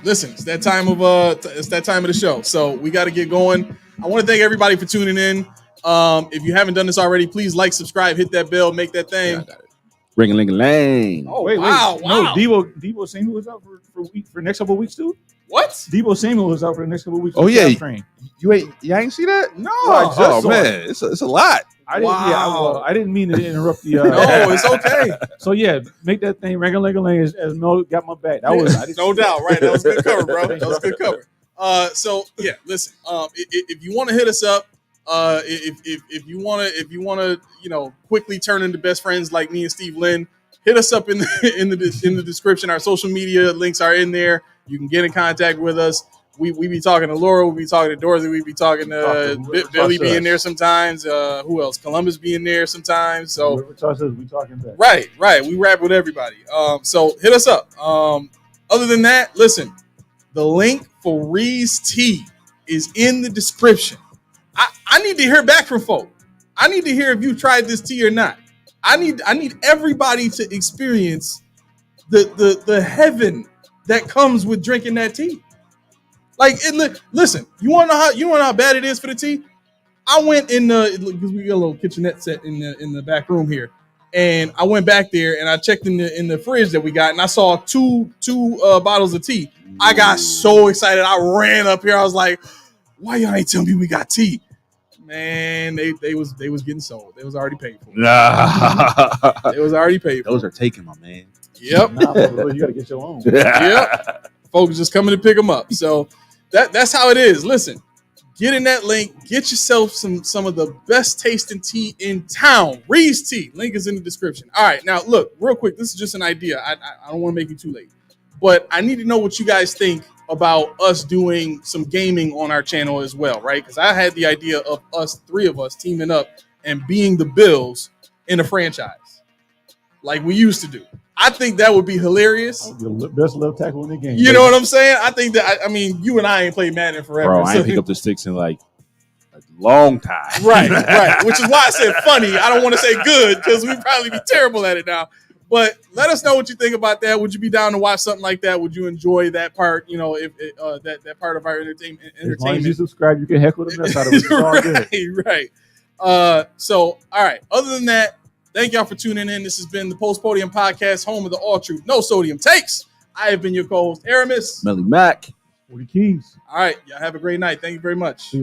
Listen, it's that time of the show. So we got to get going. I want to thank everybody for tuning in. If you haven't done this already, please like, subscribe, hit that bell, make that thing. Ring-a-ling-a-lang. Oh, wait. Wow. No, Debo Samuel was out for next couple of weeks too. What? Debo Samuel was out for the next couple of weeks. Oh yeah, train. you ain't see that? No. Oh man, it's a lot. I didn't mean to interrupt the. No, it's okay. So yeah, make that thing ring-a-ling-a-ling as Mel got my back. That was no doubt, right? That was a good cover, bro. That was a good cover. So yeah, listen. If you want to hit us up, if you want to, quickly turn into best friends like me and Steve Lynn, hit us up in the description. Our social media links are in there. You can get in contact with us. We be talking to Laura. We be talking to Dorothy. We be talking to Billy being there sometimes. Who else? Columbus being there sometimes. So we talking back. Right. We rap with everybody. So hit us up. Other than that, listen. The link for Ree's Tea is in the description. I need to hear back from folk. I need to hear if you tried this tea or not. I need everybody to experience the heaven that comes with drinking that tea. Like, listen, you want to know how bad it is for the tea? I went in because we got a little kitchenette set in the back room here. And I went back there and I checked in the fridge that we got, and I saw two bottles of tea. I got so excited. I ran up here. I was like, "Why y'all ain't tell me we got tea?" Man, they was getting sold. They was already paid for. Nah. It was already paid for. Those are taken, my man. Yep. Nah, bro, you gotta get your own. Yep. Folks just coming to pick them up. So that's how it is. Listen, get in that link. Get yourself some of the best tasting tea in town. Reed's Tea. Link is in the description. All right. Now, look, real quick. This is just an idea. I don't want to make it too late. But I need to know what you guys think about us doing some gaming on our channel as well, right? Because I had the idea of three of us teaming up and being the Bills in a franchise like we used to do. I think that would be hilarious. The best left tackle in the game. You know what I'm saying? I think that, I mean, you and I ain't played Madden forever. Bro, I ain't pick up the sticks in like a long time. Right. Which is why I said funny. I don't want to say good because we'd probably be terrible at it now. But let us know what you think about that. Would you be down to watch something like that? Would you enjoy that part? You know, if that part of our entertainment. As long as you subscribe, you can heckle the mess out of it. It's all good. Right. So, all right. Other than that, thank y'all for tuning in. This has been the Podium Podcast, home of the all truth, no sodium takes. I have been your co-host, Aramis. Melly Mac. 40 keys. All right. Y'all have a great night. Thank you very much.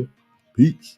Peace.